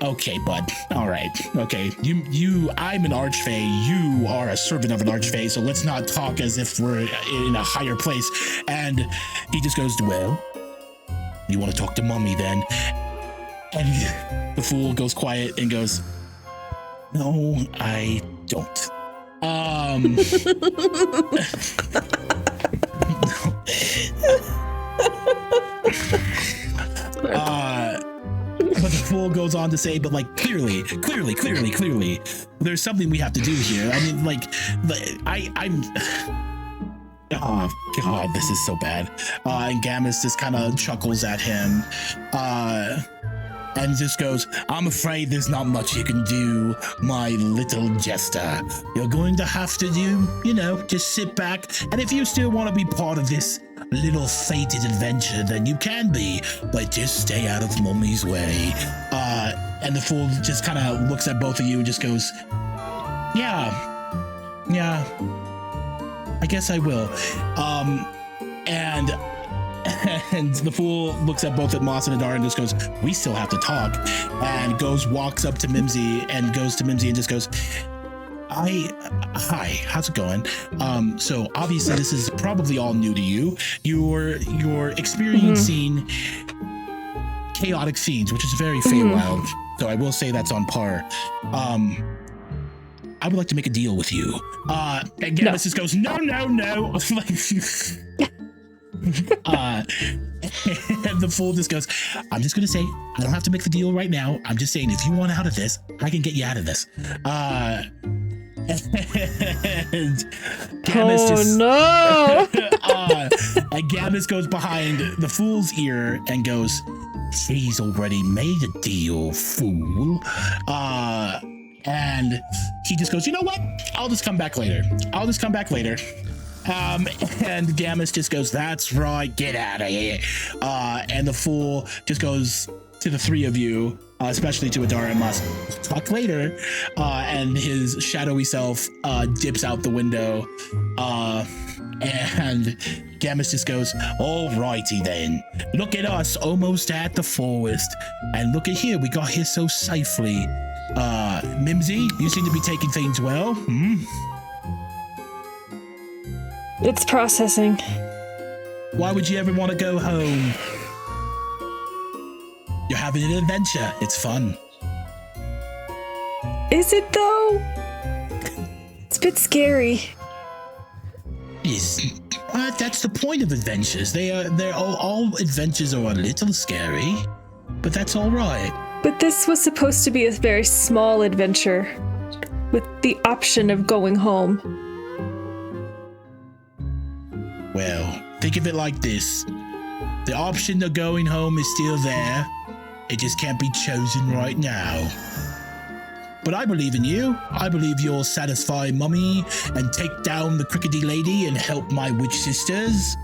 okay, bud. All right. Okay. I'm an archfey. You are a servant of an archfey. So let's not talk as if we're in a higher place. And he just goes, well, you want to talk to Mommy then? And the Fool goes quiet and goes, no, I don't. But the Fool goes on to say, but like clearly, there's something we have to do here. I mean, like, I'm. Oh God, this is so bad. And Gammas just kind of chuckles at him, and just goes, I'm afraid there's not much you can do, my little jester. You're going to have to do, just sit back. And if you still want to be part of this little fated adventure, then you can be, but just stay out of Mommy's way. And the Fool just kind of looks at both of you and just goes, yeah, I guess I will. And the Fool looks at both at Moss and Adar and just goes, we still have to talk. And walks up to Mimsy and goes to Mimsy and just goes, hi, how's it going? So obviously this is probably all new to you. You're experiencing chaotic scenes, which is very Feywild. So I will say that's on par. I would like to make a deal with you. And Gammas just goes, no. And the Fool just goes, I'm just gonna say, I don't have to make the deal right now. I'm just saying, if you want out of this, I can get you out of this. And Gammas and Gammas goes behind the Fool's ear and goes, she's already made a deal, Fool. And he just goes, you know what? I'll just come back later. And Gammas just goes, that's right, get out of here. And the Fool just goes to the three of you, especially to Adara and Mas, talk later. And his shadowy self dips out the window. And Gammas just goes, all righty then. Look at us, almost at the forest. And look at here, we got here so safely. Mimsy, you seem to be taking things well. It's processing. Why would you ever want to go home? You're having an adventure. It's fun. Is it though? It's a bit scary. That's the point of adventures. They're all adventures are a little scary, but that's all right. But this was supposed to be a very small adventure with the option of going home. Well, think of it like this. The option of going home is still there. It just can't be chosen right now. But I believe in you. I believe you'll satisfy Mummy and take down the Crickety Lady and help my witch sisters.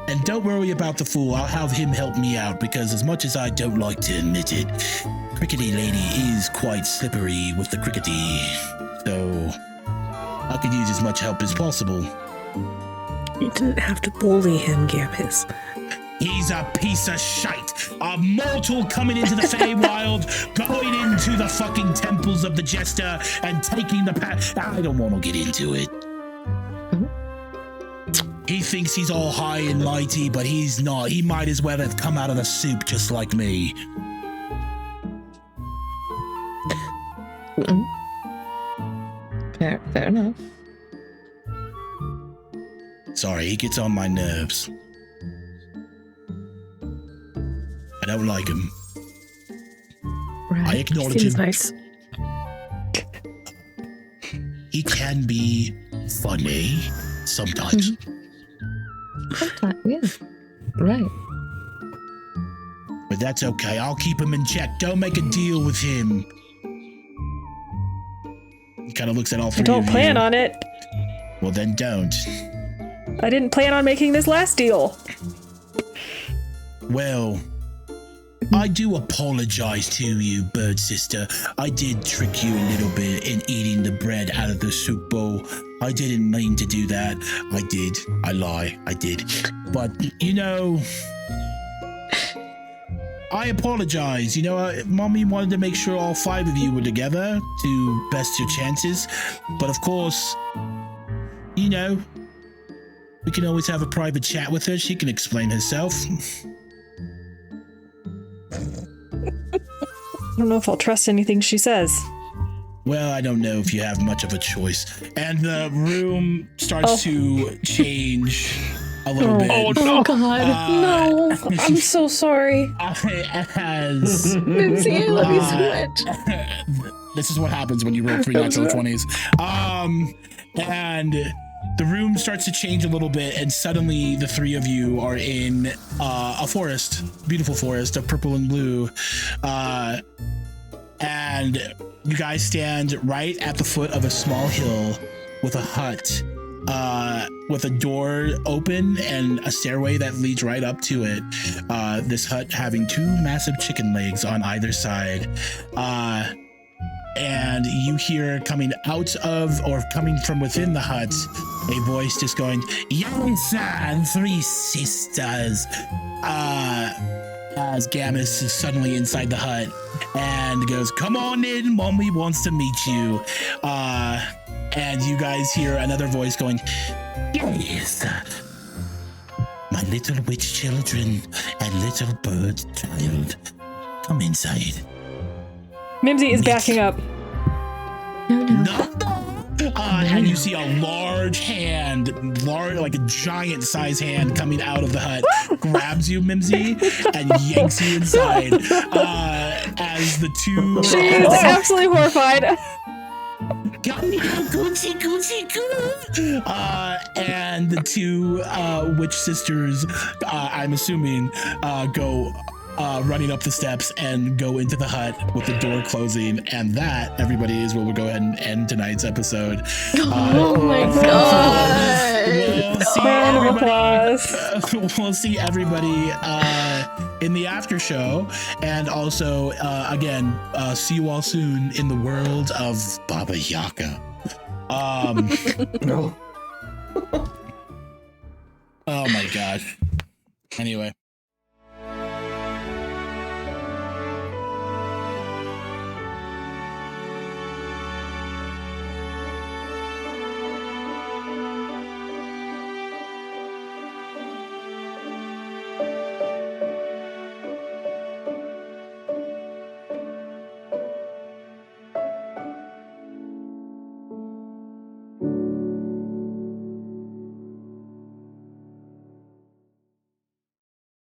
And don't worry about the Fool. I'll have him help me out because as much as I don't like to admit it, Crickety Lady is quite slippery with the Crickety. So I could use as much help as possible. You didn't have to bully him, Gammas. He's a piece of shite. A mortal coming into the Feywild, going into the fucking temples of the Jester and taking the path. I don't want to get into it. He thinks he's all high and mighty, but he's not. He might as well have come out of the soup just like me. Fair enough. Sorry, he gets on my nerves. I don't like him. Right. I acknowledge Seems him. nice. He can be funny sometimes. Sometimes, yeah. Right. But that's okay. I'll keep him in check. Don't make a deal with him. He kind of looks at all three I don't of plan you. on it. Well, then don't. I didn't plan on making this last deal. Well, I do apologize to you, bird sister. I did trick you a little bit in eating the bread out of the soup bowl. I didn't mean to do that. I did. I lie. I did. But, you know, I apologize. You know, Mommy wanted to make sure all 5 of you were together to best your chances. But of course, you know, we can always have a private chat with her. She can explain herself. I don't know if I'll trust anything she says. Well, I don't know if you have much of a choice. And the room starts to change a little bit. Oh God, no. I'm so sorry. As Mimsy, I love you so much. this is what happens when you roll 3 natural 20s. And the room starts to change a little bit, and suddenly the 3 of you are in a forest, beautiful forest of purple and blue. And you guys stand right at the foot of a small hill with a hut, with a door open and a stairway that leads right up to it. This hut having 2 massive chicken legs on either side. And you hear coming out of, or coming from within the hut, a voice just going, "Yes, and 3 sisters." As Gammus is suddenly inside the hut and goes, "Come on in, Mommy wants to meet you." And you guys hear another voice going, "Yes, my little witch children and little bird child, come inside." Mimsy is backing up. No. And you see a large hand, like a giant size hand coming out of the hut, grabs you, Mimsy, and yanks you inside. As the 2... She is absolutely horrified. Come here, Gucci. And the 2 witch sisters, I'm assuming, go running up the steps and go into the hut with the door closing. And that, everybody, is where we'll go ahead and end tonight's episode. Oh my God. We'll see Round of everybody. applause. We'll see everybody in the after show, and also again, see you all soon in the world of Baba Yaga. No. Oh my god. Anyway.